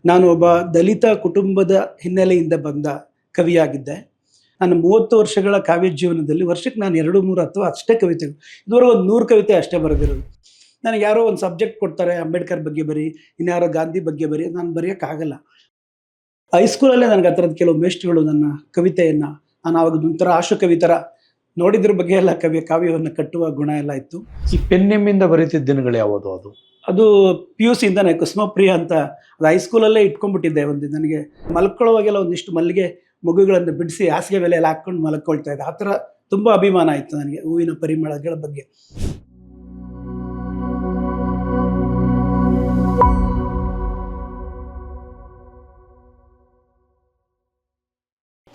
ನಾನು ಒಬ್ಬ ದಲಿತ ಕುಟುಂಬದ ಹಿನ್ನೆಲೆಯಿಂದ ಬಂದ ಕವಿಯಾಗಿದ್ದೆ. ನನ್ನ 30 ವರ್ಷಗಳ ಕಾವ್ಯ ಜೀವನದಲ್ಲಿ ವರ್ಷಕ್ಕೆ ನಾನು 2, 3 ಅಥವಾ ಅಷ್ಟೇ ಕವಿತೆಗಳು. ಇದುವರೆಗೆ ಒಂದು 100 ಕವಿತೆ ಅಷ್ಟೇ ಬರೆದಿರೋದು. ನನಗೆ ಯಾರೋ ಒಂದು ಸಬ್ಜೆಕ್ಟ್ ಕೊಡ್ತಾರೆ, ಅಂಬೇಡ್ಕರ್ ಬಗ್ಗೆ ಬರಿ, ಇನ್ಯಾರೋ ಗಾಂಧಿ ಬಗ್ಗೆ ಬರಿ, ನಾನು ಬರೆಯೋಕ್ಕಾಗಲ್ಲ. ಹೈಸ್ಕೂಲಲ್ಲೇ ನನಗೆ ಆ ಥರದ ಕೆಲವು ಮೇಷ್ಟ್ರುಗಳು ನನ್ನ ಕವಿತೆಯನ್ನು, ನಾನು ಆವಾಗ ಒಂಥರ ಆಶು ಕವಿ ಥರ ನೋಡಿದ್ರ ಬಗ್ಗೆ ಎಲ್ಲ ಕಾವ್ಯವನ್ನು ಕಟ್ಟುವ ಗುಣ ಎಲ್ಲ ಇತ್ತು. ಈ ಪೆನ್ನೆಮ್ಮಿಂದ ಬರೀತಿದ್ದ ದಿನಗಳು ಯಾವುದು ಅದು? ಅದು PUCಯಿಂದನೇ ಕುಸುಮಪ್ರಿಯ ಅಂತ, ಅದು ಹೈಸ್ಕೂಲಲ್ಲೇ ಇಟ್ಕೊಂಡ್ಬಿಟ್ಟಿದ್ದೆ. ಒಂದು ನನಗೆ ಮಲ್ಕೊಳ್ಳೋವಾಗೆಲ್ಲ ಒಂದಿಷ್ಟು ಮಲ್ಲಿಗೆ ಮಗುಗಳನ್ನು ಬಿಡಿಸಿ ಹಾಸಿಗೆ ಮೇಲೆ ಎಲ್ಲ ಹಾಕ್ಕೊಂಡು ಮಲ್ಕೊಳ್ತಾ ಇದ್ದೆ. ಆ ಥರ ತುಂಬ ಅಭಿಮಾನ ಆಯಿತು ನನಗೆ ಹೂವಿನ ಪರಿಮಳಗಳ ಬಗ್ಗೆ.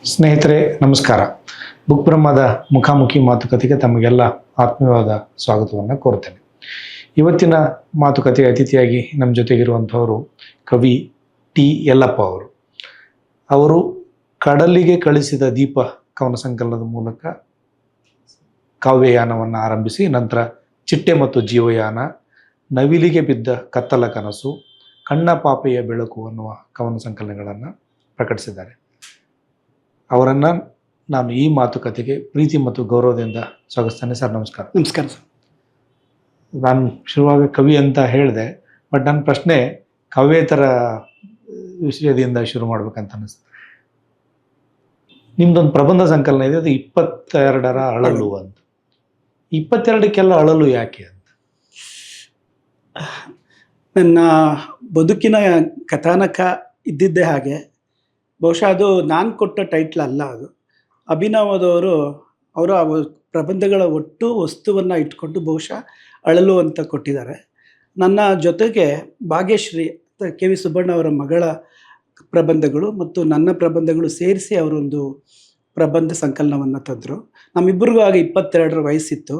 ಸ್ನೇಹಿತರೆ ನಮಸ್ಕಾರ. ಬುಕ್ ಬ್ರಹ್ಮದ ಮುಖಾಮುಖಿ ಮಾತುಕತೆಗೆ ತಮಗೆಲ್ಲ ಆತ್ಮೀಯವಾದ ಸ್ವಾಗತವನ್ನು ಕೋರ್ತೇನೆ. ಇವತ್ತಿನ ಮಾತುಕತೆಗೆ ಅತಿಥಿಯಾಗಿ ನಮ್ಮ ಜೊತೆಗಿರುವಂಥವರು ಕವಿ ಟಿ ಯಲ್ಲಪ್ಪ ಅವರು ಕಡಲಿಗೆ ಕಳಿಸಿದ ದೀಪ ಕವನ ಸಂಕಲನದ ಮೂಲಕ ಕಾವ್ಯಯಾನವನ್ನು ಆರಂಭಿಸಿ ನಂತರ ಚಿಟ್ಟೆ ಮತ್ತು ಜೀವಯಾನ, ನವಿಲಿಗೆ ಬಿದ್ದ ಕತ್ತಲ ಕನಸು, ಕಣ್ಣ ಪಾಪೆಯ ಬೆಳಕು ಅನ್ನುವ ಕವನ ಸಂಕಲನಗಳನ್ನು ಪ್ರಕಟಿಸಿದ್ದಾರೆ. ಅವರನ್ನು ನಾನು ಈ ಮಾತುಕತೆಗೆ ಪ್ರೀತಿ ಮತ್ತು ಗೌರವದಿಂದ ಸ್ವಾಗತಿಸ್ತೇನೆ. ಸರ್ ನಮಸ್ಕಾರ. ನಮಸ್ಕಾರ ಸರ್. ನಾನು ಶುರುವಾಗ ಕವಿ ಅಂತ ಹೇಳಿದೆ, ಬಟ್ ನನ್ನ ಪ್ರಶ್ನೆ ಕಾವ್ಯೇತರ ವಿಷಯದಿಂದ ಶುರು ಮಾಡ್ಬೇಕಂತ ಅನಿಸ್ತು. ನಿಮ್ದೊಂದು ಪ್ರಬಂಧ ಸಂಕಲನ ಇದೆ, ಅದು 22ರ ಅಳಲು ಅಂತ. 22ಕ್ಕೆಲ್ಲ ಅಳಲು ಯಾಕೆ ಅಂತ? ನನ್ನ ಬದುಕಿನ ಕಥಾನಕ ಇದ್ದಿದ್ದೇ ಹಾಗೆ. ಬಹುಶಃ ಅದು ನಾನು ಕೊಟ್ಟ ಟೈಟ್ಲ್ ಅಲ್ಲ, ಅದು ಅಭಿನವದವರು ಅವರು ಆ ಪ್ರಬಂಧಗಳ ಒಟ್ಟು ವಸ್ತುವನ್ನು ಇಟ್ಕೊಂಡು ಬಹುಶಃ ಅಳಲು ಅಂತ ಕೊಟ್ಟಿದ್ದಾರೆ. ನನ್ನ ಜೊತೆಗೆ ಭಾಗ್ಯಶ್ರೀ KV ಸುಬ್ಬಣ್ಣ ಅವರ ಮಗಳ ಪ್ರಬಂಧಗಳು ಮತ್ತು ನನ್ನ ಪ್ರಬಂಧಗಳು ಸೇರಿಸಿ ಅವರೊಂದು ಪ್ರಬಂಧ ಸಂಕಲನವನ್ನು ತಂದರು. ನಮ್ಮಿಬ್ಬರಿಗೂ ಆಗ 22ರ ವಯಸ್ಸಿತ್ತು.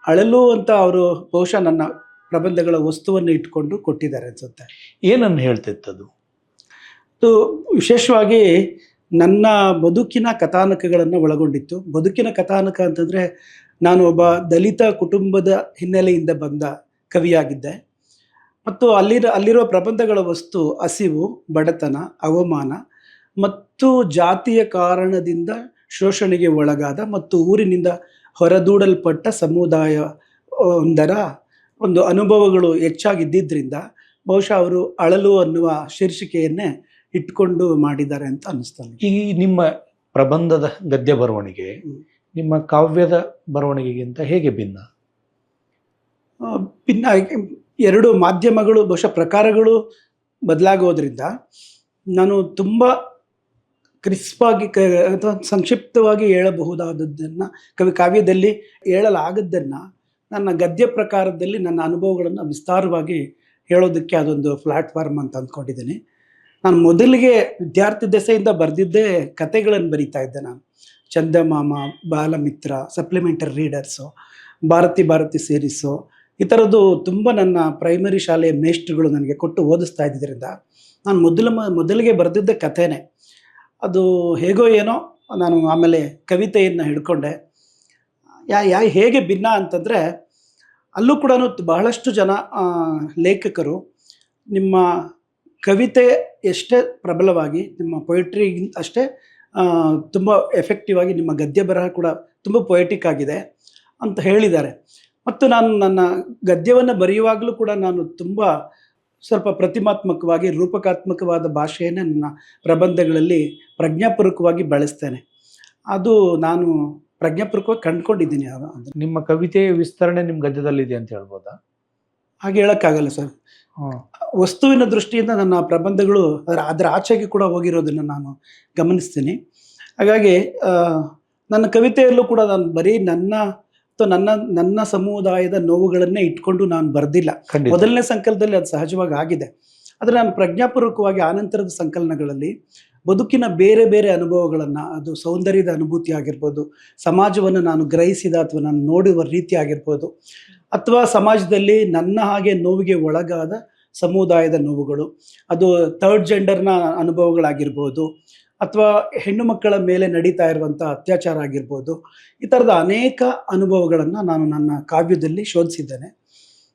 ಅಳಲು ಅಂತ ಅವರು ಬಹುಶಃ ನನ್ನ ಪ್ರಬಂಧಗಳ ವಸ್ತುವನ್ನು ಇಟ್ಕೊಂಡು ಕೊಟ್ಟಿದ್ದಾರೆ ಅನ್ಸುತ್ತೆ. ಏನನ್ನು ಹೇಳ್ತಿತ್ತದು? ಅದು ವಿಶೇಷವಾಗಿ ನನ್ನ ಬದುಕಿನ ಕಥಾನಕಗಳನ್ನು ಒಳಗೊಂಡಿತ್ತು. ಬದುಕಿನ ಕಥಾನಕ ಅಂತಂದರೆ, ನಾನು ಒಬ್ಬ ದಲಿತ ಕುಟುಂಬದ ಹಿನ್ನೆಲೆಯಿಂದ ಬಂದ ಕವಿಯಾಗಿದ್ದೆ ಮತ್ತು ಅಲ್ಲಿರುವ ಪ್ರಬಂಧಗಳ ವಸ್ತು ಹಸಿವು, ಬಡತನ, ಅವಮಾನ ಮತ್ತು ಜಾತಿಯ ಕಾರಣದಿಂದ ಶೋಷಣೆಗೆ ಒಳಗಾದ ಮತ್ತು ಊರಿನಿಂದ ಹೊರದೂಡಲ್ಪಟ್ಟ ಸಮುದಾಯ ಒಂದರ ಒಂದು ಅನುಭವಗಳು ಹೆಚ್ಚಾಗಿದ್ದರಿಂದ ಬಹುಶಃ ಅವರು ಅಳಲು ಅನ್ನುವ ಶೀರ್ಷಿಕೆಯನ್ನೇ ಇಟ್ಕೊಂಡು ಮಾಡಿದ್ದಾರೆ ಅಂತ ಅನ್ನಿಸ್ತಾನೆ. ಈ ನಿಮ್ಮ ಪ್ರಬಂಧದ ಗದ್ಯ ಬರವಣಿಗೆ ನಿಮ್ಮ ಕಾವ್ಯದ ಬರವಣಿಗೆಗಿಂತ ಹೇಗೆ ಭಿನ್ನ? ಭಿನ್ನ ಎರಡು ಮಾಧ್ಯಮಗಳು, ಬಹುಶಃ ಪ್ರಕಾರಗಳು ಬದಲಾಗೋದ್ರಿಂದ ನಾನು ತುಂಬ ಕ್ರಿಸ್ಪಾಗಿ ಅಥವಾ ಸಂಕ್ಷಿಪ್ತವಾಗಿ ಹೇಳಬಹುದಾದದ್ದನ್ನು, ಕಾವ್ಯದಲ್ಲಿ ಹೇಳಲಾಗದ್ದನ್ನು ನನ್ನ ಗದ್ಯ ಪ್ರಕಾರದಲ್ಲಿ ನನ್ನ ಅನುಭವಗಳನ್ನು ವಿಸ್ತಾರವಾಗಿ ಹೇಳೋದಕ್ಕೆ ಅದೊಂದು ಪ್ಲ್ಯಾಟ್ಫಾರ್ಮ್ ಅಂತ ಅಂದ್ಕೊಂಡಿದ್ದೀನಿ. ನಾನು ಮೊದಲಿಗೆ ವಿದ್ಯಾರ್ಥಿ ದೆಸೆಯಿಂದ ಬರೆದಿದ್ದೇ ಕತೆಗಳನ್ನು ಬರಿತಾ ಇದ್ದೆ. ನಾನು ಚಂದಮಾಮ, ಬಾಲಮಿತ್ರ, ಸಪ್ಲಿಮೆಂಟರಿ ರೀಡರ್ಸು, ಭಾರತಿ ಸೀರೀಸು, ಈ ಥರದ್ದು ತುಂಬ ನನ್ನ ಪ್ರೈಮರಿ ಶಾಲೆಯ ಮೇಷ್ಟ್ರುಗಳು ನನಗೆ ಕೊಟ್ಟು ಓದಿಸ್ತಾ ಇದ್ದಿದ್ದರಿಂದ ನಾನು ಮೊದಲಿಗೆ ಬರೆದಿದ್ದೆ ಕಥೆನೇ. ಅದು ಹೇಗೋ ಏನೋ ನಾನು ಆಮೇಲೆ ಕವಿತೆಯನ್ನು ಹಿಡ್ಕೊಂಡೆ. ಹೇಗೆ ಭಿನ್ನ ಅಂತಂದರೆ, ಅಲ್ಲೂ ಕೂಡ ಬಹಳಷ್ಟು ಜನ ಲೇಖಕರು ನಿಮ್ಮ ಕವಿತೆ ಎಷ್ಟೇ ಪ್ರಬಲವಾಗಿ, ನಿಮ್ಮ ಪೊಯಿಟ್ರಿಗಿಂತ ಅಷ್ಟೇ ತುಂಬ ಎಫೆಕ್ಟಿವ್ ಆಗಿ ನಿಮ್ಮ ಗದ್ಯ ಬರಹ ಕೂಡ ತುಂಬ ಪೊಯೆಟಿಕ್ ಆಗಿದೆ ಅಂತ ಹೇಳಿದ್ದಾರೆ. ಮತ್ತು ನಾನು ನನ್ನ ಗದ್ಯವನ್ನು ಬರೆಯುವಾಗಲೂ ಕೂಡ ನಾನು ತುಂಬ ಸ್ವಲ್ಪ ಪ್ರತಿಮಾತ್ಮಕವಾಗಿ, ರೂಪಕಾತ್ಮಕವಾದ ಭಾಷೆಯನ್ನೇ ನನ್ನ ಪ್ರಬಂಧಗಳಲ್ಲಿ ಪ್ರಜ್ಞಾಪೂರ್ವಕವಾಗಿ ಬಳಸ್ತೇನೆ. ಅದು ನಾನು ಪ್ರಜ್ಞಾಪೂರ್ವಕವಾಗಿ ಕಂಡುಕೊಂಡಿದ್ದೀನಿ. ನಿಮ್ಮ ಕವಿತೆಯ ವಿಸ್ತರಣೆ ನಿಮ್ಮ ಗದ್ಯದಲ್ಲಿದೆ ಅಂತ ಹೇಳ್ಬೋದಾ? ಹಾಗೆ ಹೇಳೋಕ್ಕಾಗಲ್ಲ ಸರ್. ವಸ್ತುವಿನ ದೃಷ್ಟಿಯಿಂದ ನನ್ನ ಪ್ರಬಂಧಗಳು ಅದರ ಆಚೆಗೆ ಕೂಡ ಹೋಗಿರೋದನ್ನು ನಾನು ಗಮನಿಸ್ತೀನಿ. ಹಾಗಾಗಿ ನನ್ನ ಕವಿತೆಯಲ್ಲೂ ಕೂಡ ನಾನು ಬರೀ ನನ್ನ ಸಮುದಾಯದ ನೋವುಗಳನ್ನೇ ಇಟ್ಕೊಂಡು ನಾನು ಬರೆದಿಲ್ಲ. ಮೊದಲನೇ ಸಂಕಲನದಲ್ಲಿ ಅದು ಸಹಜವಾಗಿ ಆಗಿದೆ. ಆದರೆ ನಾನು ಪ್ರಜ್ಞಾಪೂರ್ವಕವಾಗಿ ಆನಂತರದ ಸಂಕಲನಗಳಲ್ಲಿ ಬದುಕಿನ ಬೇರೆ ಬೇರೆ ಅನುಭವಗಳನ್ನು, ಅದು ಸೌಂದರ್ಯದ ಅನುಭೂತಿ ಆಗಿರ್ಬೋದು, ಸಮಾಜವನ್ನು ನಾನು ಗ್ರಹಿಸಿದ ಅಥವಾ ನಾನು ನೋಡುವ ರೀತಿ ಆಗಿರ್ಬೋದು, ಅಥವಾ ಸಮಾಜದಲ್ಲಿ ನನ್ನ ಹಾಗೆ ನೋವಿಗೆ ಒಳಗಾದ ಸಮುದಾಯದ ನೋವುಗಳು, ಅದು ಥರ್ಡ್ ಜೆಂಡರ್ನ ಅನುಭವಗಳಾಗಿರ್ಬೋದು, ಅಥವಾ ಹೆಣ್ಣು ಮಕ್ಕಳ ಮೇಲೆ ನಡೀತಾ ಇರುವಂಥ ಅತ್ಯಾಚಾರ ಆಗಿರ್ಬೋದು, ಈ ಥರದ ಅನೇಕ ಅನುಭವಗಳನ್ನು ನಾನು ನನ್ನ ಕಾವ್ಯದಲ್ಲಿ ಶೋಧಿಸಿದ್ದೇನೆ.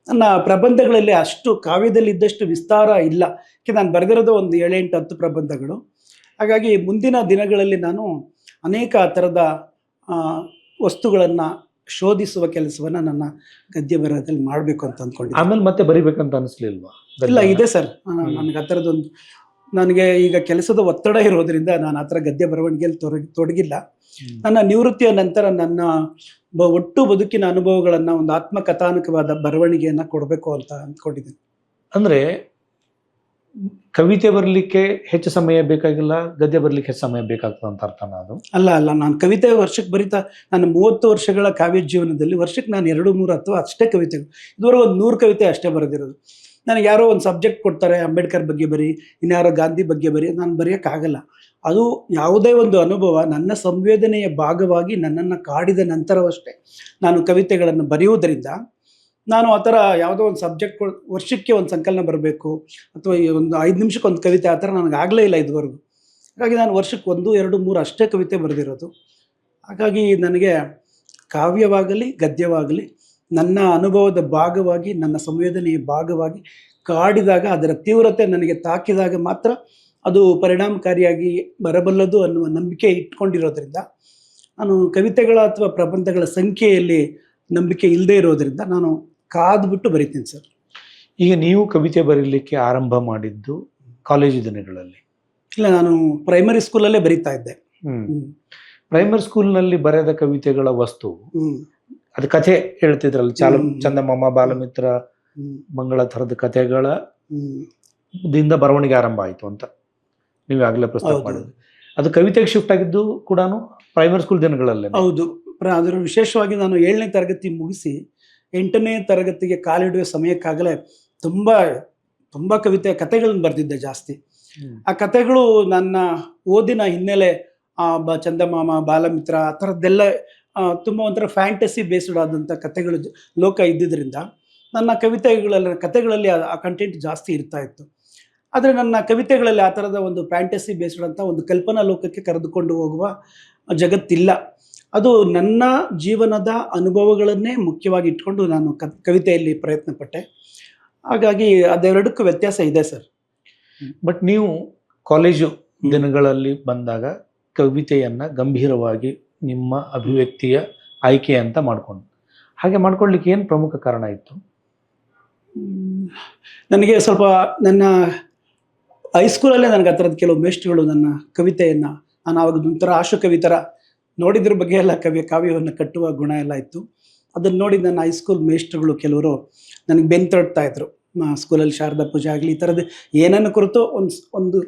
ನನ್ನ ಪ್ರಬಂಧಗಳಲ್ಲಿ ಅಷ್ಟು ಕಾವ್ಯದಲ್ಲಿ ಇದ್ದಷ್ಟು ವಿಸ್ತಾರ ಇಲ್ಲ. ಯಾಕೆ ನಾನು ಬರೆದಿರೋದು ಒಂದು 7-8 10 ಪ್ರಬಂಧಗಳು. ಹಾಗಾಗಿ ಮುಂದಿನ ದಿನಗಳಲ್ಲಿ ನಾನು ಅನೇಕ ಥರದ ವಸ್ತುಗಳನ್ನು ಶೋಧಿಸುವ ಕೆಲಸವನ್ನು ನನ್ನ ಗದ್ಯ ಬರಹದಲ್ಲಿ ಮಾಡಬೇಕು ಅಂತ ಅಂದ್ಕೊಂಡಿದ್ದೆ. ಆಮೇಲೆ ಮತ್ತೆ ಬರಿಬೇಕಂತ ಅನಿಸ್ಲಿಲ್ವಾ? ಇಲ್ಲ, ಇದೆ ಸರ್. ನನಗೆ ಆ ಥರದೊಂದು, ನನಗೆ ಈಗ ಕೆಲಸದ ಒತ್ತಡ ಇರೋದ್ರಿಂದ ನಾನು ಆ ಥರ ಗದ್ಯ ಬರವಣಿಗೆಯಲ್ಲಿ ತೊಡಗಿಲ್ಲ. ನನ್ನ ನಿವೃತ್ತಿಯ ನಂತರ ನನ್ನ ಒಟ್ಟು ಬದುಕಿನ ಅನುಭವಗಳನ್ನು ಒಂದು ಆತ್ಮಕಥಾನಕವಾದ ಬರವಣಿಗೆಯನ್ನು ಕೊಡಬೇಕು ಅಂತ ಅಂದ್ಕೊಂಡಿದ್ದೀನಿ. ಅಂದರೆ ಕವಿತೆ ಬರಲಿಕ್ಕೆ ಹೆಚ್ಚು ಸಮಯ ಬೇಕಾಗಿಲ್ಲ, ಗದ್ಯ ಬರಲಿಕ್ಕೆ ಹೆಚ್ಚು ಸಮಯ ಬೇಕಾಗ್ತದೆ ಅಂತ ಅರ್ಥನ ಅದು? ಅಲ್ಲ, ನಾನು ಕವಿತೆ ವರ್ಷಕ್ಕೆ ಬರೀತಾ, ನನ್ನ 30 ವರ್ಷಗಳ ಕಾವ್ಯ ಜೀವನದಲ್ಲಿ ವರ್ಷಕ್ಕೆ ನಾನು 2-3 ಅಥವಾ ಅಷ್ಟೇ ಕವಿತೆಗಳು, ಇದುವರೆಗೆ ಒಂದು 100 ಕವಿತೆ ಅಷ್ಟೇ ಬರೆದಿರೋದು. ನನಗೆ ಯಾರೋ ಒಂದು ಸಬ್ಜೆಕ್ಟ್ ಕೊಡ್ತಾರೆ, ಅಂಬೇಡ್ಕರ್ ಬಗ್ಗೆ ಬರಿ, ಇನ್ಯಾರೋ ಗಾಂಧಿ ಬಗ್ಗೆ ಬರಿ, ನಾನು ಬರೆಯೋಕ್ಕಾಗಲ್ಲ. ಅದು ಯಾವುದೇ ಒಂದು ಅನುಭವ ನನ್ನ ಸಂವೇದನೆಯ ಭಾಗವಾಗಿ ನನ್ನನ್ನು ಕಾಡಿದ ನಂತರವಷ್ಟೇ ನಾನು ಕವಿತೆಗಳನ್ನು ಬರೆಯುವುದರಿಂದ, ನಾನು ಆ ಥರ ಯಾವುದೋ ಒಂದು ಸಬ್ಜೆಕ್ಟ್ ವರ್ಷಕ್ಕೆ ಒಂದು ಸಂಕಲನ ಬರಬೇಕು ಅಥವಾ ಒಂದು 5 ನಿಮಿಷಕ್ಕೆ ಒಂದು ಕವಿತೆ, ಆ ಥರ ನನಗಾಗಲೇ ಇಲ್ಲ ಇದುವರೆಗೂ. ಹಾಗಾಗಿ ನಾನು ವರ್ಷಕ್ಕೆ 1, 2, 3 ಅಷ್ಟೇ ಕವಿತೆ ಬರೆದಿರೋದು. ಹಾಗಾಗಿ ನನಗೆ ಕಾವ್ಯವಾಗಲಿ ಗದ್ಯವಾಗಲಿ ನನ್ನ ಅನುಭವದ ಭಾಗವಾಗಿ, ನನ್ನ ಸಂವೇದನೆಯ ಭಾಗವಾಗಿ ಕಾಡಿದಾಗ, ಅದರ ತೀವ್ರತೆ ನನಗೆ ತಾಕಿದಾಗ ಮಾತ್ರ ಅದು ಪರಿಣಾಮಕಾರಿಯಾಗಿ ಬರಬಲ್ಲದು ಅನ್ನುವ ನಂಬಿಕೆ ಇಟ್ಕೊಂಡಿರೋದ್ರಿಂದ, ನಾನು ಕವಿತೆಗಳ ಅಥವಾ ಪ್ರಬಂಧಗಳ ಸಂಖ್ಯೆಯಲ್ಲಿ ನಂಬಿಕೆ ಇಲ್ಲದೆ ಇರೋದ್ರಿಂದ ನಾನು ಕಾದ್ಬಿಟ್ಟು ಬರಿತೀನಿ ಸರ್. ಈಗ ನೀವು ಕವಿತೆ ಬರೀಲಿಕ್ಕೆ ಆರಂಭ ಮಾಡಿದ್ದು ಕಾಲೇಜು ದಿನಗಳಲ್ಲಿ? ಇಲ್ಲ, ನಾನು ಪ್ರೈಮರಿ ಸ್ಕೂಲಲ್ಲೇ ಬರಿತಾ ಇದ್ದೆ. ಪ್ರೈಮರಿ ಸ್ಕೂಲ್ನಲ್ಲಿ ಬರೆದ ಕವಿತೆಗಳ ವಸ್ತು, ಅದು ಕಥೆ ಹೇಳ್ತಿದ್ರಲ್ಲ, ಚಂದಮಾಮ, ಬಾಲಮಿತ್ರ, ಮಂಗಳ ಥರದ ಕಥೆಗಳ ದಿಂದ ಬರವಣಿಗೆ ಆರಂಭ ಆಯಿತು ಅಂತ ನೀವು ಆಗಲೇ ಪ್ರಸ್ತಾಪ ಮಾಡಿದ್ರಿ. ಅದು ಕವಿತೆಗೆ ಶಿಫ್ಟ್ ಆಗಿದ್ದು ಕೂಡ ಪ್ರೈಮರಿ ಸ್ಕೂಲ್ ದಿನಗಳಲ್ಲೇ? ಹೌದು. ಅದರ ವಿಶೇಷವಾಗಿ ನಾನು 7ನೇ ತರಗತಿ ಮುಗಿಸಿ 8ನೇ ತರಗತಿಗೆ ಕಾಲಿಡುವ ಸಮಯಕ್ಕಾಗಲೇ ತುಂಬ ಕಥೆಗಳನ್ನು ಬರೆದಿದ್ದೆ ಜಾಸ್ತಿ. ಆ ಕಥೆಗಳು ನನ್ನ ಓದಿನ ಹಿನ್ನೆಲೆ, ಚಂದಮಾಮ, ಬಾಲಮಿತ್ರ, ಆ ಥರದ್ದೆಲ್ಲ ತುಂಬ ಒಂಥರ ಫ್ಯಾಂಟಸಿ ಬೇಸ್ಡ್ ಆದಂಥ ಕಥೆಗಳು ಲೋಕ ಇದ್ದಿದ್ದರಿಂದ ನನ್ನ ಕಥೆಗಳಲ್ಲಿ ಆ ಕಂಟೆಂಟ್ ಜಾಸ್ತಿ ಇರ್ತಾ ಇತ್ತು. ಆದರೆ ನನ್ನ ಕವಿತೆಗಳಲ್ಲಿ ಆ ಥರದ ಒಂದು ಫ್ಯಾಂಟಸಿ ಬೇಸ್ಡ್ ಅಂತ ಒಂದು ಕಲ್ಪನಾ ಲೋಕಕ್ಕೆ ಕರೆದುಕೊಂಡು ಹೋಗುವ ಜಗತ್ತಿಲ್ಲ. ಅದು ನನ್ನ ಜೀವನದ ಅನುಭವಗಳನ್ನೇ ಮುಖ್ಯವಾಗಿ ಇಟ್ಕೊಂಡು ನಾನು ಕವಿತೆಯಲ್ಲಿ ಪ್ರಯತ್ನ ಪಟ್ಟೆ. ಹಾಗಾಗಿ ಅದೆರಡಕ್ಕೂ ವ್ಯತ್ಯಾಸ ಇದೆ ಸರ್. ಬಟ್ ನೀವು ಕಾಲೇಜು ದಿನಗಳಲ್ಲಿ ಬಂದಾಗ ಕವಿತೆಯನ್ನು ಗಂಭೀರವಾಗಿ ನಿಮ್ಮ ಅಭಿವ್ಯಕ್ತಿಯ ಆಯ್ಕೆ ಅಂತ ಮಾಡ್ಕೊಂಡು, ಹಾಗೆ ಮಾಡ್ಕೊಳ್ಳಿಕ್ಕೆ ಏನು ಪ್ರಮುಖ ಕಾರಣ ಇತ್ತು? ನನಗೆ ಸ್ವಲ್ಪ ನನ್ನ ಹೈಸ್ಕೂಲಲ್ಲೇ ನನಗೆ ಆ ಥರದ್ದು ಕೆಲವು ಮೇಷ್ಟ್ರುಗಳು ನನ್ನ ಕವಿತೆಯನ್ನು, ನಾನು ಆವಾಗ ಒಂಥರ ಆಶು ಕವಿತರ ನೋಡಿದ್ರ ಬಗ್ಗೆ ಎಲ್ಲ ಕಾವ್ಯವನ್ನು ಕಟ್ಟುವ ಗುಣ ಎಲ್ಲ ಇತ್ತು. ಅದನ್ನು ನೋಡಿ ನನ್ನ ಹೈಸ್ಕೂಲ್ ಮೇಷ್ಟ್ರುಗಳು ಕೆಲವರು ನನಗೆ ಬೆನ್ನು ತಡ್ತಾ ಇದ್ರು. ಸ್ಕೂಲಲ್ಲಿ ಶಾರದಾ ಪೂಜೆ ಆಗಲಿ, ಈ ಥರದ್ದು ಏನನ್ನು ಕುರಿತು ಒಂದು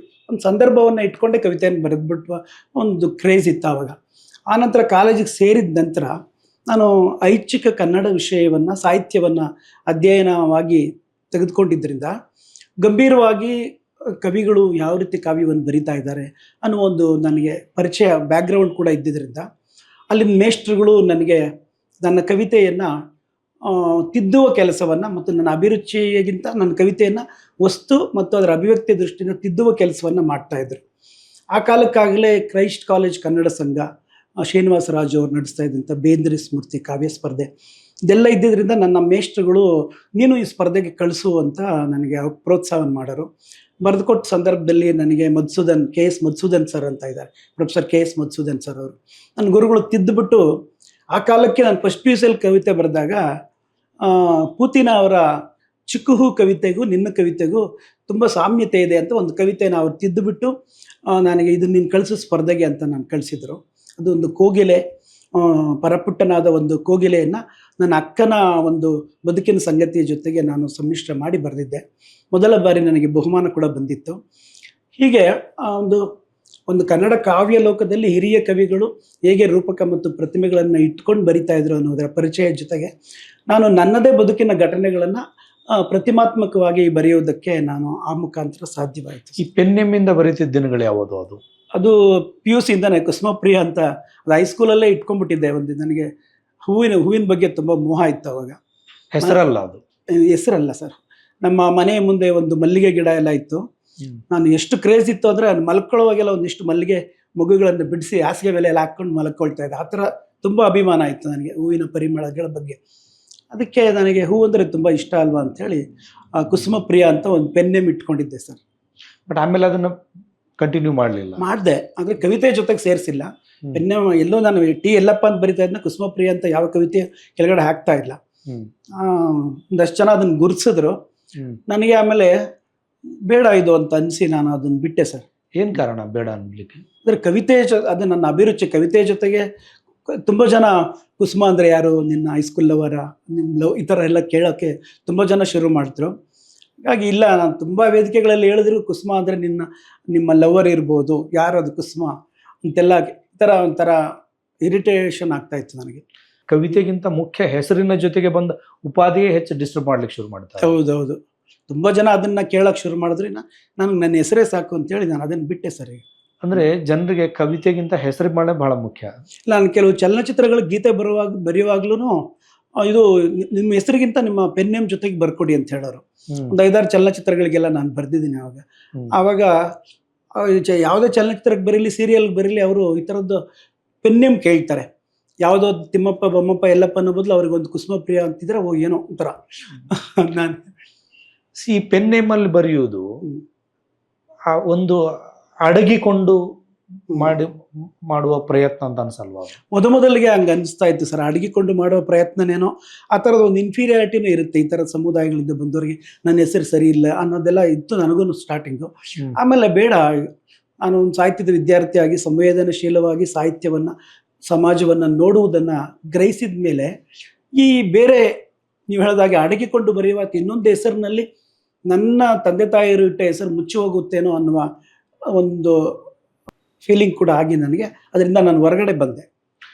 ಸಂದರ್ಭವನ್ನು ಇಟ್ಕೊಂಡೇ ಕವಿತೆಯನ್ನು ಬರೆದ್ಬಿಟ್ಟು ಒಂದು ಕ್ರೇಜ್ ಇತ್ತು ಆವಾಗ. ಆನಂತರ ಕಾಲೇಜಿಗೆ ಸೇರಿದ ನಂತರ ನಾನು ಐಚ್ಛಿಕ ಕನ್ನಡ ವಿಷಯವನ್ನು, ಸಾಹಿತ್ಯವನ್ನು ಅಧ್ಯಯನವಾಗಿ ತೆಗೆದುಕೊಂಡಿದ್ದರಿಂದ ಗಂಭೀರವಾಗಿ ಕವಿಗಳು ಯಾವ ರೀತಿ ಕಾವ್ಯವನ್ನು ಬರಿತಾ ಇದ್ದಾರೆ ಅನ್ನೋ ಒಂದು ನನಗೆ ಪರಿಚಯ, ಬ್ಯಾಕ್ಗ್ರೌಂಡ್ ಕೂಡ ಇದ್ದಿದ್ದರಿಂದ ಅಲ್ಲಿನ ಮೇಷ್ಟ್ರುಗಳು ನನಗೆ ನನ್ನ ಕವಿತೆಯನ್ನು ತಿದ್ದುವ ಕೆಲಸವನ್ನು ಮತ್ತು ನನ್ನ ಅಭಿರುಚಿಗಿಂತ ನನ್ನ ಕವಿತೆಯನ್ನು ವಸ್ತು ಮತ್ತು ಅದರ ಅಭಿವ್ಯಕ್ತಿ ದೃಷ್ಟಿಯಿಂದ ತಿದ್ದುವ ಕೆಲಸವನ್ನು ಮಾಡ್ತಾಯಿದ್ರು. ಆ ಕಾಲಕ್ಕಾಗಲೇ ಕ್ರೈಸ್ಟ್ ಕಾಲೇಜ್ ಕನ್ನಡ ಸಂಘ, ಶ್ರೀನಿವಾಸರಾಜು ಅವರು ನಡೆಸ್ತಾ ಇದ್ದಂಥ ಬೇಂದ್ರೆ ಸ್ಮೃತಿ ಕಾವ್ಯ ಸ್ಪರ್ಧೆ, ಇದೆಲ್ಲ ಇದ್ದಿದ್ದರಿಂದ ನನ್ನ ಮೇಷ್ಟ್ರುಗಳು ನೀನು ಈ ಸ್ಪರ್ಧೆಗೆ ಕಳಿಸು ಅಂತ ನನಗೆ ಪ್ರೋತ್ಸಾಹವನ್ನು ಮಾಡೋರು. ಬರೆದುಕೊಟ್ಟ ಸಂದರ್ಭದಲ್ಲಿ ನನಗೆ KS ಮಧುಸೂದನ್ ಸರ್ ಅಂತ ಇದ್ದಾರೆ, ಪ್ರೊಫೆಸರ್ KS ಮಧುಸೂದನ್ ಸರ್ ಅವರು ನನ್ನ ಗುರುಗಳು ತಿದ್ದುಬಿಟ್ಟು, ಆ ಕಾಲಕ್ಕೆ ನಾನು ಫಸ್ಟ್ PUC ಕವಿತೆ ಬರೆದಾಗ ಪೂತಿನ ಅವರ ಚಿಕ್ಕುಹು ಕವಿತೆಗೂ ನಿನ್ನ ಕವಿತೆಗೂ ತುಂಬ ಸಾಮ್ಯತೆ ಇದೆ ಅಂತ ಒಂದು ಕವಿತೆನ ಅವ್ರು ತಿದ್ದುಬಿಟ್ಟು ನನಗೆ ಇದನ್ನು ನೀನು ಕಳಿಸೋ ಸ್ಪರ್ಧೆಗೆ ಅಂತ ನಾನು ಕಳಿಸಿದರು. ಅದೊಂದು ಕೋಗಿಲೆ, ಪರಪುಟ್ಟನಾದ ಒಂದು ಕೋಗಿಲೆಯನ್ನು ನನ್ನ ಅಕ್ಕನ ಒಂದು ಬದುಕಿನ ಸಂಗತಿಯ ಜೊತೆಗೆ ನಾನು ಸಮ್ಮಿಶ್ರ ಮಾಡಿ ಬರೆದಿದ್ದೆ. ಮೊದಲ ಬಾರಿ ನನಗೆ ಬಹುಮಾನ ಕೂಡ ಬಂದಿತ್ತು. ಹೀಗೆ ಒಂದು ಕನ್ನಡ ಕಾವ್ಯ ಲೋಕದಲ್ಲಿ ಹಿರಿಯ ಕವಿಗಳು ಹೇಗೆ ರೂಪಕ ಮತ್ತು ಪ್ರತಿಮೆಗಳನ್ನು ಇಟ್ಕೊಂಡು ಬರಿತಾ ಇದ್ರು ಅನ್ನೋದರ ಪರಿಚಯ ಜೊತೆಗೆ ನಾನು ನನ್ನದೇ ಬದುಕಿನ ಘಟನೆಗಳನ್ನು ಪ್ರತಿಮಾತ್ಮಕವಾಗಿ ಬರೆಯೋದಕ್ಕೆ ನಾನು ಆ ಮುಖಾಂತರ ಸಾಧ್ಯವಾಯಿತು. ಈ ಪೆನ್ನೆಮ್ಮಿಂದ ಬರೀತಿದ್ದ ದಿನಗಳು ಯಾವುದು? ಅದು PUC ಇಂದನೇ ಕುಸುಮಪ್ರಿಯ ಅಂತ, ಅದು ಹೈಸ್ಕೂಲಲ್ಲೇ ಇಟ್ಕೊಂಡ್ಬಿಟ್ಟಿದ್ದೆ. ನನಗೆ ಹೂವಿನ ಬಗ್ಗೆ ತುಂಬ ಮೋಹ ಇತ್ತು ಅವಾಗ. ಹೆಸರಲ್ಲ ಅದು? ಹೆಸರಲ್ಲ ಸರ್. ನಮ್ಮ ಮನೆ ಮುಂದೆ ಒಂದು ಮಲ್ಲಿಗೆ ಗಿಡ ಎಲ್ಲ ಇತ್ತು. ನಾನು ಎಷ್ಟು ಕ್ರೇಜ್ ಇತ್ತು ಅಂದರೆ ಮಲ್ಕೊಳ್ಳೋವಾಗೆಲ್ಲ ಒಂದಿಷ್ಟು ಮಲ್ಲಿಗೆ ಮಗುಗಳನ್ನು ಬಿಡಿಸಿ ಹಾಸಿಗೆ ಮೇಲೆ ಎಲ್ಲ ಹಾಕ್ಕೊಂಡು ಮಲ್ಕೊಳ್ತಾ ಇದ್ದೆ. ಆ ಥರ ತುಂಬ ಅಭಿಮಾನ ಇತ್ತು ನನಗೆ ಹೂವಿನ ಪರಿಮಳಗಳ ಬಗ್ಗೆ. ಅದಕ್ಕೆ ನನಗೆ ಹೂ ಅಂದರೆ ತುಂಬ ಇಷ್ಟ ಅಲ್ವಾ ಅಂಥೇಳಿ ಕುಸುಮ ಪ್ರಿಯ ಅಂತ ಒಂದು ಪೆನ್ ನೇಮ್ ಇಟ್ಕೊಂಡಿದ್ದೆ ಸರ್. ಬಟ್ ಆಮೇಲೆ ಅದನ್ನ ಕಂಟಿನ್ಯೂ ಮಾಡಲಿಲ್ಲ. ಮಾಡಿದೆ, ಆದರೆ ಕವಿತೆ ಜೊತೆಗೆ ಸೇರಿಸಿಲ್ಲ. ಪೆನ್ ನೇಮ್ ಎಲ್ಲೋ ನಾನು ಟಿ ಎಲ್ಲಪ್ಪ ಅಂತ ಬರಿತಾ ಇದ್ನ, ಕುಸುಮ ಪ್ರಿಯ ಅಂತ ಯಾವ ಕವಿತೆ ಕೆಳಗಡೆ ಹಾಕ್ತಾ ಇಲ್ಲ. ಒಂದಷ್ಟು ಜನ ಅದನ್ನು ಗುರುತಿಸಿದ್ರು. ನನಗೆ ಆಮೇಲೆ ಬೇಡ ಇದು ಅಂತ ಅನಿಸಿ ನಾನು ಅದನ್ನು ಬಿಟ್ಟೆ ಸರ್. ಏನು ಕಾರಣ ಬೇಡ ಅನ್ಲಿಕ್ಕೆ? ಅಂದರೆ ಕವಿತೆ ಅದು ನನ್ನ ಅಭಿರುಚಿ. ಕವಿತೆ ಜೊತೆಗೆ ತುಂಬ ಜನ ಕುಸುಮ ಅಂದರೆ ಯಾರು, ನಿನ್ನ ಹೈಸ್ಕೂಲ್ ಲವರ, ನಿಮ್ಮ ಲವ್, ಈ ಥರ ಎಲ್ಲ ಕೇಳೋಕ್ಕೆ ತುಂಬ ಜನ ಶುರು ಮಾಡಿದ್ರು. ಹಾಗಾಗಿ ಇಲ್ಲ, ನಾನು ತುಂಬ ವೇದಿಕೆಗಳಲ್ಲಿ ಹೇಳಿದ್ರು ಕುಸುಮ ಅಂದರೆ ನಿಮ್ಮ ಲವರ್ ಇರ್ಬೋದು, ಯಾರು ಅದು ಕುಸುಮ ಅಂತೆಲ್ಲ ಈ ಥರ ಒಂಥರ ಇರಿಟೇಷನ್ ಆಗ್ತಾಯಿತ್ತು ನನಗೆ. ಕವಿತೆಗಿಂತ ಮುಖ್ಯ ಹೆಸರಿನ ಜೊತೆಗೆ ಬಂದ ಉಪಾಧಿಯೇ ಹೆಚ್ಚು ಡಿಸ್ಟರ್ಬ್ ಮಾಡ್ಲಿಕ್ಕೆ ಶುರು ಮಾಡ್ತಾರೆ. ಹೌದೌದು, ತುಂಬ ಜನ ಅದನ್ನು ಕೇಳೋಕ್ಕೆ ಶುರು ಮಾಡಿದ್ರೆ ನನಗೆ ನನ್ನ ಹೆಸರೇ ಸಾಕು ಅಂತೇಳಿ ನಾನು ಅದನ್ನು ಬಿಟ್ಟೆ ಸರಿ. ಅಂದರೆ ಜನರಿಗೆ ಕವಿತೆಗಿಂತ ಹೆಸರು ಮಾಡೇ ಬಹಳ ಮುಖ್ಯ. ನಾನು ಕೆಲವು ಚಲನಚಿತ್ರಗಳ ಗೀತೆ ಬರೆಯುವಾಗ್ಲೂ ಇದು ನಿಮ್ಮ ಹೆಸರಿಗಿಂತ ನಿಮ್ಮ ಪೆನ್ ನೇಮ್ ಜೊತೆಗೆ ಬರ್ಕೊಡಿ ಅಂತ ಹೇಳೋರು. ಒಂದು 5-6 ಚಲನಚಿತ್ರಗಳಿಗೆಲ್ಲ ನಾನು ಬರೆದಿದ್ದೀನಿ. ಆವಾಗ ಯಾವುದೇ ಚಲನಚಿತ್ರಕ್ಕೆ ಬರೀಲಿ, ಸೀರಿಯಲ್ಗೆ ಬರೀಲಿ, ಅವರು ಈ ಥರದ್ದು ಪೆನ್ ನೇಮ್ ಕೇಳ್ತಾರೆ. ಯಾವುದೋ ತಿಮ್ಮಪ್ಪ, ಬೊಮ್ಮಪ್ಪ, ಎಲ್ಲಪ್ಪ ಅನ್ನೋ ಬದಲು ಅವ್ರಿಗೆ ಒಂದು ಕುಸುಮ ಪ್ರಿಯ ಅಂತಿದ್ರೆ ಏನೋ ಒಂಥರ. ನಾನು ಈ ಪೆನ್ ನೇಮಲ್ಲಿ ಬರೆಯುವುದು ಆ ಒಂದು ಅಡಗಿಕೊಂಡು ಮಾಡುವ ಪ್ರಯತ್ನ ಅಂತ ಅನ್ಸಲ್ವಾ? ಮೊದಲಿಗೆ ಹಂಗೆ ಅನಿಸ್ತಾ ಇತ್ತು ಸರ್. ಅಡಗಿಕೊಂಡು ಮಾಡುವ ಪ್ರಯತ್ನನೇನೋ ಆ ಥರದ ಒಂದು ಇನ್ಫೀರಿಯಾರಿಟಿನೂ ಇರುತ್ತೆ. ಈ ಥರದ ಸಮುದಾಯಗಳಿಂದ ಬಂದವರಿಗೆ ನನ್ನ ಹೆಸರು ಸರಿ ಇಲ್ಲ ಅನ್ನೋದೆಲ್ಲ ಇತ್ತು ನನಗೂ ಸ್ಟಾರ್ಟಿಂಗು. ಆಮೇಲೆ ಬೇಡ, ನಾನು ಒಂದು ಸಾಹಿತ್ಯದ ವಿದ್ಯಾರ್ಥಿಯಾಗಿ ಸಂವೇದನಶೀಲವಾಗಿ ಸಾಹಿತ್ಯವನ್ನು, ಸಮಾಜವನ್ನು ನೋಡುವುದನ್ನು ಗ್ರಹಿಸಿದ ಮೇಲೆ ಈ ಬೇರೆ ನೀವು ಹೇಳಿದಾಗೆ ಅಡಗಿಕೊಂಡು ಬರೆಯುವ ಇನ್ನೊಂದು ಹೆಸರಿನಲ್ಲಿ ನನ್ನ ತಂದೆ ತಾಯಿಯರು ಇಟ್ಟ ಹೆಸರು ಮುಚ್ಚಿ ಹೋಗುತ್ತೇನೋ ಅನ್ನುವ ಒಂದು ಫೀಲಿಂಗ್ ಕೂಡ ಆಗಿ ನನಗೆ ಅದರಿಂದ ನಾನು ಹೊರಗಡೆ ಬಂದೆ.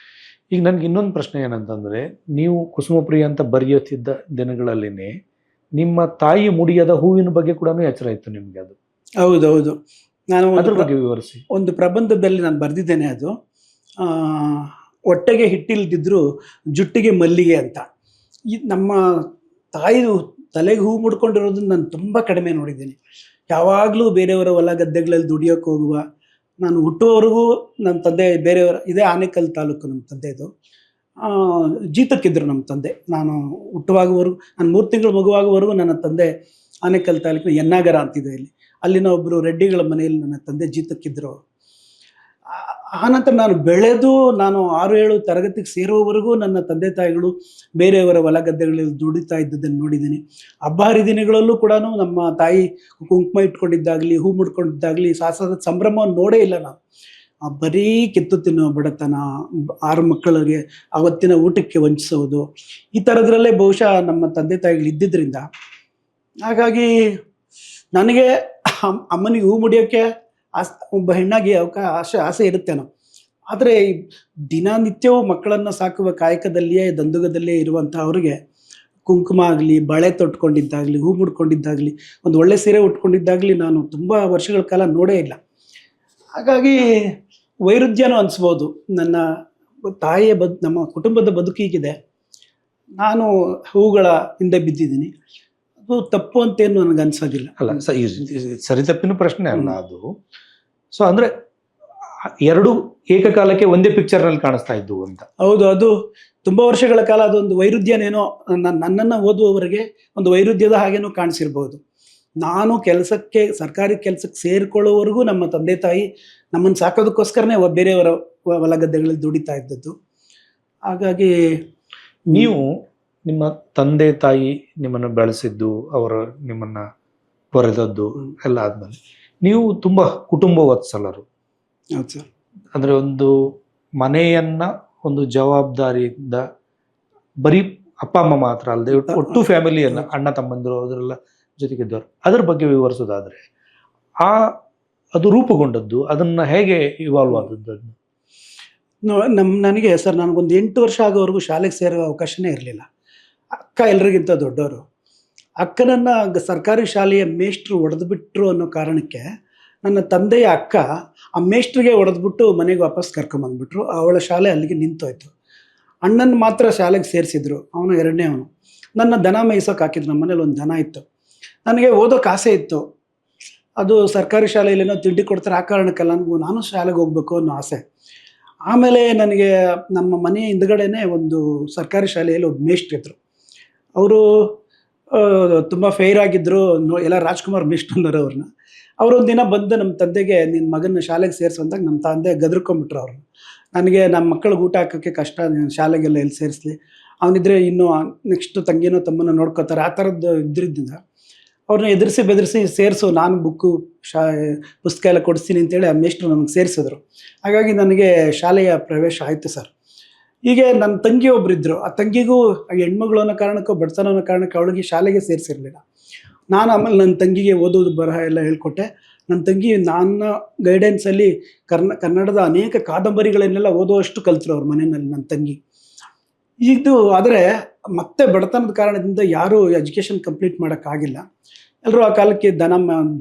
ಈಗ ನನಗೆ ಇನ್ನೊಂದು ಪ್ರಶ್ನೆ ಏನಂತಂದರೆ, ನೀವು ಕುಸುಮಪ್ರಿಯ ಅಂತ ಬರೆಯುತ್ತಿದ್ದ ದಿನಗಳಲ್ಲಿನೇ ನಿಮ್ಮ ತಾಯಿ ಮುಡಿಯದ ಹೂವಿನ ಬಗ್ಗೆ ಕೂಡ ಎಚ್ಚರ ಇತ್ತು ನಿಮಗೆ? ಅದು ಹೌದೌದು, ನಾನು ಅದ್ರ ಬಗ್ಗೆ ವಿವರಿಸಿ. ಒಂದು ಪ್ರಬಂಧದಲ್ಲಿ ನಾನು ಬರೆದಿದ್ದೇನೆ. ಅದು ಹೊಟ್ಟೆಗೆ ಹಿಟ್ಟಿಲ್ದಿದ್ರು ಜುಟ್ಟಿಗೆ ಮಲ್ಲಿಗೆ ಅಂತ. ನಮ್ಮ ತಾಯಿದು ತಲೆಗೆ ಹೂ ಮುಡ್ಕೊಂಡಿರೋದನ್ನ ನಾನು ತುಂಬ ಕಡಿಮೆ ನೋಡಿದ್ದೀನಿ. ಯಾವಾಗಲೂ ಬೇರೆಯವರ ಹೊಲ ಗದ್ದೆಗಳಲ್ಲಿ ದುಡಿಯೋಕ್ಕೆ ಹೋಗುವ, ನಾನು ಹುಟ್ಟುವವರೆಗೂ ನಮ್ಮ ತಂದೆ ಬೇರೆಯವರ, ಇದೇ ಆನೇಕಲ್ ತಾಲೂಕು ನಮ್ಮ ತಂದೆದು, ಜೀತಕ್ಕಿದ್ರು ನಮ್ಮ ತಂದೆ. ನಾನು ಹುಟ್ಟುವಾಗುವವರೆಗೂ, ನಾನು 3 ತಿಂಗಳು ಮಗುವಾಗುವವರೆಗೂ ನನ್ನ ತಂದೆ ಆನೇಕಲ್ ತಾಲೂಕಿನ ಎನ್ನಾಗರ ಅಂತಿದೆ, ಅಲ್ಲಿನ ಒಬ್ಬರು ರೆಡ್ಡಿಗಳ ಮನೆಯಲ್ಲಿ ನನ್ನ ತಂದೆ ಜೀತಕ್ಕಿದ್ರು. ಆನಂತರ ನಾನು ಬೆಳೆದು ನಾನು 6-7 ತರಗತಿಗೆ ಸೇರುವವರೆಗೂ ನನ್ನ ತಂದೆ ತಾಯಿಗಳು ಬೇರೆಯವರ ಹೊಲ ಗದ್ದೆಗಳಲ್ಲಿ ದುಡಿತಾ ಇದ್ದದ್ದನ್ನು ನೋಡಿದ್ದೀನಿ. ಹಬ್ಬ ಹರಿದಿನಗಳಲ್ಲೂ ಕೂಡ ನಮ್ಮ ತಾಯಿ ಕುಂಕುಮ ಇಟ್ಕೊಂಡಿದ್ದಾಗಲಿ, ಹೂ ಮುಡ್ಕೊಂಡಿದ್ದಾಗಲಿ, ಸಾಹಸದ ಸಂಭ್ರಮವನ್ನು ನೋಡೇ ಇಲ್ಲ ನಾನು. ಬರೀ ಕಿತ್ತು ತಿನ್ನೋ ಬಡತನ, 6 ಮಕ್ಕಳಿಗೆ ಅವತ್ತಿನ ಊಟಕ್ಕೆ ವಂಚಿಸೋದು, ಈ ಥರದ್ರಲ್ಲೇ ಬಹುಶಃ ನಮ್ಮ ತಂದೆ ತಾಯಿಗಳು ಇದ್ದಿದ್ದರಿಂದ ಹಾಗಾಗಿ ನನಗೆ ಅಮ್ಮನಿಗೆ ಹೂ ಮುಡಿಯೋಕ್ಕೆ ಒಬ್ಬ ಹೆಣ್ಣಾಗಿ ಆಸೆ ಇರುತ್ತೇನೋ. ಆದರೆ ದಿನನಿತ್ಯವೂ ಮಕ್ಕಳನ್ನು ಸಾಕುವ ಕಾಯಕದಲ್ಲಿಯೇ, ದಂದುಗದಲ್ಲೇ ಇರುವಂಥ ಅವರಿಗೆ ಕುಂಕುಮ ಆಗಲಿ, ಬಳೆ ತೊಟ್ಕೊಂಡಿದ್ದಾಗಲಿ, ಹೂ ಮುಡ್ಕೊಂಡಿದ್ದಾಗಲಿ, ಒಂದು ಒಳ್ಳೆ ಸೀರೆ ಉಟ್ಕೊಂಡಿದ್ದಾಗಲಿ ನಾನು ತುಂಬ ವರ್ಷಗಳ ಕಾಲ ನೋಡೇ ಇಲ್ಲ. ಹಾಗಾಗಿ ವೈರುಧ್ಯನೂ ಅನಿಸ್ಬೋದು. ನನ್ನ ತಾಯಿಯ ನಮ್ಮ ಕುಟುಂಬದ ಬದುಕಿಗಿದೆ, ನಾನು ಹೂಗಳ ಹಿಂದೆ ಬಿದ್ದಿದ್ದೀನಿ, ಅದು ತಪ್ಪು ಅಂತೇನು ನನಗೆ ಅನ್ಸೋದಿಲ್ಲ. ಅಲ್ಲ, ಸರಿ ತಪ್ಪಿನ ಪ್ರಶ್ನೆ ಅಲ್ಲ ಅದು. ಸೊ ಅಂದರೆ 2 ಏಕಕಾಲಕ್ಕೆ ಒಂದೇ ಪಿಕ್ಚರ್ನಲ್ಲಿ ಕಾಣಿಸ್ತಾ ಇದ್ದವು ಅಂತ. ಹೌದು, ಅದು ತುಂಬ ವರ್ಷಗಳ ಕಾಲ ಅದೊಂದು ವೈರುಧ್ಯನೇನೋ ನನ್ನನ್ನು ಓದುವವರಿಗೆ ಒಂದು ವೈರುಧ್ಯದ ಹಾಗೇನೋ ಕಾಣಿಸಿರ್ಬೋದು. ನಾನು ಸರ್ಕಾರಿ ಕೆಲಸಕ್ಕೆ ಸೇರಿಕೊಳ್ಳೋವರೆಗೂ ನಮ್ಮ ತಂದೆ ತಾಯಿ ನಮ್ಮನ್ನು ಸಾಕೋದಕ್ಕೋಸ್ಕರನೇ ಬೇರೆಯವರ ಹೊಲ ಗದ್ದೆಗಳಲ್ಲಿ ದುಡಿತಾ ಇದ್ದದ್ದು. ಹಾಗಾಗಿ ನೀವು ನಿಮ್ಮ ತಂದೆ ತಾಯಿ ನಿಮ್ಮನ್ನು ಬೆಳೆಸಿದ್ದು, ಅವರು ನಿಮ್ಮನ್ನು ಹೊರೆದದ್ದು ಎಲ್ಲ ಆದಮೇಲೆ ನೀವು ತುಂಬ ಕುಟುಂಬ ವತ್ಸಲರು. ಹೌದು ಸರ್. ಅಂದರೆ ಒಂದು ಮನೆಯನ್ನು ಒಂದು ಜವಾಬ್ದಾರಿಯಿಂದ ಬರೀ ಅಪ್ಪ ಅಮ್ಮ ಮಾತ್ರ ಅಲ್ಲದೆ ಒಟ್ಟು ಫ್ಯಾಮಿಲಿಯನ್ನು, ಅಣ್ಣ ತಮ್ಮಂದಿರು ಅದರೆಲ್ಲ ಜೊತೆಗಿದ್ದವರು, ಅದ್ರ ಬಗ್ಗೆ ವಿವರಿಸೋದಾದರೆ ಅದು ರೂಪುಗೊಂಡದ್ದು, ಅದನ್ನು ಹೇಗೆ ಇವಾಲ್ವ್ ಆದದ್ದು? ನನಗೆ ಸರ್, ನನಗೊಂದು 8 ವರ್ಷ ಆಗೋವರೆಗೂ ಶಾಲೆಗೆ ಸೇರೋ ಅವಕಾಶನೇ ಇರಲಿಲ್ಲ. ಅಕ್ಕ ಎಲ್ರಿಗಿಂತ ದೊಡ್ಡವರು. ಅಕ್ಕನನ್ನು ಸರ್ಕಾರಿ ಶಾಲೆಯ ಮೇಷ್ಟ್ರು ಹೊಡೆದ್ಬಿಟ್ರು ಅನ್ನೋ ಕಾರಣಕ್ಕೆ ನನ್ನ ತಂದೆಯ ಅಕ್ಕ ಆ ಮೇಷ್ಟ್ರಿಗೆ ಹೊಡೆದ್ಬಿಟ್ಟು ಮನೆಗೆ ವಾಪಸ್ ಕರ್ಕೊಂಬಂದ್ಬಿಟ್ರು. ಅವಳ ಶಾಲೆ ಅಲ್ಲಿಗೆ ನಿಂತೋಯ್ತು. ಅಣ್ಣನ ಮಾತ್ರ ಶಾಲೆಗೆ ಸೇರಿಸಿದ್ರು, ಅವನು 2ನೇ ಅವನು. ನನ್ನ ದನ ಮೇಯ್ಸೋಕೆ ಹಾಕಿದ್ರು, ನಮ್ಮ ಮನೇಲಿ ಒಂದು ದನ ಇತ್ತು. ನನಗೆ ಓದೋಕೆ ಆಸೆ ಇತ್ತು. ಅದು ಸರ್ಕಾರಿ ಶಾಲೆಯಲ್ಲೇನೋ ತಿಂಡಿ ಕೊಡ್ತಾರೆ, ಆ ಕಾರಣಕ್ಕಲ್ಲ, ನಾನು ಶಾಲೆಗೆ ಹೋಗ್ಬೇಕು ಅನ್ನೋ ಆಸೆ. ಆಮೇಲೆ ನನಗೆ ನಮ್ಮ ಮನೆ ಹಿಂದ್ಗಡೆನೇ ಒಂದು ಸರ್ಕಾರಿ ಶಾಲೆಯಲ್ಲಿ ಒಬ್ಬ ಮೇಷ್ಟ್ರಿದ್ರು. ಅವರು ತುಂಬ ಫೇರ್ ಆಗಿದ್ದರು. ಎಲ್ಲ ರಾಜ್ಕುಮಾರ್ ಮಿಸ್ಟ್ ಅನ್ನೋರು ಅವ್ರನ್ನ. ಅವರೊಂದು ದಿನ ಬಂದು ನಮ್ಮ ತಂದೆಗೆ ನಿನ್ನ ಮಗನ ಶಾಲೆಗೆ ಸೇರಿಸು ಅಂದಾಗ ನಮ್ಮ ತಂದೆ ಗದರ್ಕೊಂಬಿಟ್ರು ಅವ್ರನ್ನ. ನನಗೆ ನಮ್ಮ ಮಕ್ಕಳಿಗೆ ಊಟ ಹಾಕೋಕ್ಕೆ ಕಷ್ಟ, ನಾನು ಶಾಲೆಗೆಲ್ಲ ಎಲ್ಲಿ ಸೇರಿಸ್ಲಿ, ಅವನಿದ್ರೆ ಇನ್ನೂ ನೆಕ್ಸ್ಟ್ ತಂಗಿನೋ ತಮ್ಮನೋ ನೋಡ್ಕೋತಾರೆ, ಆ ಥರದ್ದು ಇದ್ರಿಂದ ಅವ್ರನ್ನ ಎದುರಿಸಿ ಬೆದರಿಸಿ ಸೇರಿಸು, ನಾನು ಬುಕ್ಕು ಪುಸ್ತಕ ಎಲ್ಲ ಕೊಡಿಸ್ತೀನಿ ಅಂತೇಳಿ ಆ ಮೇಷ್ಟ್ರು ನನಗೆ ಸೇರಿಸಿದ್ರು. ಹಾಗಾಗಿ ನನಗೆ ಶಾಲೆಯ ಪ್ರವೇಶ ಆಯಿತು ಸರ್. ಹೀಗೆ ನನ್ನ ತಂಗಿ ಒಬ್ಬರಿದ್ದರು. ಆ ತಂಗಿಗೂ ಹೆಣ್ಮಗಳು ಅನ್ನೋ ಕಾರಣಕ್ಕೋ ಬಡತನ ಅನ್ನೋ ಕಾರಣಕ್ಕೆ ಅವಳಿಗೆ ಶಾಲೆಗೆ ಸೇರಿಸಿರಲಿಲ್ಲ. ನಾನು ಆಮೇಲೆ ನನ್ನ ತಂಗಿಗೆ ಓದೋದು ಬರಹ ಎಲ್ಲ ಹೇಳ್ಕೊಟ್ಟೆ. ನನ್ನ ತಂಗಿ ನನ್ನ ಗೈಡೆನ್ಸಲ್ಲಿ ಕನ್ನಡದ ಅನೇಕ ಕಾದಂಬರಿಗಳನ್ನೆಲ್ಲ ಓದುವಷ್ಟು ಕಲ್ತರು ಅವ್ರ ಮನೆಯಲ್ಲಿ ನನ್ನ ತಂಗಿ. ಇದು ಆದರೆ ಮತ್ತೆ ಬಡತನದ ಕಾರಣದಿಂದ ಯಾರೂ ಎಜುಕೇಷನ್ ಕಂಪ್ಲೀಟ್ ಮಾಡೋಕ್ಕಾಗಿಲ್ಲ. ಎಲ್ಲರೂ ಆ ಕಾಲಕ್ಕೆ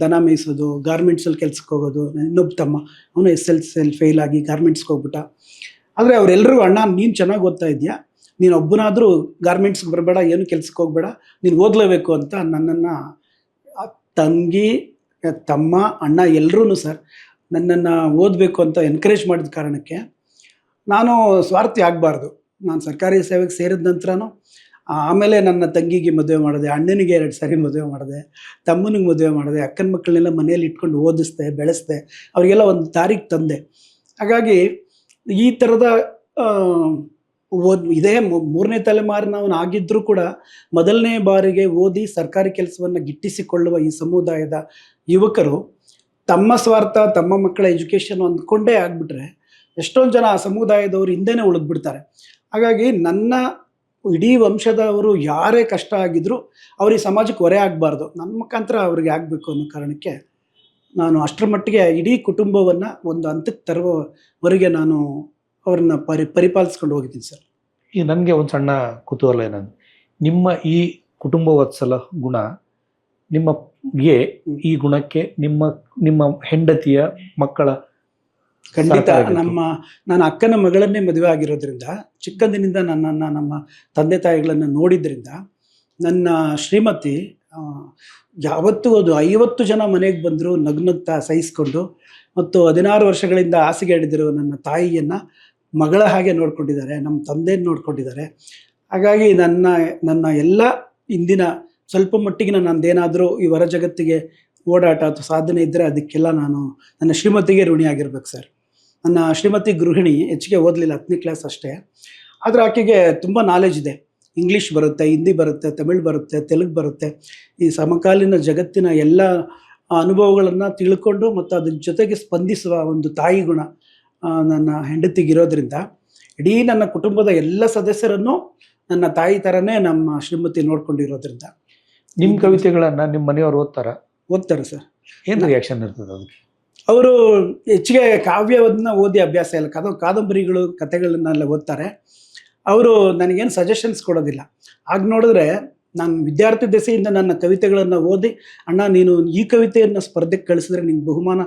ದನ ಮೇಯಿಸೋದು, ಗಾರ್ಮೆಂಟ್ಸಲ್ಲಿ ಕೆಲ್ಸಕ್ಕೆ ಹೋಗೋದು. ಇನ್ನೊಬ್ಬ ತಮ್ಮ ಅವನು SSLC ಫೇಲ್ ಆಗಿ ಗಾರ್ಮೆಂಟ್ಸ್ಗೆ ಹೋಗ್ಬಿಟ್ಟ. ಆದರೆ ಅವರೆಲ್ಲರಿಗೂ, ಅಣ್ಣ ನೀನು ಚೆನ್ನಾಗಿ ಓದ್ತಾ ಇದೆಯಾ, ನೀನು ಒಬ್ಬನಾದರೂ ಗಾರ್ಮೆಂಟ್ಸ್ಗೆ ಬರಬೇಡ, ಏನು ಕೆಲ್ಸಕ್ಕೆ ಹೋಗಬೇಡ, ನೀನು ಓದಲೇಬೇಕು ಅಂತ ನನ್ನನ್ನು ತಂಗಿ, ತಮ್ಮ, ಅಣ್ಣ ಎಲ್ಲರೂ ಸರ್ ನನ್ನನ್ನು ಓದಬೇಕು ಅಂತ ಎನ್ಕರೇಜ್ ಮಾಡಿದ ಕಾರಣಕ್ಕೆ ನಾನು ಸ್ವಾರ್ಥಿ ಆಗಬಾರ್ದು. ನಾನು ಸರ್ಕಾರಿ ಸೇವೆಗೆ ಸೇರಿದ ನಂತರನೂ ಆಮೇಲೆ ನನ್ನ ತಂಗಿಗೆ ಮದುವೆ ಮಾಡಿದೆ, ಅಣ್ಣನಿಗೆ 2 ಸಾರಿ ಮದುವೆ ಮಾಡಿದೆ, ತಮ್ಮನಿಗೆ ಮದುವೆ ಮಾಡಿದೆ, ಅಕ್ಕನ ಮಕ್ಕಳನ್ನೆಲ್ಲ ಮನೇಲಿ ಇಟ್ಕೊಂಡು ಓದಿಸ್ದೆ, ಬೆಳೆಸ್ದೆ, ಅವರಿಗೆಲ್ಲ ಒಂದು ದಾರಿಗೆ ತಂದೆ. ಹಾಗಾಗಿ ಈ ಥರದ ಇದೇ 3ನೇ ತಲೆಮಾರಿನವನು ಆಗಿದ್ದರೂ ಕೂಡ ಮೊದಲನೇ ಬಾರಿಗೆ ಓದಿ ಸರ್ಕಾರಿ ಕೆಲಸವನ್ನು ಗಿಟ್ಟಿಸಿಕೊಳ್ಳುವ ಈ ಸಮುದಾಯದ ಯುವಕರು ತಮ್ಮ ಸ್ವಾರ್ಥ, ತಮ್ಮ ಮಕ್ಕಳ ಎಜುಕೇಷನ್ ಅಂದ್ಕೊಂಡೇ ಆಗಿಬಿಟ್ರೆ ಎಷ್ಟೊಂದು ಜನ ಆ ಸಮುದಾಯದವರು ಹಿಂದೆನೇ ಉಳಿದ್ಬಿಡ್ತಾರೆ. ಹಾಗಾಗಿ ನನ್ನ ಇಡೀ ವಂಶದವರು ಯಾರೇ ಕಷ್ಟ ಆಗಿದ್ರೂ ಅವ್ರಿಗೆ ಸಮಾಜಕ್ಕೆ ಹೊರೆ ಆಗಬಾರ್ದು, ನನ್ನ ಮುಖಾಂತರ ಅವ್ರಿಗೆ ಆಗಬೇಕು ಅನ್ನೋ ಕಾರಣಕ್ಕೆ ನಾನು ಅಷ್ಟರ ಮಟ್ಟಿಗೆ ಇಡೀ ಕುಟುಂಬವನ್ನು ಒಂದು ಹಂತಕ್ಕೆ ತರುವವರೆಗೆ ನಾನು ಅವ್ರನ್ನ ಪರಿಪಾಲಿಸ್ಕೊಂಡು ಹೋಗಿದ್ದೀನಿ ಸರ್. ಈ ನನಗೆ ಒಂದು ಸಣ್ಣ ಕುತೂಹಲ ಏನಂದ್ರೆ, ನಿಮ್ಮ ಈ ಕುಟುಂಬ ವತ್ಸಲ ಗುಣ, ನಿಮಗೆ ಈ ಗುಣಕ್ಕೆ ನಿಮ್ಮ ಹೆಂಡತಿಯ ಮಕ್ಕಳ ಖಂಡಿತ ನನ್ನ ಅಕ್ಕನ ಮಗಳನ್ನೇ ಮದುವೆ ಆಗಿರೋದ್ರಿಂದ, ಚಿಕ್ಕಂದಿನಿಂದ ನನ್ನನ್ನು ನಮ್ಮ ತಂದೆ ತಾಯಿಗಳನ್ನು ನೋಡಿದ್ರಿಂದ ನನ್ನ ಶ್ರೀಮತಿ ಯಾವತ್ತೂ ಅದು 50 ಜನ ಮನೆಗೆ ಬಂದರೂ ನಗ್ನಗ್ತಾ ಸಹಿಸ್ಕೊಂಡು ಮತ್ತು 16 ವರ್ಷಗಳಿಂದ ಹಾಸಿಗೆ ಹಿಡಿದಿರೋ ನನ್ನ ತಾಯಿಯನ್ನು ಮಗಳ ಹಾಗೆ ನೋಡ್ಕೊಂಡಿದ್ದಾರೆ, ನಮ್ಮ ತಂದೆಯನ್ನು ನೋಡ್ಕೊಂಡಿದ್ದಾರೆ. ಹಾಗಾಗಿ ನನ್ನ ಎಲ್ಲ ಇಂದಿನ ಸ್ವಲ್ಪ ಮಟ್ಟಿಗಿನ ನಂದೇನಾದರೂ ಈ ಹೊರ ಜಗತ್ತಿಗೆ ಓಡಾಟ ಅಥವಾ ಸಾಧನೆ ಇದ್ದರೆ ಅದಕ್ಕೆಲ್ಲ ನಾನು ನನ್ನ ಶ್ರೀಮತಿಗೆ ಋಣಿಯಾಗಿರ್ಬೇಕು ಸರ್. ನನ್ನ ಶ್ರೀಮತಿ ಗೃಹಿಣಿ, ಹೆಚ್ಚಿಗೆ ಓದಲಿಲ್ಲ, 10ನೇ ಕ್ಲಾಸ್ ಅಷ್ಟೇ. ಆದರೆ ಆಕೆಗೆ ತುಂಬ ನಾಲೆಜ್ ಇದೆ. ಇಂಗ್ಲೀಷ್ ಬರುತ್ತೆ, ಹಿಂದಿ ಬರುತ್ತೆ, ತಮಿಳ್ ಬರುತ್ತೆ, ತೆಲುಗು ಬರುತ್ತೆ. ಈ ಸಮಕಾಲೀನ ಜಗತ್ತಿನ ಎಲ್ಲ ಅನುಭವಗಳನ್ನು ತಿಳ್ಕೊಂಡು ಮತ್ತು ಅದ್ರ ಜೊತೆಗೆ ಸ್ಪಂದಿಸುವ ಒಂದು ತಾಯಿ ಗುಣ ನನ್ನ ಹೆಂಡತಿಗಿರೋದ್ರಿಂದ ಇಡೀ ನನ್ನ ಕುಟುಂಬದ ಎಲ್ಲ ಸದಸ್ಯರನ್ನು ನನ್ನ ತಾಯಿ ಥರನೇ ನಮ್ಮ ಶ್ರೀಮತಿ ನೋಡ್ಕೊಂಡಿರೋದ್ರಿಂದ. ನಿಮ್ಮ ಕವಿತೆಗಳನ್ನು ನಿಮ್ಮ ಮನೆಯವರು ಓದ್ತಾರೆ ಸರ್. ಏನು ರಿಯಾಕ್ಷನ್ ಇರ್ತದೆ ಅದಕ್ಕೆ? ಅವರು ಹೆಚ್ಚಿಗೆ ಕಾವ್ಯವನ್ನು ಓದಿ ಅಭ್ಯಾಸ ಇಲ್ಲ, ಕಾದಂಬರಿಗಳು, ಕಥೆಗಳನ್ನೆಲ್ಲ ಓದ್ತಾರೆ. ಅವರು ನನಗೇನು ಸಜೆಷನ್ಸ್ ಕೊಡೋದಿಲ್ಲ. ಆಗ ನೋಡಿದ್ರೆ ನಾನು ವಿದ್ಯಾರ್ಥಿ ದೆಸೆಯಿಂದ ನನ್ನ ಕವಿತೆಗಳನ್ನು ಓದಿ, ಅಣ್ಣ ನೀನು ಈ ಕವಿತೆಯನ್ನು ಸ್ಪರ್ಧೆಗೆ ಕಳಿಸಿದ್ರೆ ನಿಂಗೆ ಬಹುಮಾನ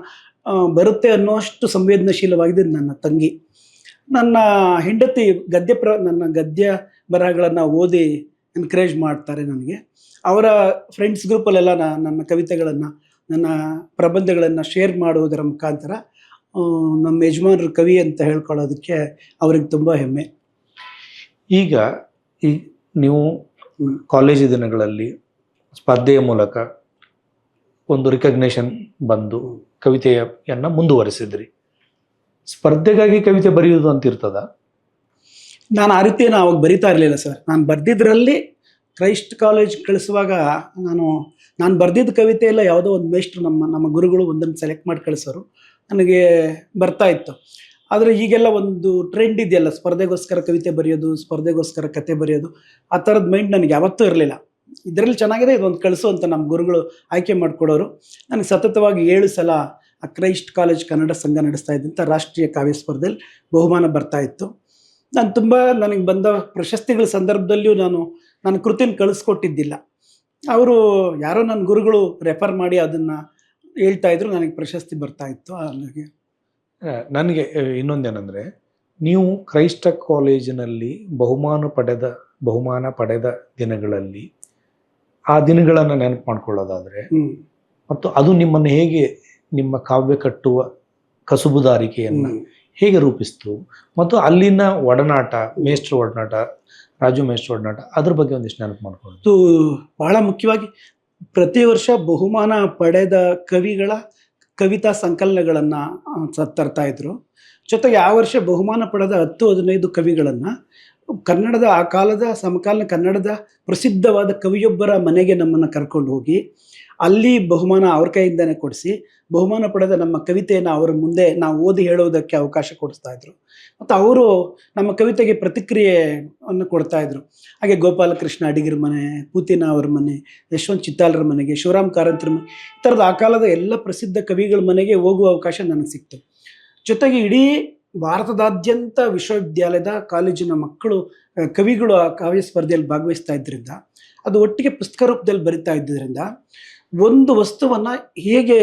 ಬರುತ್ತೆ ಅನ್ನೋಷ್ಟು ಸಂವೇದನಾಶೀಲವಾಗಿದೆ ನನ್ನ ತಂಗಿ. ನನ್ನ ಹೆಂಡತಿ ನನ್ನ ಗದ್ಯ ಬರಹಗಳನ್ನು ಓದಿ ಎನ್ಕರೇಜ್ ಮಾಡ್ತಾರೆ ನನಗೆ. ಅವರ ಫ್ರೆಂಡ್ಸ್ ಗ್ರೂಪಲ್ಲೆಲ್ಲ ನನ್ನ ಕವಿತೆಗಳನ್ನು, ನನ್ನ ಪ್ರಬಂಧಗಳನ್ನು ಶೇರ್ ಮಾಡುವುದರ ಮುಖಾಂತರ ನಮ್ಮ ಯಜಮಾನರು ಕವಿ ಅಂತ ಹೇಳ್ಕೊಳ್ಳೋದಕ್ಕೆ ಅವ್ರಿಗೆ ತುಂಬ ಹೆಮ್ಮೆ. ಈಗ ನೀವು ಕಾಲೇಜು ದಿನಗಳಲ್ಲಿ ಸ್ಪರ್ಧೆಯ ಮೂಲಕ ಒಂದು ರಿಕಗ್ನೇಷನ್ ಬಂದು ಕವಿತೆಯನ್ನು ಮುಂದುವರಿಸಿದ್ರಿ. ಸ್ಪರ್ಧೆಗಾಗಿ ಕವಿತೆ ಬರೆಯುವುದು ಅಂತ ಇರ್ತದ? ನಾನು ಆ ರೀತಿ ಅವಾಗ ಬರಿತಾ ಇರಲಿಲ್ಲ ಸರ್. ನಾನು ಬರೆದಿದ್ರಲ್ಲಿ ಕ್ರೈಸ್ಟ್ ಕಾಲೇಜ್ ಕಳಿಸುವಾಗ ನಾನು ಬರೆದಿದ್ದ ಕವಿತೆ ಎಲ್ಲ ಯಾವುದೋ ಒಂದು ಮೇಷ್ಟ್ರು ನಮ್ಮ ಗುರುಗಳು ಒಂದನ್ನು ಸೆಲೆಕ್ಟ್ ಮಾಡಿ ಕಳಿಸೋರು, ನನಗೆ ಬರ್ತಾ ಇತ್ತು. ಆದರೆ ಈಗೆಲ್ಲ ಒಂದು ಟ್ರೆಂಡ್ ಇದೆಯಲ್ಲ, ಸ್ಪರ್ಧೆಗೋಸ್ಕರ ಕವಿತೆ ಬರೆಯೋದು, ಸ್ಪರ್ಧೆಗೋಸ್ಕರ ಕತೆ ಬರೆಯೋದು, ಆ ಥರದ ಮೈಂಡ್ ನನಗೆ ಯಾವತ್ತೂ ಇರಲಿಲ್ಲ. ಇದರಲ್ಲಿ ಚೆನ್ನಾಗಿದೆ, ಇದೊಂದು ಕಳಿಸು ಅಂತ ನಮ್ಮ ಗುರುಗಳು ಆಯ್ಕೆ ಮಾಡಿಕೊಡೋರು. ನನಗೆ ಸತತವಾಗಿ 7 ಸಲ ಆ ಕ್ರೈಸ್ಟ್ ಕಾಲೇಜ್ ಕನ್ನಡ ಸಂಘ ನಡೆಸ್ತಾ ಇದ್ದಂಥ ರಾಷ್ಟ್ರೀಯ ಕಾವ್ಯ ಸ್ಪರ್ಧೆಯಲ್ಲಿ ಬಹುಮಾನ ಬರ್ತಾ ಇತ್ತು. ನನಗೆ ಬಂದ ಪ್ರಶಸ್ತಿಗಳ ಸಂದರ್ಭದಲ್ಲಿಯೂ ನನ್ನ ಕೃತಿನ ಕಳಿಸ್ಕೊಟ್ಟಿದ್ದಿಲ್ಲ. ಅವರು ಯಾರೋ ನನ್ನ ಗುರುಗಳು ರೆಫರ್ ಮಾಡಿ ಅದನ್ನು ಹೇಳ್ತಾ ಇದ್ರು, ನನಗೆ ಪ್ರಶಸ್ತಿ ಬರ್ತಾ ಇತ್ತು. ಹಾಗಾಗಿ ನನಗೆ ಇನ್ನೊಂದೇನೆಂದರೆ, ನೀವು ಕ್ರೈಸ್ತ ಕಾಲೇಜಿನಲ್ಲಿ ಬಹುಮಾನ ಪಡೆದ ದಿನಗಳಲ್ಲಿ ಆ ದಿನಗಳನ್ನು ನೆನಪು ಮಾಡ್ಕೊಳ್ಳೋದಾದರೆ ಮತ್ತು ಅದು ನಿಮ್ಮನ್ನು ಹೇಗೆ ನಿಮ್ಮ ಕಾವ್ಯ ಕಟ್ಟುವ ಕಸುಬುದಾರಿಕೆಯನ್ನು ಹೇಗೆ ರೂಪಿಸ್ತು ಮತ್ತು ಅಲ್ಲಿನ ಒಡನಾಟ, ಮೇಷ್ಟ್ರ ಒಡನಾಟ, ರಾಜು ಮೇಷ್ಟ್ರ ಒಡನಾಟ, ಅದ್ರ ಬಗ್ಗೆ ಒಂದಿಷ್ಟು ನೆನಪು ಮಾಡ್ಕೊಂಡು. ಇದು ಬಹಳ ಮುಖ್ಯವಾಗಿ ಪ್ರತಿ ವರ್ಷ ಬಹುಮಾನ ಪಡೆದ ಕವಿಗಳ ಕವಿತಾ ಸಂಕಲನಗಳನ್ನು ತರ್ತಾ ಇದ್ರು. ಜೊತೆಗೆ ಆ ವರ್ಷ ಬಹುಮಾನ ಪಡೆದ 10-15 ಕವಿಗಳನ್ನು ಕನ್ನಡದ ಆ ಕಾಲದ ಸಮಕಾಲೀನ ಕನ್ನಡದ ಪ್ರಸಿದ್ಧವಾದ ಕವಿಯೊಬ್ಬರ ಮನೆಗೆ ನಮ್ಮನ್ನು ಕರ್ಕೊಂಡು ಹೋಗಿ ಅಲ್ಲಿ ಬಹುಮಾನ ಅವ್ರ ಕೈಯಿಂದನೇ ಕೊಡಿಸಿ ಬಹುಮಾನ ಪಡೆದ ನಮ್ಮ ಕವಿತೆಯನ್ನು ಅವರ ಮುಂದೆ ನಾವು ಓದಿ ಹೇಳೋದಕ್ಕೆ ಅವಕಾಶ ಕೊಡಿಸ್ತಾ ಇದ್ರು. ಮತ್ತು ಅವರು ನಮ್ಮ ಕವಿತೆಗೆ ಪ್ರತಿಕ್ರಿಯೆಯನ್ನು ಕೊಡ್ತಾ ಇದ್ರು. ಹಾಗೆ ಗೋಪಾಲಕೃಷ್ಣ ಅಡಿಗರ ಮನೆ, ಪೂತಿನ ಅವ್ರ ಮನೆ, ಯಶವಂತ್ ಚಿತ್ತಾಲರ ಮನೆಗೆ, ಶಿವರಾಮ್ ಕಾರಂತರ ಮನೆ, ಈ ಥರದ ಆ ಕಾಲದ ಎಲ್ಲ ಪ್ರಸಿದ್ಧ ಕವಿಗಳ ಮನೆಗೆ ಹೋಗುವ ಅವಕಾಶ ನನಗೆ ಸಿಕ್ತು. ಜೊತೆಗೆ ಇಡೀ ಭಾರತದಾದ್ಯಂತ ವಿಶ್ವವಿದ್ಯಾಲಯದ ಕಾಲೇಜಿನ ಮಕ್ಕಳು ಕವಿಗಳು ಆ ಕಾವ್ಯ ಸ್ಪರ್ಧೆಯಲ್ಲಿ ಭಾಗವಹಿಸ್ತಾ ಇದ್ದರಿಂದ, ಅದು ಒಟ್ಟಿಗೆ ಪುಸ್ತಕ ರೂಪದಲ್ಲಿ ಬರಿತಾ ಇದ್ದರಿಂದ ಒಂದು ವಸ್ತುವನ್ನು ಹೇಗೆ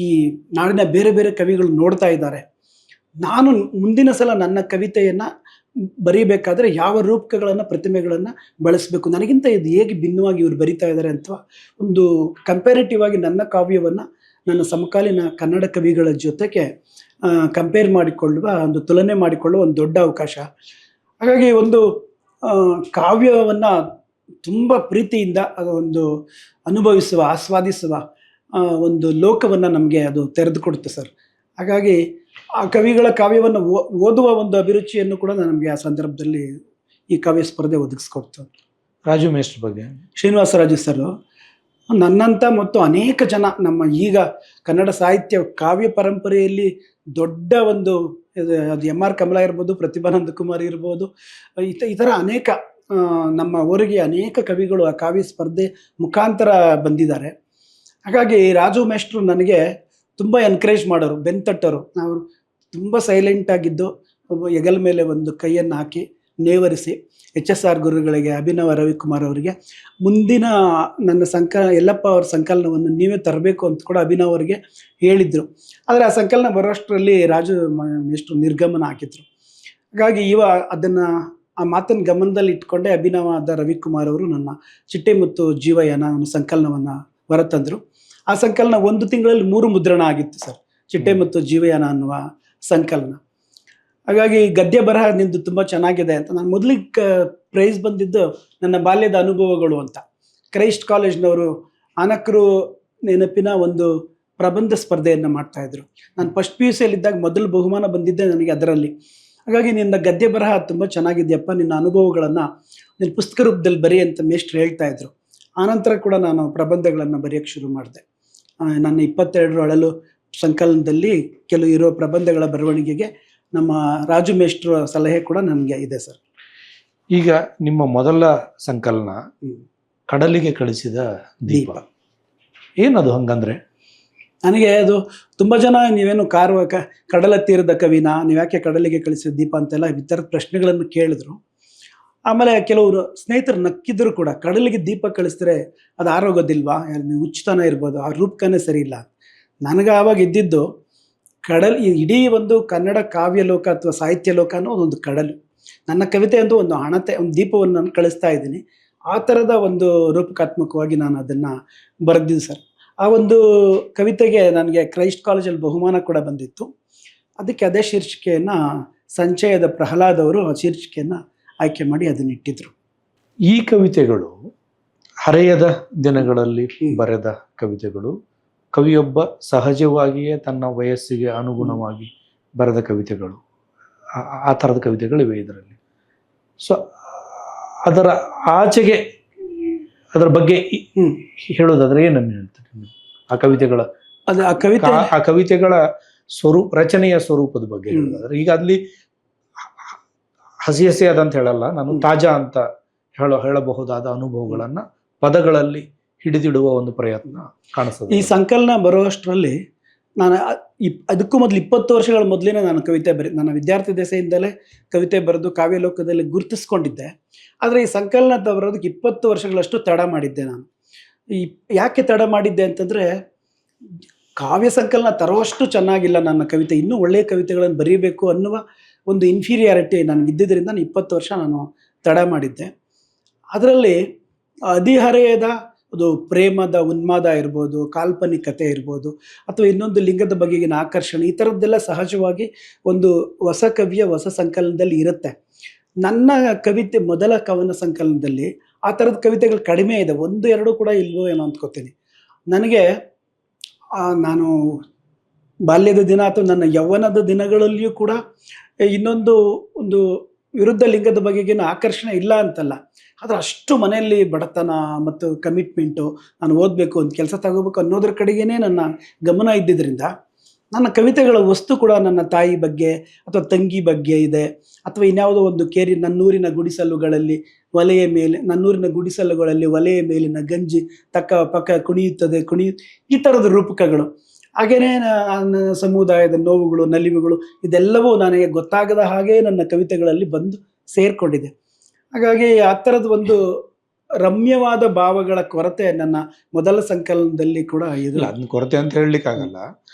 ಈ ನಾಡಿನ ಬೇರೆ ಬೇರೆ ಕವಿಗಳು ನೋಡ್ತಾ ಇದ್ದಾರೆ, ನಾನು ಮುಂದಿನ ಸಲ ನನ್ನ ಕವಿತೆಯನ್ನು ಬರೀಬೇಕಾದ್ರೆ ಯಾವ ರೂಪಕಗಳನ್ನು ಪ್ರತಿಮೆಗಳನ್ನು ಬಳಸಬೇಕು, ನನಗಿಂತ ಇದು ಹೇಗೆ ಭಿನ್ನವಾಗಿ ಇವರು ಬರಿತಾ ಇದ್ದಾರೆ ಅಂತ ಒಂದು ಕಂಪ್ಯಾರಿಟಿವ್ ಆಗಿ ನನ್ನ ಕಾವ್ಯವನ್ನು ನನ್ನ ಸಮಕಾಲೀನ ಕನ್ನಡ ಕವಿಗಳ ಜೊತೆಗೆ ಕಂಪೇರ್ ಮಾಡಿಕೊಳ್ಳುವ ಒಂದು ತುಲನೆ ಮಾಡಿಕೊಳ್ಳುವ ಒಂದು ದೊಡ್ಡ ಅವಕಾಶ. ಹಾಗಾಗಿ ಒಂದು ಕಾವ್ಯವನ್ನು ತುಂಬ ಪ್ರೀತಿಯಿಂದ ಒಂದು ಅನುಭವಿಸುವ, ಆಸ್ವಾದಿಸುವ ಒಂದು ಲೋಕವನ್ನು ನಮಗೆ ಅದು ತೆರೆದುಕೊಡುತ್ತೆ ಸರ್. ಹಾಗಾಗಿ ಆ ಕವಿಗಳ ಕಾವ್ಯವನ್ನು ಓದುವ ಒಂದು ಅಭಿರುಚಿಯನ್ನು ಕೂಡ ನಮಗೆ ಆ ಸಂದರ್ಭದಲ್ಲಿ ಈ ಕಾವ್ಯ ಸ್ಪರ್ಧೆ ಒದಗಿಸ್ಕೊಡ್ತು. ರಾಜು ಮೇಷ್ಟ್ರ ಬಗ್ಗೆ ಶ್ರೀನಿವಾಸರಾಜು ಸರ್ ನನ್ನಂಥ ಮತ್ತು ಅನೇಕ ಜನ ನಮ್ಮ ಈಗ ಕನ್ನಡ ಸಾಹಿತ್ಯ ಕಾವ್ಯ ಪರಂಪರೆಯಲ್ಲಿ ದೊಡ್ಡ ಒಂದು ಅದು ಎಂ ಆರ್ ಕಮಲಾ ಇರ್ಬೋದು, ಪ್ರತಿಭಾನಂದ ಕುಮಾರ್ ಇರ್ಬೋದು, ಈ ಥರ ಅನೇಕ ನಮ್ಮ ಊರಿಗೆ ಅನೇಕ ಕವಿಗಳು ಆ ಕಾವ್ಯ ಸ್ಪರ್ಧೆ ಮುಖಾಂತರ ಬಂದಿದ್ದಾರೆ. ಹಾಗಾಗಿ ರಾಜು ಮೇಷ್ಟ್ರು ನನಗೆ ತುಂಬ ಎನ್ಕರೇಜ್ ಮಾಡೋರು, ಬೆನ್ತಟ್ಟರು. ನಾವು ತುಂಬ ಸೈಲೆಂಟಾಗಿದ್ದು ಹೆಗಲ ಮೇಲೆ ಒಂದು ಕೈಯನ್ನು ಹಾಕಿ ನೇವರಿಸಿ HSR ಗುರುಗಳಿಗೆ, ಅಭಿನವ ರವಿಕುಮಾರ್ ಅವರಿಗೆ ಮುಂದಿನ ನನ್ನ ಯಲ್ಲಪ್ಪ ಅವರ ಸಂಕಲನವನ್ನು ನೀವೇ ತರಬೇಕು ಅಂತ ಕೂಡ ಅಭಿನವ್ ಅವರಿಗೆ ಹೇಳಿದರು. ಆದರೆ ಆ ಸಂಕಲನ ಬರೋಷ್ಟರಲ್ಲಿ ರಾಜು ಮೇಷ್ಟ್ರು ನಿರ್ಗಮನ ಹಾಕಿದ್ರು. ಹಾಗಾಗಿ ಅದನ್ನು ಆ ಮಾತನ್ನು ಗಮನದಲ್ಲಿ ಇಟ್ಕೊಂಡೆ ಅಭಿನವಾದ ರವಿಕುಮಾರ್ ಅವರು ನನ್ನ ಚಿಟ್ಟೆ ಮತ್ತು ಜೀವಯಾನ ಸಂಕಲನವನ್ನು ಹೊರತಂದರು. ಆ ಸಂಕಲನ 1 ತಿಂಗಳಲ್ಲಿ 3 ಮುದ್ರಣ ಆಗಿತ್ತು ಸರ್, ಚಿಟ್ಟೆ ಮತ್ತು ಜೀವಯಾನ ಅನ್ನುವ ಸಂಕಲನ. ಹಾಗಾಗಿ ಗದ್ಯ ಬರಹ ನಿಂದು ತುಂಬ ಚೆನ್ನಾಗಿದೆ ಅಂತ ನಾನು ಮೊದಲಿಗೆ ಪ್ರೈಸ್ ಬಂದಿದ್ದು ನನ್ನ ಬಾಲ್ಯದ ಅನುಭವಗಳು ಅಂತ ಕ್ರೈಸ್ಟ್ ಕಾಲೇಜ್ನವರು ಆನಕರು ನೆನಪಿನ ಒಂದು ಪ್ರಬಂಧ ಸ್ಪರ್ಧೆಯನ್ನು ಮಾಡ್ತಾಯಿದ್ರು. ನಾನು ಫಸ್ಟ್ PUC ಯಲ್ಲಿದ್ದಾಗ ಮೊದಲು ಬಹುಮಾನ ಬಂದಿದ್ದೆ ನನಗೆ ಅದರಲ್ಲಿ. ಹಾಗಾಗಿ ನಿನ್ನ ಗದ್ಯ ಬರಹ ತುಂಬ ಚೆನ್ನಾಗಿದೆಯಪ್ಪ, ನಿನ್ನ ಅನುಭವಗಳನ್ನು ನಿನ್ನ ಪುಸ್ತಕ ರೂಪದಲ್ಲಿ ಬರೀ ಅಂತ ಮೇಷ್ಟ್ರು ಹೇಳ್ತಾಯಿದ್ರು. ಆನಂತರ ಕೂಡ ನಾನು ಪ್ರಬಂಧಗಳನ್ನು ಬರೆಯೋಕ್ಕೆ ಶುರು ಮಾಡಿದೆ. ನನ್ನ 22 ಅಳಲು ಸಂಕಲನದಲ್ಲಿ ಕೆಲವು ಇರೋ ಪ್ರಬಂಧಗಳ ಬರವಣಿಗೆಗೆ ನಮ್ಮ ರಾಜು ಮೇಷ್ಟ್ರ ಸಲಹೆ ಕೂಡ ನನಗೆ ಇದೆ ಸರ್. ಈಗ ನಿಮ್ಮ ಮೊದಲ ಸಂಕಲನ ಕಡಲಿಗೆ ಕಳಿಸಿದ ದೀಪ, ಏನದು ಹಂಗಂದ್ರೆ? ನನಗೆ ಅದು ತುಂಬ ಜನ ನೀವೇನು ಕಡಲ ತೀರದ ಕವಿನ, ನೀವ್ಯಾಕೆ ಕಡಲಿಗೆ ಕಳಿಸಿದ ದೀಪ ಅಂತೆಲ್ಲ ಈ ಥರದ ಪ್ರಶ್ನೆಗಳನ್ನು ಕೇಳಿದ್ರು. ಆಮೇಲೆ ಕೆಲವರು ಸ್ನೇಹಿತರು ನಕ್ಕಿದ್ರು ಕೂಡ, ಕಡಲಿಗೆ ದೀಪ ಕಳಿಸಿದ್ರೆ ಅದು ಆರೋಗೋದಿಲ್ವಾ, ಹುಚ್ಚುತನ ಇರ್ಬೋದು, ಆ ರೂಪಕನೇ ಸರಿ ಇಲ್ಲ. ನನಗೆ ಆವಾಗ ಇದ್ದಿದ್ದು ಇಡೀ ಒಂದು ಕನ್ನಡ ಕಾವ್ಯ ಲೋಕ ಅಥವಾ ಸಾಹಿತ್ಯ ಲೋಕ ಅನ್ನೋ ಒಂದು ಕಡಲು, ನನ್ನ ಕವಿತೆ ಅಂತೂ ಒಂದು ಹಣತೆ, ಒಂದು ದೀಪವನ್ನು ನಾನು ಕಳಿಸ್ತಾ ಇದ್ದೀನಿ. ಆ ಥರದ ಒಂದು ರೂಪಕಾತ್ಮಕವಾಗಿ ನಾನು ಅದನ್ನು ಬರೆದಿದ್ದು ಸರ್. ಆ ಒಂದು ಕವಿತೆಗೆ ನನಗೆ ಕ್ರೈಸ್ಟ್ ಕಾಲೇಜಲ್ಲಿ ಬಹುಮಾನ ಕೂಡ ಬಂದಿತ್ತು. ಅದಕ್ಕೆ ಅದೇ ಶೀರ್ಷಿಕೆಯನ್ನು ಸಂಚಯದ ಪ್ರಹ್ಲಾದ್ ಅವರು ಆ ಶೀರ್ಷಿಕೆಯನ್ನು ಆಯ್ಕೆ ಮಾಡಿ ಅದನ್ನು ಇಟ್ಟಿದ್ರು. ಈ ಕವಿತೆಗಳು ಹರೆಯದ ದಿನಗಳಲ್ಲಿ ಬರೆದ ಕವಿತೆಗಳು, ಕವಿಯೊಬ್ಬ ಸಹಜವಾಗಿಯೇ ತನ್ನ ವಯಸ್ಸಿಗೆ ಅನುಗುಣವಾಗಿ ಬರೆದ ಕವಿತೆಗಳು, ಆ ಥರದ ಕವಿತೆಗಳಿವೆ ಇದರಲ್ಲಿ. ಸೊ ಅದರ ಆಚೆಗೆ ಅದರ ಬಗ್ಗೆ ಹೇಳೋದಾದ್ರೆ ಏನನ್ನು ಹೇಳ್ತಾರೆ ಆ ಕವಿತೆಗಳ ಆ ಕವಿತೆಗಳ ರಚನೆಯ ಸ್ವರೂಪದ ಬಗ್ಗೆ ಹೇಳೋದಾದ್ರೆ? ಈಗ ಅಲ್ಲಿ ಹಸಿ ಹಸಿಯಾದಂತ ಹೇಳಲ್ಲ ನಾನು, ತಾಜಾ ಅಂತ ಹೇಳಬಹುದಾದ ಅನುಭವಗಳನ್ನ ಪದಗಳಲ್ಲಿ ಹಿಡಿದಿಡುವ ಒಂದು ಪ್ರಯತ್ನ ಕಾಣಿಸ್ತದೆ. ಈ ಸಂಕಲನ ಬರುವಷ್ಟರಲ್ಲಿ ನಾನು ಅದಕ್ಕೂ ಮೊದಲು 20 ವರ್ಷಗಳ ಮೊದಲೇ ನಾನು ಕವಿತೆ ನನ್ನ ವಿದ್ಯಾರ್ಥಿ ದೆಸೆಯಿಂದಲೇ ಕವಿತೆ ಬರೆದು ಕಾವ್ಯಲೋಕದಲ್ಲಿ ಗುರುತಿಸ್ಕೊಂಡಿದ್ದೆ. ಆದರೆ ಈ ಸಂಕಲನ ಬರೋದಕ್ಕೆ 20 ವರ್ಷಗಳಷ್ಟು ತಡ ಮಾಡಿದ್ದೆ ನಾನು. ಯಾಕೆ ತಡ ಮಾಡಿದ್ದೆ ಅಂತಂದರೆ, ಕಾವ್ಯ ಸಂಕಲನ ತರುವಷ್ಟು ಚೆನ್ನಾಗಿಲ್ಲ ನನ್ನ ಕವಿತೆ, ಇನ್ನೂ ಒಳ್ಳೆಯ ಕವಿತೆಗಳನ್ನು ಬರೀಬೇಕು ಅನ್ನುವ ಒಂದು ಇನ್ಫೀರಿಯಾರಿಟಿ ನನಗಿದ್ದರಿಂದ 20 ವರ್ಷ ನಾನು ತಡ ಮಾಡಿದ್ದೆ. ಅದರಲ್ಲಿ ಹದಿಹರೆಯದ ಅದು ಪ್ರೇಮದ ಉನ್ಮಾದ ಇರ್ಬೋದು, ಕಾಲ್ಪನಿಕತೆ ಇರ್ಬೋದು, ಅಥವಾ ಇನ್ನೊಂದು ಲಿಂಗದ ಬಗೆಗಿನ ಆಕರ್ಷಣೆ, ಈ ಥರದ್ದೆಲ್ಲ ಸಹಜವಾಗಿ ಒಂದು ಹೊಸ ಕವಿಯ ಹೊಸ ಸಂಕಲನದಲ್ಲಿ ಇರುತ್ತೆ. ನನ್ನ ಕವಿತೆ ಮೊದಲ ಕವನ ಸಂಕಲನದಲ್ಲಿ ಆ ಥರದ ಕವಿತೆಗಳು ಕಡಿಮೆ ಇದೆ, 1-2 ಕೂಡ ಇಲ್ವೋ ಏನೋ ಅಂದ್ಕೋತೀನಿ. ನನಗೆ ನಾನು ಬಾಲ್ಯದ ದಿನ ಅಥವಾ ನನ್ನ ಯೌವನದ ದಿನಗಳಲ್ಲಿಯೂ ಕೂಡ ಇನ್ನೊಂದು ಒಂದು ವಿರುದ್ಧ ಲಿಂಗದ ಬಗೆಗಿನ ಆಕರ್ಷಣೆ ಇಲ್ಲ ಅಂತಲ್ಲ, ಆದರೆ ಅಷ್ಟು ಮನೆಯಲ್ಲಿ ಬಡತನ ಮತ್ತು ಕಮಿಟ್ಮೆಂಟು, ನಾನು ಓದಬೇಕು, ಒಂದು ಕೆಲಸ ತಗೋಬೇಕು ಅನ್ನೋದ್ರ ಕಡೆಗೇ ನನ್ನ ಗಮನ ಇದ್ದಿದ್ದರಿಂದ ನನ್ನ ಕವಿತೆಗಳ ವಸ್ತು ಕೂಡ ನನ್ನ ತಾಯಿ ಬಗ್ಗೆ ಅಥವಾ ತಂಗಿ ಬಗ್ಗೆ ಇದೆ, ಅಥವಾ ಇನ್ಯಾವುದೋ ಒಂದು ನನ್ನೂರಿನ ಗುಡಿಸಲುಗಳಲ್ಲಿ ನನ್ನೂರಿನ ಗುಡಿಸಲುಗಳಲ್ಲಿ ಒಲೆಯ ಮೇಲಿನ ಗಂಜಿ ತಕ್ಕ ಪಕ್ಕ ಕುಣಿಯುತ್ತದೆ ಈ ಥರದ ರೂಪಕಗಳು. ಹಾಗೆಯೇ ನನ್ನ ಸಮುದಾಯದ ನೋವುಗಳು, ನಲಿವುಗಳು ಇದೆಲ್ಲವೂ ನನಗೆ ಗೊತ್ತಾಗದ ಹಾಗೆ ನನ್ನ ಕವಿತೆಗಳಲ್ಲಿ ಬಂದು ಸೇರಿಕೊಂಡಿದೆ. ಹಾಗಾಗಿ ಆ ಥರದ ಒಂದು ರಮ್ಯವಾದ ಭಾವಗಳ ಕೊರತೆ ನನ್ನ ಮೊದಲ ಸಂಕಲನದಲ್ಲಿ ಕೂಡ ಇದೆ. ಅದನ್ನ ಕೊರತೆ ಅಂತ ಹೇಳಲಿಕ್ಕಾಗಲ್ಲ.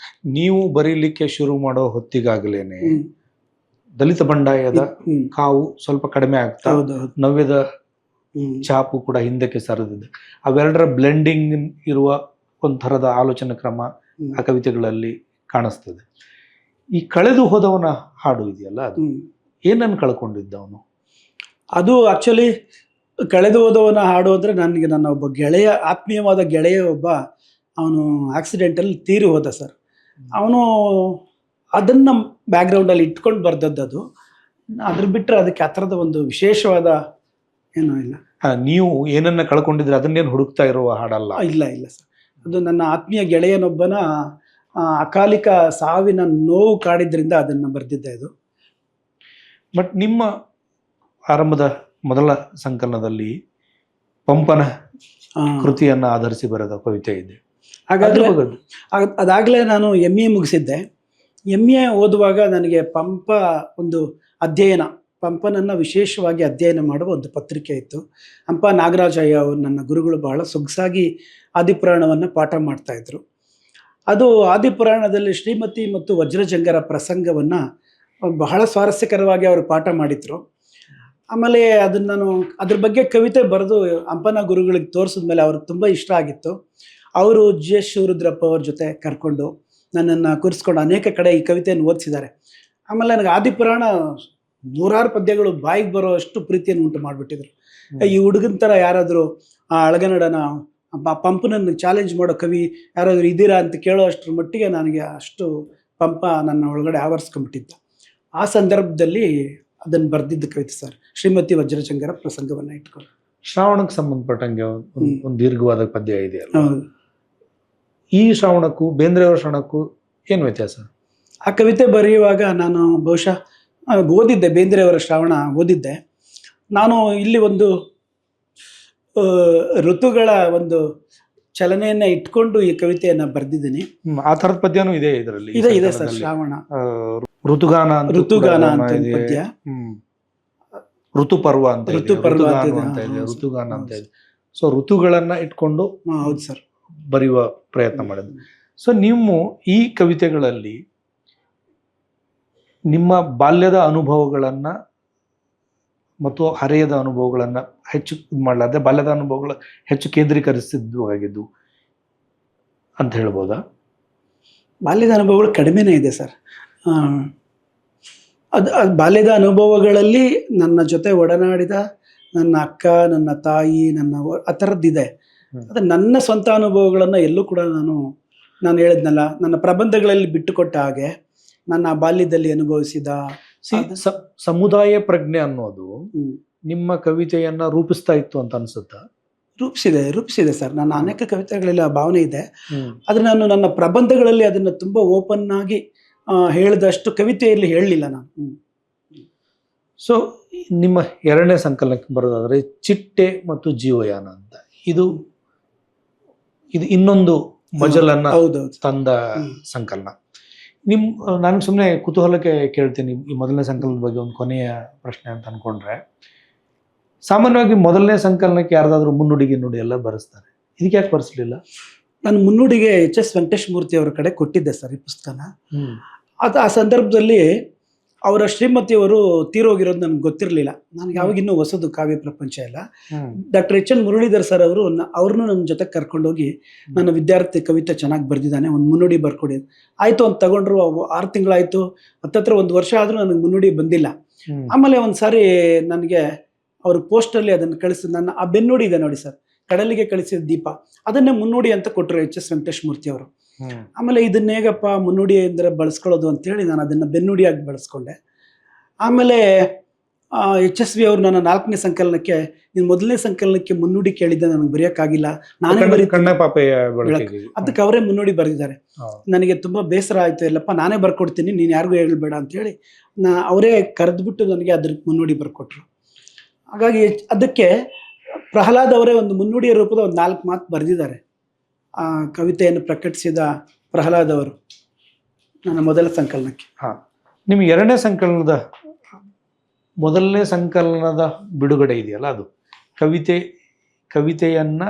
ನೀವು ಬರೀಲಿಕ್ಕೆ ಶುರು ಮಾಡೋ ಹೊತ್ತಿಗಾಗಲೇನೆ ದಲಿತ ಬಂಡಾಯದ ಕಾವು ಸ್ವಲ್ಪ ಕಡಿಮೆ ಆಗ್ತಾ, ನವ್ಯದ ಛಾಪು ಕೂಡ ಹಿಂದಕ್ಕೆ ಸರಿದಿದೆ. ಅವೆರಡರ ಬ್ಲೆಂಡಿಂಗ್ ಇರುವ ಒಂಥರದ ಆಲೋಚನಾ ಕ್ರಮ ಆ ಕವಿತೆಗಳಲ್ಲಿ ಕಾಣಿಸ್ತದೆ. ಈ ಕಳೆದು ಹೋದವನ ಹಾಡು ಇದೆಯಲ್ಲ, ಅದು ಏನನ್ನು ಕಳ್ಕೊಂಡಿದ್ದವನು? ಅದು ಆಕ್ಚುಲಿ ಕಳೆದು ಹೋದವನ ಹಾಡು ಅಂದರೆ ನನಗೆ ನನ್ನ ಒಬ್ಬ ಗೆಳೆಯ, ಆತ್ಮೀಯವಾದ ಗೆಳೆಯ ಒಬ್ಬ, ಅವನು ಆಕ್ಸಿಡೆಂಟಲ್ಲಿ ತೀರಿ ಹೋದ ಸರ್. ಅವನು ಅದನ್ನು ಬ್ಯಾಕ್ಗ್ರೌಂಡಲ್ಲಿ ಇಟ್ಕೊಂಡು ಬರ್ದದ್ದು. ಅದ್ರ ಬಿಟ್ಟರೆ ಅದಕ್ಕೆ ಆ ಥರದ ಒಂದು ವಿಶೇಷವಾದ ಏನೂ ಇಲ್ಲ. ನೀವು ಏನನ್ನ ಕಳ್ಕೊಂಡಿದ್ರೆ ಅದನ್ನೇನು ಹುಡುಕ್ತಾ ಇರುವ ಹಾಡಲ್ಲ? ಇಲ್ಲ ಸರ್, ಅದು ನನ್ನ ಆತ್ಮೀಯ ಗೆಳೆಯನೊಬ್ಬನ ಅಕಾಲಿಕ ಸಾವಿನ ನೋವು ಕಾಡಿದ್ರಿಂದ ಅದನ್ನು ಬರೆದಿದ್ದೆ ಇದು. ಬಟ್ ನಿಮ್ಮ ಆರಂಭದ ಮೊದಲ ಸಂಕಲನದಲ್ಲಿ ಪಂಪನ ಕೃತಿಯನ್ನು ಆಧರಿಸಿ ಬರೆದ ಕವಿತೆ ಇದೆ. ಹಾಗಾದರೆ ಅದಾಗಲೇ ನಾನು MA ಮುಗಿಸಿದ್ದೆ. MA ಓದುವಾಗ ನನಗೆ ಪಂಪ ಒಂದು ಅಧ್ಯಯನ, ಪಂಪನನ್ನು ವಿಶೇಷವಾಗಿ ಅಧ್ಯಯನ ಮಾಡುವ ಒಂದು ಪತ್ರಿಕೆ ಇತ್ತು. ಹಂಪ ನಾಗರಾಜಯ್ಯ ಅವರು ನನ್ನ ಗುರುಗಳು ಬಹಳ ಸೊಗಸಾಗಿ ಆದಿಪುರಾಣವನ್ನು ಪಾಠ ಮಾಡ್ತಾಯಿದ್ರು. ಅದು ಆದಿಪುರಾಣದಲ್ಲಿ ಶ್ರೀಮತಿ ಮತ್ತು ವಜ್ರಜಂಗರ ಪ್ರಸಂಗವನ್ನು ಬಹಳ ಸ್ವಾರಸ್ಯಕರವಾಗಿ ಅವರು ಪಾಠ ಮಾಡಿದ್ರು. ಆಮೇಲೆ ಅದನ್ನು ನಾನು ಅದ್ರ ಬಗ್ಗೆ ಕವಿತೆ ಬರೆದು ಹಂಪನ ಗುರುಗಳಿಗೆ ತೋರಿಸಿದ್ಮೇಲೆ ಅವ್ರಿಗೆ ತುಂಬ ಇಷ್ಟ ಆಗಿತ್ತು. ಅವರು GS ಶಿವರುದ್ರಪ್ಪ ಅವ್ರ ಜೊತೆ ಕರ್ಕೊಂಡು ನನ್ನನ್ನು ಕೂರಿಸ್ಕೊಂಡು ಅನೇಕ ಕಡೆ ಈ ಕವಿತೆಯನ್ನು ಓದಿಸಿದ್ದಾರೆ. ಆಮೇಲೆ ನನಗೆ ಆದಿಪುರಾಣ 100 ಪದ್ಯಗಳು ಬಾಯಿಗೆ ಬರೋ ಅಷ್ಟು ಪ್ರೀತಿಯನ್ನು ಉಂಟು ಮಾಡಿಬಿಟ್ಟಿದ್ರು. ಈ ಹುಡುಗನ ಥರ ಯಾರಾದರೂ ಆ ಅಳಗನಡನ ಪಂಪನನ್ನು ಚಾಲೆಂಜ್ ಮಾಡೋ ಕವಿ ಯಾರಾದರೂ ಇದ್ದೀರಾ ಅಂತ ಕೇಳೋ ಅಷ್ಟರ ಮಟ್ಟಿಗೆ ನನಗೆ ಅಷ್ಟು ಪಂಪ ನನ್ನ ಒಳಗಡೆ ಆವರಿಸ್ಕೊಂಡ್ಬಿಟ್ಟಿದ್ದ. ಆ ಸಂದರ್ಭದಲ್ಲಿ ಅದನ್ನು ಬರೆದಿದ್ದ ಕವಿತೆ ಸರ್, ಶ್ರೀಮತಿ ವಜ್ರಜಂಗರ ಪ್ರಸಂಗವನ್ನು ಇಟ್ಕೊಂಡು. ಶ್ರಾವಣಕ್ಕೆ ಸಂಬಂಧಪಟ್ಟಂಗೆ ಒಂದು ದೀರ್ಘವಾದ ಪದ್ಯ ಇದೆಯಲ್ಲ, ಈ ಶ್ರಾವಣಕ್ಕೂ ಬೇಂದ್ರೆಯವರ ಶ್ರಾವಣಕ್ಕೂ ಏನು ವ್ಯತ್ಯಾಸ? ಆ ಕವಿತೆ ಬರೆಯುವಾಗ ನಾನು ಬಹುಶಃ ಓದಿದ್ದೆ, ಬೇಂದ್ರೆಯವರ ಶ್ರಾವಣ ಓದಿದ್ದೆ. ನಾನು ಇಲ್ಲಿ ಒಂದು ಋತುಗಳ ಒಂದು ಚಲನೆಯನ್ನ ಇಟ್ಕೊಂಡು ಈ ಕವಿತೆಯನ್ನ ಬರೆದಿದ್ದೀನಿ. ಆ ಥರದ ಪದ್ಯನೂ ಇದೆ ಇದರಲ್ಲಿ? ಇದೆ ಸರ್. ಶ್ರಾವಣ ಋತುಗಾನ ಅಂತ ಪದ್ಯ, ಋತುಪರ್ವ ಅಂತ ಋತುಗಾನ ಅಂತ ಇದೆ. ಸೊ ಋತುಗಳನ್ನ ಇಟ್ಕೊಂಡು ಹೌದು ಸರ್ ಬರೆಯುವ ಪ್ರಯತ್ನ ಮಾಡಿದ್ರು. ಸೊ ನೀವು ಈ ಕವಿತೆಗಳಲ್ಲಿ ನಿಮ್ಮ ಬಾಲ್ಯದ ಅನುಭವಗಳನ್ನ ಮತ್ತು ಹರೆಯದ ಅನುಭವಗಳನ್ನ ಹೆಚ್ಚು ಮಾಡಲಾರ್ದೆ ಬಾಲ್ಯದ ಅನುಭವಗಳು ಹೆಚ್ಚು ಕೇಂದ್ರೀಕರಿಸಿದ್ದು ಅಂತ ಹೇಳ್ಬೋದಾ? ಬಾಲ್ಯದ ಅನುಭವಗಳು ಕಡಿಮೆನೇ ಇದೆ ಸರ್. ಅದು ಬಾಲ್ಯದ ಅನುಭವಗಳಲ್ಲಿ ನನ್ನ ಜೊತೆ ಒಡನಾಡಿದ ನನ್ನ ಅಕ್ಕ, ನನ್ನ ತಾಯಿ, ಆ ಥರದ್ದಿದೆ. ಅದು ನನ್ನ ಸ್ವಂತ ಅನುಭವಗಳನ್ನು ಎಲ್ಲೂ ಕೂಡ ನಾನು ಹೇಳಿದ್ನಲ್ಲ, ನನ್ನ ಪ್ರಬಂಧಗಳಲ್ಲಿ ಬಿಟ್ಟುಕೊಟ್ಟ ಹಾಗೆ ನನ್ನ ಬಾಲ್ಯದಲ್ಲಿ ಅನುಭವಿಸಿದ ಸಮುದಾಯ ಪ್ರಜ್ಞೆ ಅನ್ನೋದು ನಿಮ್ಮ ಕವಿತೆಯನ್ನ ರೂಪಿಸ್ತಾ ಇತ್ತು ಅಂತ ಅನ್ಸುತ್ತಾ? ರೂಪಿಸಿದೆ ಸರ್. ನನ್ನ ಅನೇಕ ಕವಿತೆಗಳಲ್ಲಿ ಆ ಭಾವನೆ ಇದೆ. ಆದರೆ ನಾನು ನನ್ನ ಪ್ರಬಂಧಗಳಲ್ಲಿ ಅದನ್ನು ತುಂಬ ಓಪನ್ ಆಗಿ ಹೇಳಿದಷ್ಟು ಕವಿತೆಯಲ್ಲಿ ಹೇಳಲಿಲ್ಲ ನಾನು. ಸೊ ನಿಮ್ಮ ಎರಡನೇ ಸಂಕಲನಕ್ಕೆ ಬರೋದಾದ್ರೆ ಚಿಟ್ಟೆ ಮತ್ತು ಜೀವಯಾನ ಅಂತ, ಇದು ಇನ್ನೊಂದು ಮಜಲನ್ನ ತಂದ ಸಂಕಲನ. ನಾನು ಸುಮ್ಮನೆ ಕುತೂಹಲಕ್ಕೆ ಕೇಳ್ತೀನಿ, ಈ ಮೊದಲನೇ ಸಂಕಲನದ ಬಗ್ಗೆ ಒಂದು ಕೊನೆಯ ಪ್ರಶ್ನೆ ಅಂತ ಅನ್ಕೊಂಡ್ರೆ, ಸಾಮಾನ್ಯವಾಗಿ ಮೊದಲನೇ ಸಂಕಲನಕ್ಕೆ ಯಾರ್ದಾದ್ರೂ ಮುನ್ನುಡಿ ಎಲ್ಲ ಬರೆಸ್ತಾರೆ, ಇದಕ್ಕೆ ಯಾಕೆ ಬರೆಸಲಿಲ್ಲ? ನಾನು ಮುನ್ನುಡಿಗೆ HS ವೆಂಕಟೇಶ್ ಮೂರ್ತಿ ಅವರ ಕಡೆ ಕೊಟ್ಟಿದ್ದೆ ಸರ್ ಈ ಪುಸ್ತಕನ. ಅದು ಆ ಸಂದರ್ಭದಲ್ಲಿ ಅವರ ಶ್ರೀಮತಿಯವರು ತೀರೋಗಿರೋದು ನನಗೆ ಗೊತ್ತಿರಲಿಲ್ಲ. ನನಗೆ ಯಾವಾಗ ಇನ್ನೂ ಹೊಸದು ಕಾವ್ಯ ಪ್ರಪಂಚ ಎಲ್ಲ. Doctor H N Muralidhar sir ಅವರು ಅವ್ರನ್ನೂ ನನ್ನ ಜೊತೆ ಕರ್ಕೊಂಡೋಗಿ ನನ್ನ ವಿದ್ಯಾರ್ಥಿ ಕವಿತೆ ಚೆನ್ನಾಗಿ ಬರೆದಿದ್ದಾನೆ, ಒಂದು ಮುನ್ನುಡಿ ಬರ್ಕೊಡಿ ಆಯಿತು ಅಂತ ತಗೊಂಡ್ರು. 6 ತಿಂಗಳಾಯಿತು, ಹತ್ತತ್ರ 1 ವರ್ಷ ಆದರೂ ನನಗೆ ಮುನ್ನುಡಿ ಬಂದಿಲ್ಲ. ಆಮೇಲೆ ಒಂದು ಸಾರಿ ನನಗೆ ಅವರು ಪೋಸ್ಟಲ್ಲಿ ಅದನ್ನು ಕಳಿಸಿದ ನನ್ನ ಆ ಬೆನ್ನುಡಿ ಇದೆ ನೋಡಿ ಸರ್, ಕಡಲಿಗೆ ಕಳಿಸಿದ ದೀಪ, ಅದನ್ನೇ ಮುನ್ನುಡಿ ಅಂತ ಕೊಟ್ಟರು ಎಚ್ ಎಸ್ ವೆಂಕಟೇಶ್ ಮೂರ್ತಿ ಅವರು. ಆಮೇಲೆ ಇದನ್ನ ಹೇಗಪ್ಪ ಮುನ್ನುಡಿ ಅಂದರೆ ಬಳಸ್ಕೊಳ್ಳೋದು ಅಂತೇಳಿ ನಾನು ಅದನ್ನು ಬೆನ್ನುಡಿಯಾಗಿ ಬಳಸ್ಕೊಂಡೆ. ಆಮೇಲೆ ಎಚ್ ಎಸ್ ವಿ ಅವರು ನನ್ನ 4ನೇ ಸಂಕಲನಕ್ಕೆ, ನೀನು 1ನೇ ಸಂಕಲನಕ್ಕೆ ಮುನ್ನುಡಿ ಕೇಳಿದ್ದೆ, ನನಗೆ ಬರೆಯೋಕ್ಕಾಗಿಲ್ಲ, ನಾನೇ ಅದಕ್ಕೆ ಅವರೇ ಮುನ್ನುಡಿ ಬರೆದಿದ್ದಾರೆ. ನನಗೆ ತುಂಬ ಬೇಸರ ಆಯಿತು, ಎಲ್ಲಪ್ಪ ನಾನೇ ಬರ್ಕೊಡ್ತೀನಿ, ನೀನು ಯಾರಿಗೂ ಹೇಳ್ಬೇಡ ಅಂತೇಳಿ ಅವರೇ ಕರೆದ್ಬಿಟ್ಟು ನನಗೆ ಅದ್ರ ಮುನ್ನುಡಿ ಬರ್ಕೊಟ್ರು. ಹಾಗಾಗಿ ಅದಕ್ಕೆ ಪ್ರಹ್ಲಾದ್ ಅವರೇ ಒಂದು ಮುನ್ನುಡಿಯ ರೂಪದ ಒಂದು 4 ಮಾತು ಬರೆದಿದ್ದಾರೆ. ಆ ಕವಿತೆಯನ್ನು ಪ್ರಕಟಿಸಿದ ಪ್ರಹ್ಲಾದ್ ಅವರು ನನ್ನ ಮೊದಲ ಸಂಕಲನಕ್ಕೆ. ನಿಮ್ಗೆ 2ನೇ ಸಂಕಲನದ, 1ನೇ ಸಂಕಲನದ ಬಿಡುಗಡೆ ಇದೆಯಲ್ಲ, ಅದು ಕವಿತೆಯನ್ನ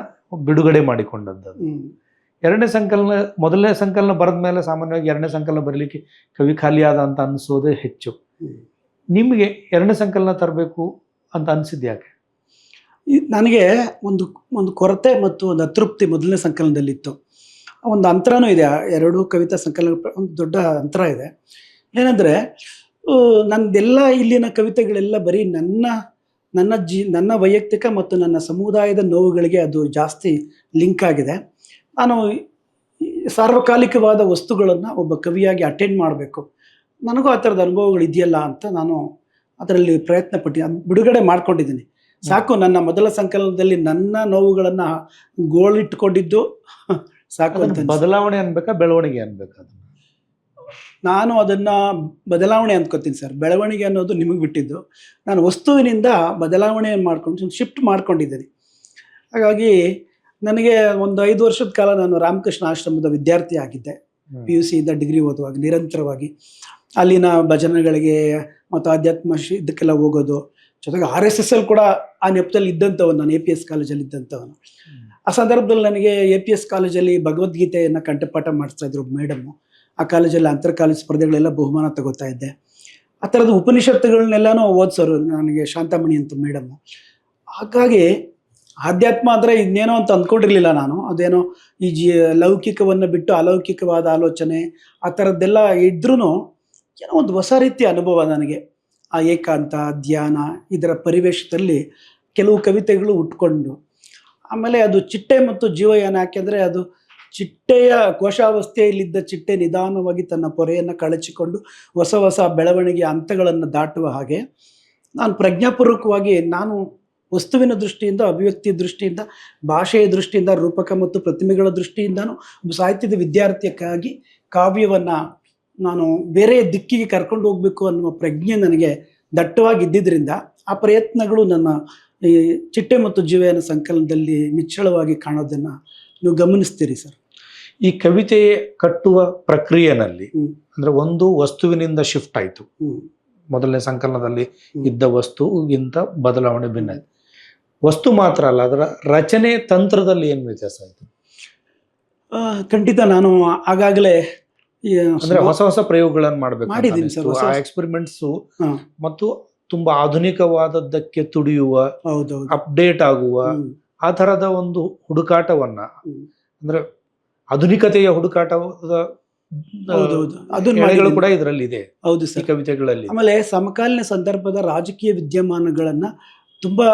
ಬಿಡುಗಡೆ ಮಾಡಿಕೊಂಡದ್ದು. 2ನೇ ಸಂಕಲನ, 1ನೇ ಸಂಕಲನ ಬರೆದ ಮೇಲೆ ಸಾಮಾನ್ಯವಾಗಿ 2ನೇ ಸಂಕಲನ ಬರಲಿಕ್ಕೆ ಕವಿ ಖಾಲಿಯಾದ ಅಂತ ಅನಿಸೋದೇ ಹೆಚ್ಚು. ನಿಮಗೆ 2ನೇ ಸಂಕಲನ ತರಬೇಕು ಅಂತ ಅನಿಸಿದ್ದು ಯಾಕೆ? ನನಗೆ ಒಂದು ಕೊರತೆ ಮತ್ತು ಒಂದು ಅತೃಪ್ತಿ 1ನೇ ಸಂಕಲನದಲ್ಲಿತ್ತು. ಒಂದು ಅಂತರನೂ ಇದೆ, 2 ಕವಿತಾ ಸಂಕಲನ ಒಂದು ದೊಡ್ಡ ಅಂತರ ಇದೆ. ಏನಂದರೆ ನನ್ನದೆಲ್ಲ ಇಲ್ಲಿನ ಕವಿತೆಗಳೆಲ್ಲ ಬರೀ ನನ್ನ ವೈಯಕ್ತಿಕ ಮತ್ತು ನನ್ನ ಸಮುದಾಯದ ನೋವುಗಳಿಗೆ ಅದು ಜಾಸ್ತಿ ಲಿಂಕ್ ಆಗಿದೆ. ನಾನು ಸಾರ್ವಕಾಲಿಕವಾದ ವಸ್ತುಗಳನ್ನು ಒಬ್ಬ ಕವಿಯಾಗಿ ಅಟೆಂಡ್ ಮಾಡಬೇಕು, ನನಗೂ ಆ ಥರದ ಅನುಭವಗಳು ಇದೆಯಲ್ಲ ಅಂತ ನಾನು ಅದರಲ್ಲಿ ಪ್ರಯತ್ನ ಪಟ್ಟು ಬಿಡುಗಡೆ ಮಾಡ್ಕೊಂಡಿದ್ದೀನಿ. ಸಾಕು, ನನ್ನ ಮೊದಲ ಸಂಕಲನದಲ್ಲಿ ನನ್ನ ನೋವುಗಳನ್ನು ಗೋಳಿಟ್ಕೊಂಡಿದ್ದು ಸಾಕು ಅಂತ. ಬದಲಾವಣೆ ಅನ್ಬೇಕಾ ಬೆಳವಣಿಗೆ ಅನ್ಬೇಕಾ? ನಾನು ಅದನ್ನು ಬದಲಾವಣೆ ಅಂದ್ಕೋತೀನಿ ಸರ್. ಬೆಳವಣಿಗೆ ಅನ್ನೋದು ನಿಮಗೆ ಬಿಟ್ಟಿದ್ದು. ನಾನು ವಸ್ತುವಿನಿಂದ ಬದಲಾವಣೆ ಮಾಡ್ಕೊಂಡು ಶಿಫ್ಟ್ ಮಾಡ್ಕೊಂಡಿದ್ದೀನಿ. ಹಾಗಾಗಿ ನನಗೆ ಒಂದು 5 ವರ್ಷದ ಕಾಲ ನಾನು ರಾಮಕೃಷ್ಣ ಆಶ್ರಮದ ವಿದ್ಯಾರ್ಥಿ ಆಗಿದ್ದೆ. PUC ಇಂದ ಡಿಗ್ರಿ ಓದುವಾಗ ನಿರಂತರವಾಗಿ ಅಲ್ಲಿನ ಭಜನೆಗಳಿಗೆ ಮತ್ತು ಆಧ್ಯಾತ್ಮ ಇದಕ್ಕೆಲ್ಲ ಹೋಗೋದು, ಜೊತೆಗೆ RSS ಅಲ್ಲಿ ಕೂಡ ಆ ನೆಪದಲ್ಲಿ ಇದ್ದಂಥವನು. ನಾನು APS ಕಾಲೇಜಲ್ಲಿ ಇದ್ದಂಥವನು. ಆ ಸಂದರ್ಭದಲ್ಲಿ ನನಗೆ APS ಕಾಲೇಜಲ್ಲಿ ಭಗವದ್ಗೀತೆಯನ್ನು ಕಂಠಪಾಠ ಮಾಡಿಸ್ತಾ ಇದ್ರು ಮೇಡಮ್ಮು. ಆ ಕಾಲೇಜಲ್ಲಿ ಅಂತರ್ ಕಾಲೇಜ್ ಸ್ಪರ್ಧೆಗಳೆಲ್ಲ ಬಹುಮಾನ ತಗೋತಾ ಇದ್ದೆ. ಆ ಥರದ ಉಪನಿಷತ್ತುಗಳನ್ನೆಲ್ಲನೂ ಓದಿಸೋರು ನನಗೆ ಶಾಂತಾಮಣಿ ಅಂತ ಮೇಡಮ್ಮು. ಹಾಗಾಗಿ ಆಧ್ಯಾತ್ಮ ಅಂದರೆ ಇನ್ನೇನೋ ಅಂತ ಅಂದ್ಕೊಂಡಿರಲಿಲ್ಲ ನಾನು. ಅದೇನೋ ಈ ಲೌಕಿಕವನ್ನು ಬಿಟ್ಟು ಅಲೌಕಿಕವಾದ ಆಲೋಚನೆ ಆ ಥರದ್ದೆಲ್ಲ ಇದ್ರೂ ಏನೋ ಒಂದು ಹೊಸ ರೀತಿಯ ಅನುಭವ ನನಗೆ. ಆ ಏಕಾಂತ, ಧ್ಯಾನ, ಇದರ ಪರಿವೇಶದಲ್ಲಿ ಕೆಲವು ಕವಿತೆಗಳು ಉಟ್ಕೊಂಡು, ಆಮೇಲೆ ಅದು ಚಿಟ್ಟೆ ಮತ್ತು ಜೀವಯಾನ. ಯಾಕೆಂದರೆ ಅದು ಚಿಟ್ಟೆಯ ಕೋಶಾವಸ್ಥೆಯಲ್ಲಿದ್ದ ಚಿಟ್ಟೆ ನಿಧಾನವಾಗಿ ತನ್ನ ಪೊರೆಯನ್ನು ಕಳಚಿಕೊಂಡು ಹೊಸ ಬೆಳವಣಿಗೆಯ ಹಂತಗಳನ್ನು ದಾಟುವ ಹಾಗೆ ನಾನು ಪ್ರಜ್ಞಾಪೂರ್ವಕವಾಗಿ ನಾನು ವಸ್ತುವಿನ ದೃಷ್ಟಿಯಿಂದ, ಅಭಿವ್ಯಕ್ತಿಯ ದೃಷ್ಟಿಯಿಂದ, ಭಾಷೆಯ ದೃಷ್ಟಿಯಿಂದ, ರೂಪಕ ಮತ್ತು ಪ್ರತಿಮೆಗಳ ದೃಷ್ಟಿಯಿಂದನೂ ಒಬ್ಬ ಸಾಹಿತ್ಯದ ವಿದ್ಯಾರ್ಥಿಯಕ್ಕಾಗಿ ಕಾವ್ಯವನ್ನು ನಾನು ಬೇರೆ ದಿಕ್ಕಿಗೆ ಕರ್ಕೊಂಡು ಹೋಗಬೇಕು ಅನ್ನುವ ಪ್ರಜ್ಞೆ ನನಗೆ ದಟ್ಟವಾಗಿ ಇದ್ದಿದ್ದರಿಂದ ಆ ಪ್ರಯತ್ನಗಳು ನನ್ನ ಈ ಚಿಟ್ಟೆ ಮತ್ತು ಜೀವಯಾನ ಸಂಕಲನದಲ್ಲಿ ನಿಚ್ಚಳವಾಗಿ ಕಾಣೋದನ್ನು ನೀವು ಗಮನಿಸ್ತೀರಿ ಸರ್. ಈ ಕವಿತೆ ಕಟ್ಟುವ ಪ್ರಕ್ರಿಯೆನಲ್ಲಿ ಅಂದರೆ ಒಂದು ವಸ್ತುವಿನಿಂದ ಶಿಫ್ಟ್ ಆಯಿತು. 1ನೇ ಸಂಕಲನದಲ್ಲಿ ಇದ್ದ ವಸ್ತುಗಿಂತ ಬದಲಾವಣೆ ಭಿನ್ನ. ವಸ್ತು ಮಾತ್ರ ಅಲ್ಲ, ಅದರ ರಚನೆ ತಂತ್ರದಲ್ಲಿ ಏನು ವ್ಯತ್ಯಾಸ ಆಯಿತು? ಖಂಡಿತ ನಾನು ಆಗಾಗಲೇ ಅಂದ್ರೆ ಹೊಸ ಪ್ರಯೋಗಗಳನ್ನು ಮಾಡಿದ್ದೀನಿ ಸರ್. ಆ ಎಕ್ಸ್ಪೆರಿಮೆಂಟ್ಸು ಮತ್ತು ತುಂಬಾ ಆಧುನಿಕವಾದದ್ದಕ್ಕೆ ತುಡಿಯುವ, ಅಪ್ಡೇಟ್ ಆಗುವ ಆ ಥರದ ಒಂದು ಹುಡುಕಾಟವನ್ನ, ಅಂದ್ರೆ ಆಧುನಿಕತೆಯ ಹುಡುಕಾಟದ ಅದನ್ನು ಕೂಡ ಇದರಲ್ಲಿ ಇದೆ. ಹೌದು ಸರ್, ಕವಿತೆಗಳಲ್ಲಿ. ಆಮೇಲೆ ಸಮಕಾಲೀನ ಸಂದರ್ಭದ ರಾಜಕೀಯ ವಿದ್ಯಮಾನಗಳನ್ನ ತುಂಬಾ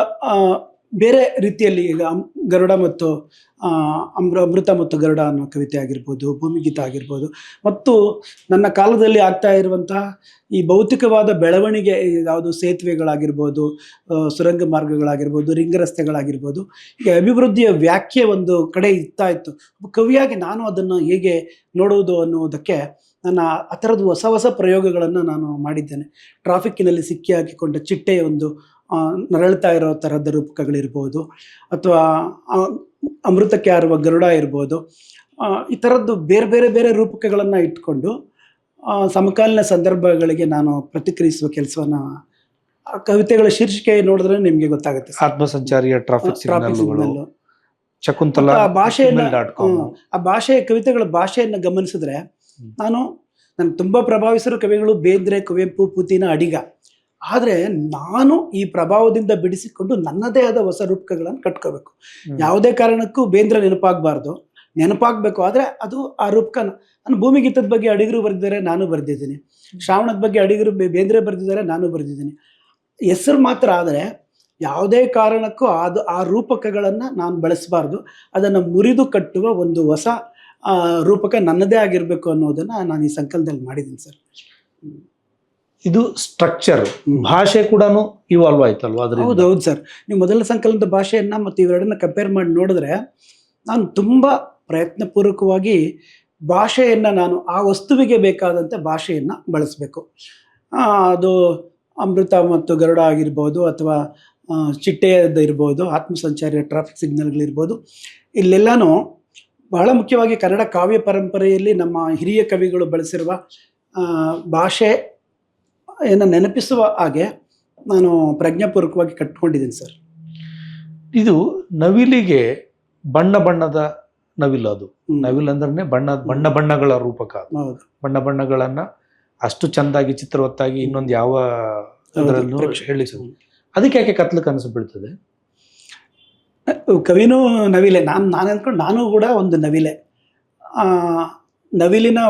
ಬೇರೆ ರೀತಿಯಲ್ಲಿ, ಈಗ ಗರುಡ ಮತ್ತು ಅಮೃತ ಮತ್ತು ಗರುಡ ಅನ್ನೋ ಕವಿತೆ ಆಗಿರ್ಬೋದು, ಭೂಮಿಗೀತ ಆಗಿರ್ಬೋದು, ಮತ್ತು ನನ್ನ ಕಾಲದಲ್ಲಿ ಆಗ್ತಾ ಇರುವಂತಹ ಈ ಭೌತಿಕವಾದ ಬೆಳವಣಿಗೆ, ಯಾವುದು ಸೇತುವೆಗಳಾಗಿರ್ಬೋದು, ಸುರಂಗ ಮಾರ್ಗಗಳಾಗಿರ್ಬೋದು, ರಿಂಗ ರಸ್ತೆಗಳಾಗಿರ್ಬೋದು, ಈಗ ಅಭಿವೃದ್ಧಿಯ ವ್ಯಾಖ್ಯೆ ಒಂದು ಕಡೆ ಇರ್ತಾ ಇತ್ತು. ಕವಿಯಾಗಿ ನಾನು ಅದನ್ನು ಹೇಗೆ ನೋಡುವುದು ಅನ್ನುವುದಕ್ಕೆ ನನ್ನ ಆ ಥರದ ಹೊಸ ಪ್ರಯೋಗಗಳನ್ನು ನಾನು ಮಾಡಿದ್ದೇನೆ. ಟ್ರಾಫಿಕ್ಕಿನಲ್ಲಿ ಸಿಕ್ಕಿ ಹಾಕಿಕೊಂಡ ಚಿಟ್ಟೆಯ ಒಂದು ನರಳ್ತಾ ಇರೋ ಥರದ ರೂಪಕಗಳಿರ್ಬೋದು, ಅಥವಾ ಅಮೃತಕ್ಕೆ ಹಾರುವ ಗರುಡ ಇರ್ಬೋದು, ಈ ಥರದ್ದು ಬೇರೆ ರೂಪಕಗಳನ್ನು ಇಟ್ಕೊಂಡು ಸಮಕಾಲೀನ ಸಂದರ್ಭಗಳಿಗೆ ನಾನು ಪ್ರತಿಕ್ರಿಯಿಸುವ ಕೆಲಸವನ್ನು, ಕವಿತೆಗಳ ಶೀರ್ಷಿಕೆ ನೋಡಿದ್ರೆ ನಿಮಗೆ ಗೊತ್ತಾಗುತ್ತೆ. ಆತ್ಮಸಂಚಾರಿಯ ಟ್ರಾಫಿಕ್ ಸಿಗ್ನಲ್, ಶಕುಂತಲಾ ಭಾಷೆಯನ್ನು, ಆ ಭಾಷೆಯ ಕವಿತೆಗಳ ಭಾಷೆಯನ್ನು ಗಮನಿಸಿದ್ರೆ ನಾನು ನನಗೆ ತುಂಬ ಪ್ರಭಾವಿಸಿರೋ ಕವಿಗಳು ಬೇಂದ್ರೆ, ಕುವೆಂಪು, ಪುತಿನ, ಅಡಿಗ. ಆದರೆ ನಾನು ಈ ಪ್ರಭಾವದಿಂದ ಬಿಡಿಸಿಕೊಂಡು ನನ್ನದೇ ಆದ ಹೊಸ ರೂಪಕಗಳನ್ನು ಕಟ್ಕೋಬೇಕು. ಯಾವುದೇ ಕಾರಣಕ್ಕೂ ಬೇಂದ್ರೆ ನೆನಪಾಗಬಾರ್ದು, ನೆನಪಾಗಬೇಕು. ಆದರೆ ಅದು ಆ ರೂಪಕ. ನಾನು ಭೂಮಿಗೀತದ ಬಗ್ಗೆ ಅಡಿಗರು ಬರೆದಿದ್ದಾರೆ, ನಾನು ಬರೆದಿದ್ದೀನಿ. ಶ್ರಾವಣದ ಬಗ್ಗೆ ಅಡಿಗರು ಬೇಂದ್ರೆ ಬರೆದಿದ್ದಾರೆ, ನಾನು ಬರೆದಿದ್ದೀನಿ. ಹೆಸರು ಮಾತ್ರ. ಆದರೆ ಯಾವುದೇ ಕಾರಣಕ್ಕೂ ಆ ರೂಪಕಗಳನ್ನು ನಾನು ಬಳಸಬಾರ್ದು. ಅದನ್ನು ಮುರಿದು ಕಟ್ಟುವ ಒಂದು ಹೊಸ ರೂಪಕ ನನ್ನದೇ ಆಗಿರಬೇಕು ಅನ್ನೋದನ್ನು ನಾನು ಈ ಸಂಕಲನದಲ್ಲಿ ಮಾಡಿದ್ದೀನಿ ಸರ್. ಇದು ಸ್ಟ್ರಕ್ಚರ್, ಭಾಷೆ ಕೂಡ ಇವಾಲ್ವ್ ಆಯ್ತಲ್ವಾ? ಹೌದು ಸರ್. ನೀವು ಮೊದಲ ಸಂಕಲನದ ಭಾಷೆಯನ್ನು ಮತ್ತು ಇವೆರಡನ್ನ ಕಂಪೇರ್ ಮಾಡಿ ನೋಡಿದ್ರೆ, ನಾನು ತುಂಬ ಪ್ರಯತ್ನಪೂರ್ವಕವಾಗಿ ಭಾಷೆಯನ್ನು, ನಾನು ಆ ವಸ್ತುವಿಗೆ ಬೇಕಾದಂಥ ಭಾಷೆಯನ್ನು ಬಳಸಬೇಕು. ಅದು ಅಮೃತ ಮತ್ತು ಗರುಡ ಆಗಿರ್ಬೋದು, ಅಥವಾ ಚಿಟ್ಟೆಯದ್ದು ಇರ್ಬೋದು, ಆತ್ಮಸಂಚಾರಿ ಟ್ರಾಫಿಕ್ ಸಿಗ್ನಲ್ಗಳಿರ್ಬೋದು. ಇಲ್ಲೆಲ್ಲನೂ ಬಹಳ ಮುಖ್ಯವಾಗಿ ಕನ್ನಡ ಕಾವ್ಯ ಪರಂಪರೆಯಲ್ಲಿ ನಮ್ಮ ಹಿರಿಯ ಕವಿಗಳು ಬಳಸಿರುವ ಭಾಷೆಯನ್ನು ನೆನಪಿಸುವ ಹಾಗೆ ನಾನು ಪ್ರಜ್ಞಾಪೂರ್ವಕವಾಗಿ ಕಟ್ಕೊಂಡಿದ್ದೀನಿ ಸರ್. ಇದು ನವಿಲಿಗೆ ಬಣ್ಣ ಬಣ್ಣದ ನವಿಲು. ಅದು ನವಿಲು ಅಂದ್ರೆ ಬಣ್ಣಗಳ ರೂಪಕ. ಹೌದು. ಬಣ್ಣಗಳನ್ನ ಅಷ್ಟು ಚೆಂದಾಗಿ ಚಿತ್ರವತ್ತಾಗಿ ಇನ್ನೊಂದು ಯಾವ ಅದರಲ್ಲೂ ಹೇಳಿಸೋದು. ಅದಕ್ಕೆ ಯಾಕೆ ಕತ್ಲು ಕನಸು ಬೀಳ್ತದೆ? ಕವಿನೂ ನವಿಲೆ. ನಾನು ಅಂದ್ಕೊಂಡು ನಾನು ಕೂಡ ಒಂದು ನವಿಲೆ. ನವಿಲಿನ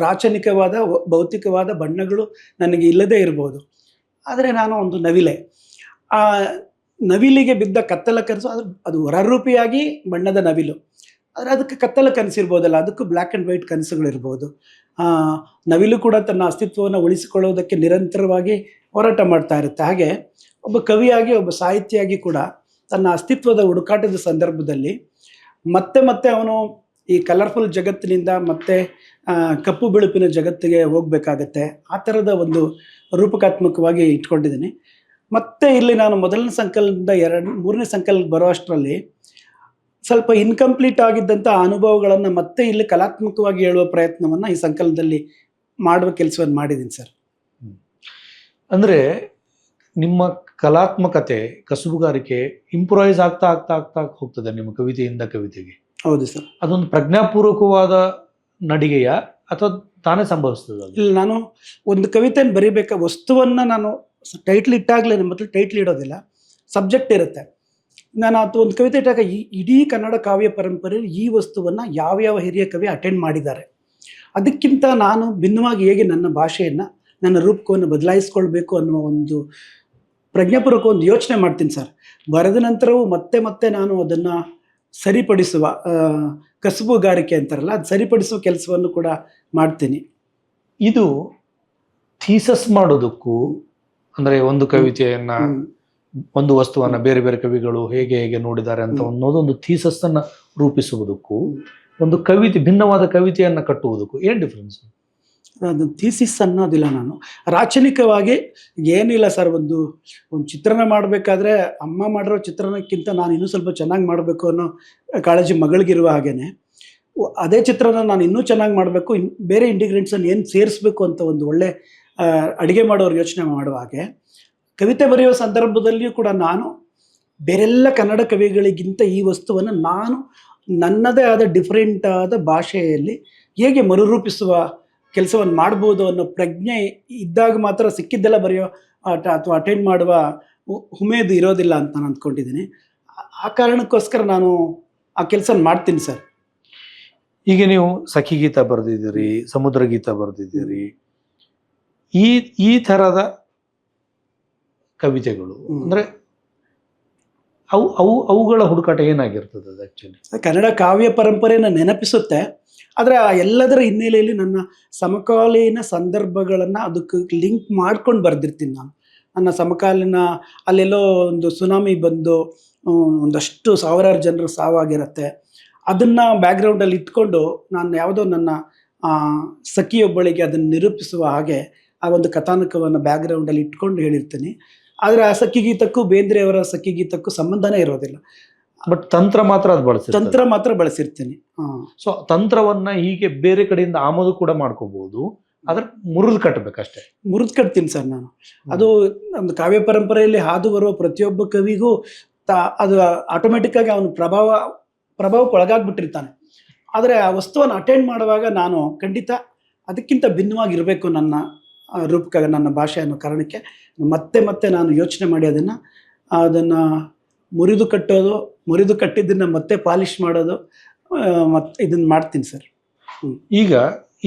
ರಾಚನಿಕವಾದ ಭೌತಿಕವಾದ ಬಣ್ಣಗಳು ನನಗೆ ಇಲ್ಲದೇ ಇರ್ಬೋದು, ಆದರೆ ನಾನು ಒಂದು ನವಿಲೆ. ಆ ನವಿಲಿಗೆ ಬಿದ್ದ ಕತ್ತಲ ಕನಸು, ಅದು ಹೊರರೂಪಿಯಾಗಿ ಬಣ್ಣದ ನವಿಲು, ಆದರೆ ಅದಕ್ಕೆ ಕತ್ತಲ ಕನಸಿರ್ಬೋದಲ್ಲ, ಅದಕ್ಕೂ ಬ್ಲ್ಯಾಕ್ ಆ್ಯಂಡ್ ವೈಟ್ ಕನಸುಗಳಿರ್ಬೋದು. ನವಿಲು ಕೂಡ ತನ್ನ ಅಸ್ತಿತ್ವವನ್ನು ಉಳಿಸಿಕೊಳ್ಳೋದಕ್ಕೆ ನಿರಂತರವಾಗಿ ಹೋರಾಟ ಮಾಡ್ತಾ ಇರುತ್ತೆ. ಹಾಗೆ ಒಬ್ಬ ಕವಿಯಾಗಿ, ಒಬ್ಬ ಸಾಹಿತಿಯಾಗಿ ಕೂಡ ತನ್ನ ಅಸ್ತಿತ್ವದ ಹುಡುಕಾಟದ ಸಂದರ್ಭದಲ್ಲಿ ಮತ್ತೆ ಮತ್ತೆ ಅವನು ಈ ಕಲರ್ಫುಲ್ ಜಗತ್ತಿನಿಂದ ಮತ್ತೆ ಕಪ್ಪು ಬಿಳುಪಿನ ಜಗತ್ತಿಗೆ ಹೋಗಬೇಕಾಗತ್ತೆ. ಆ ಥರದ ಒಂದು ರೂಪಕಾತ್ಮಕವಾಗಿ ಇಟ್ಕೊಂಡಿದ್ದೀನಿ. ಮತ್ತೆ ಇಲ್ಲಿ ನಾನು ಮೊದಲನೇ ಸಂಕಲನದಿಂದ ಮೂರನೇ ಸಂಕಲನಕ್ಕೆ ಬರೋ ಅಷ್ಟರಲ್ಲಿ ಸ್ವಲ್ಪ ಇನ್ಕಂಪ್ಲೀಟ್ ಆಗಿದ್ದಂಥ ಅನುಭವಗಳನ್ನು ಮತ್ತೆ ಇಲ್ಲಿ ಕಲಾತ್ಮಕವಾಗಿ ಹೇಳುವ ಪ್ರಯತ್ನವನ್ನು ಈ ಸಂಕಲನದಲ್ಲಿ ಮಾಡುವ ಕೆಲಸವನ್ನು ಮಾಡಿದ್ದೀನಿ ಸರ್. ಅಂದರೆ ನಿಮ್ಮ ಕಲಾತ್ಮಕತೆ, ಕಸುಬುಗಾರಿಕೆ ಇಂಪ್ರೂವೈಸ್ ಆಗ್ತಾ ಆಗ್ತಾ ಆಗ್ತಾ ಹೋಗ್ತದೆ ನಿಮ್ಮ ಕವಿತೆಯಿಂದ ಕವಿತೆಗೆ. ಹೌದು ಸರ್. ಅದೊಂದು ಪ್ರಜ್ಞಾಪೂರ್ವಕವಾದ ನಡಿಗೆಯ ಅಥವಾ ತಾನೇ ಸಂಭವಿಸ್ತದೆ? ಇಲ್ಲ, ನಾನು ಒಂದು ಕವಿತೆಯನ್ನು ಬರೀಬೇಕಾ, ವಸ್ತುವನ್ನು ನಾನು ಟೈಟ್ಲ್ ಇಟ್ಟಾಗಲೇ, ಮೊದಲು ಟೈಟ್ಲ್ ಇಡೋದಿಲ್ಲ, ಸಬ್ಜೆಕ್ಟ್ ಇರುತ್ತೆ. ನಾನು ಅದು ಒಂದು ಕವಿತೆ ಇಟ್ಟಾಗ ಇಡೀ ಕನ್ನಡ ಕಾವ್ಯ ಪರಂಪರೆಯಲ್ಲಿ ಈ ವಸ್ತುವನ್ನು ಯಾವ ಹಿರಿಯ ಕವಿ ಅಟೆಂಡ್ ಮಾಡಿದ್ದಾರೆ, ಅದಕ್ಕಿಂತ ನಾನು ಭಿನ್ನವಾಗಿ ಹೇಗೆ ನನ್ನ ಭಾಷೆಯನ್ನು, ನನ್ನ ರೂಪಕವನ್ನು ಬದಲಾಯಿಸ್ಕೊಳ್ಬೇಕು ಅನ್ನುವ ಒಂದು ಪ್ರಜ್ಞಾಪೂರ್ವಕ ಒಂದು ಯೋಚನೆ ಮಾಡ್ತೀನಿ ಸರ್. ಬರೆದ ನಂತರವೂ ಮತ್ತೆ ಮತ್ತೆ ನಾನು ಅದನ್ನು ಸರಿಪಡಿಸುವ ಕಸುಬುಗಾರಿಕೆ ಅಂತಾರಲ್ಲ, ಅದು ಸರಿಪಡಿಸುವ ಕೆಲಸವನ್ನು ಕೂಡ ಮಾಡ್ತೀನಿ. ಇದು ಥೀಸಸ್ ಮಾಡೋದಕ್ಕೂ, ಅಂದರೆ ಒಂದು ಕವಿತೆಯನ್ನು, ಒಂದು ವಸ್ತುವನ್ನು ಬೇರೆ ಬೇರೆ ಕವಿಗಳು ಹೇಗೆ ಹೇಗೆ ನೋಡಿದ್ದಾರೆ ಅಂತ ಅನ್ನೋದು ಒಂದು ಥೀಸಸ್ ಅನ್ನ ರೂಪಿಸುವುದಕ್ಕೂ, ಒಂದು ಕವಿತೆ, ಭಿನ್ನವಾದ ಕವಿತೆಯನ್ನು ಕಟ್ಟುವುದಕ್ಕೂ ಏನು ಡಿಫ್ರೆನ್ಸ್? ಅದು ಥೀಸಿಸ್ ಅನ್ನೋದಿಲ್ಲ. ನಾನು ರಾಚನಿಕವಾಗಿ ಏನಿಲ್ಲ ಸರ್. ಒಂದು ಚಿತ್ರಣ ಮಾಡಬೇಕಾದ್ರೆ ಅಮ್ಮ ಮಾಡಿರೋ ಚಿತ್ರಣಕ್ಕಿಂತ ನಾನು ಇನ್ನೂ ಸ್ವಲ್ಪ ಚೆನ್ನಾಗಿ ಮಾಡಬೇಕು ಅನ್ನೋ ಕಾಳಜಿ ಮಗಳಿಗಿರುವ ಹಾಗೇನೆ, ಅದೇ ಚಿತ್ರನ ನಾನು ಇನ್ನೂ ಚೆನ್ನಾಗಿ ಮಾಡಬೇಕು, ಬೇರೆ ಇಂಟಿಗ್ರೆಂಟ್ಸನ್ನು ಏನು ಸೇರಿಸ್ಬೇಕು ಅಂತ ಒಂದು ಒಳ್ಳೆ ಅಡುಗೆ ಮಾಡೋರು ಯೋಚನೆ ಮಾಡುವ ಹಾಗೆ, ಕವಿತೆ ಬರೆಯುವ ಸಂದರ್ಭದಲ್ಲಿಯೂ ಕೂಡ ನಾನು ಬೇರೆಲ್ಲ ಕನ್ನಡ ಕವಿಗಳಿಗಿಂತ ಈ ವಸ್ತುವನ್ನು ನಾನು ನನ್ನದೇ ಆದ ಡಿಫರೆಂಟ್ ಆದ ಭಾಷೆಯಲ್ಲಿ ಹೇಗೆ ಮರುರೂಪಿಸುವ ಕೆಲಸವನ್ನು ಮಾಡ್ಬೋದು ಅನ್ನೋ ಪ್ರಜ್ಞೆ ಇದ್ದಾಗ ಮಾತ್ರ ಸಿಕ್ಕಿದ್ದೆಲ್ಲ ಬರೆಯೋ ಅಥವಾ ಅಟೆಂಡ್ ಮಾಡುವ ಹುಮೇದು ಇರೋದಿಲ್ಲ ಅಂತ ನಾನು ಅಂದ್ಕೊಂಡಿದ್ದೀನಿ. ಆ ಕಾರಣಕ್ಕೋಸ್ಕರ ನಾನು ಆ ಕೆಲಸ ಮಾಡ್ತೀನಿ ಸರ್. ಈಗ ನೀವು ಸಖಿ ಗೀತ ಬರೆದಿದ್ದೀರಿ, ಸಮುದ್ರ ಗೀತ ಬರೆದಿದ್ದೀರಿ. ಈ ಥರದ ಕವಿತೆಗಳು ಅಂದರೆ ಅವುಗಳ ಹುಡುಕಾಟ ಏನಾಗಿರ್ತದೆ? ಅದು ಆ್ಯಕ್ಚುಲಿ ಕನ್ನಡ ಕಾವ್ಯ ಪರಂಪರೆಯನ್ನು ನೆನಪಿಸುತ್ತೆ, ಆದರೆ ಆ ಎಲ್ಲದರ ಹಿನ್ನೆಲೆಯಲ್ಲಿ ನನ್ನ ಸಮಕಾಲೀನ ಸಂದರ್ಭಗಳನ್ನು ಅದಕ್ಕೆ ಲಿಂಕ್ ಮಾಡ್ಕೊಂಡು ಬರೆದಿರ್ತೀನಿ. ನನ್ನ ಸಮಕಾಲೀನ, ಅಲ್ಲೆಲ್ಲೋ ಒಂದು ಸುನಾಮಿ ಬಂದು ಒಂದಷ್ಟು ಸಾವಿರಾರು ಜನರು ಸಾವಾಗಿರುತ್ತೆ, ಅದನ್ನು ಬ್ಯಾಕ್ಗ್ರೌಂಡಲ್ಲಿ ಇಟ್ಕೊಂಡು ನಾನು ಯಾವುದೋ ನನ್ನ ಸಖಿಯೊಬ್ಬಳಿಗೆ ಅದನ್ನು ನಿರೂಪಿಸುವ ಹಾಗೆ ಆ ಒಂದು ಕಥಾನಕವನ್ನು ಬ್ಯಾಕ್ಗ್ರೌಂಡಲ್ಲಿ ಇಟ್ಕೊಂಡು ಹೇಳಿರ್ತೀನಿ. ಆದರೆ ಆ ಸಖಿಗೀತಕ್ಕೂ ಬೇಂದ್ರೆಯವರ ಸಖಿಗೀತಕ್ಕೂ ಸಂಬಂಧನೇ ಇರೋದಿಲ್ಲ. ಬಟ್ ತಂತ್ರ ಮಾತ್ರ ಅದು ಬಳಸ್ತೀನಿ, ತಂತ್ರ ಮಾತ್ರ ಬಳಸಿರ್ತೀನಿ. ಸೊ ತಂತ್ರವನ್ನ ಹೀಗೆ ಬೇರೆ ಕಡೆಯಿಂದ ಆಮದು ಕೂಡ ಮಾಡ್ಕೋಬಹುದು, ಆದ್ರೆ ಮುರಿದು ಕಟ್ಟಬೇಕಷ್ಟೇ. ಮುರಿದು ಕಟ್ತೀನಿ ಸರ್ ನಾನು. ಅದು ಒಂದು ಕಾವ್ಯ ಪರಂಪರೆಯಲ್ಲಿ ಹಾದು ಬರುವ ಪ್ರತಿಯೊಬ್ಬ ಕವಿಗೂ ಅದು ಆಟೋಮೆಟಿಕ್ ಆಗಿ ಅವನು ಪ್ರಭಾವಕ್ಕೆ ಒಳಗಾಗ್ಬಿಟ್ಟಿರ್ತಾನೆ. ಆದರೆ ಆ ವಸ್ತುವನ್ನು ಅಟೆಂಡ್ ಮಾಡುವಾಗ ನಾನು ಖಂಡಿತ ಅದಕ್ಕಿಂತ ಭಿನ್ನವಾಗಿರಬೇಕು ನನ್ನ ರೂಪಕ, ನನ್ನ ಭಾಷೆ ಅನ್ನೋ ಕಾರಣಕ್ಕೆ ಮತ್ತೆ ಮತ್ತೆ ನಾನು ಯೋಚನೆ ಮಾಡಿ ಅದನ್ನು ಮುರಿದು ಕಟ್ಟಿದ್ದನ್ನು ಮತ್ತೆ ಪಾಲಿಷ್ ಮಾಡೋದು, ಮತ್ತೆ ಇದನ್ನು ಮಾಡ್ತೀನಿ ಸರ್. ಈಗ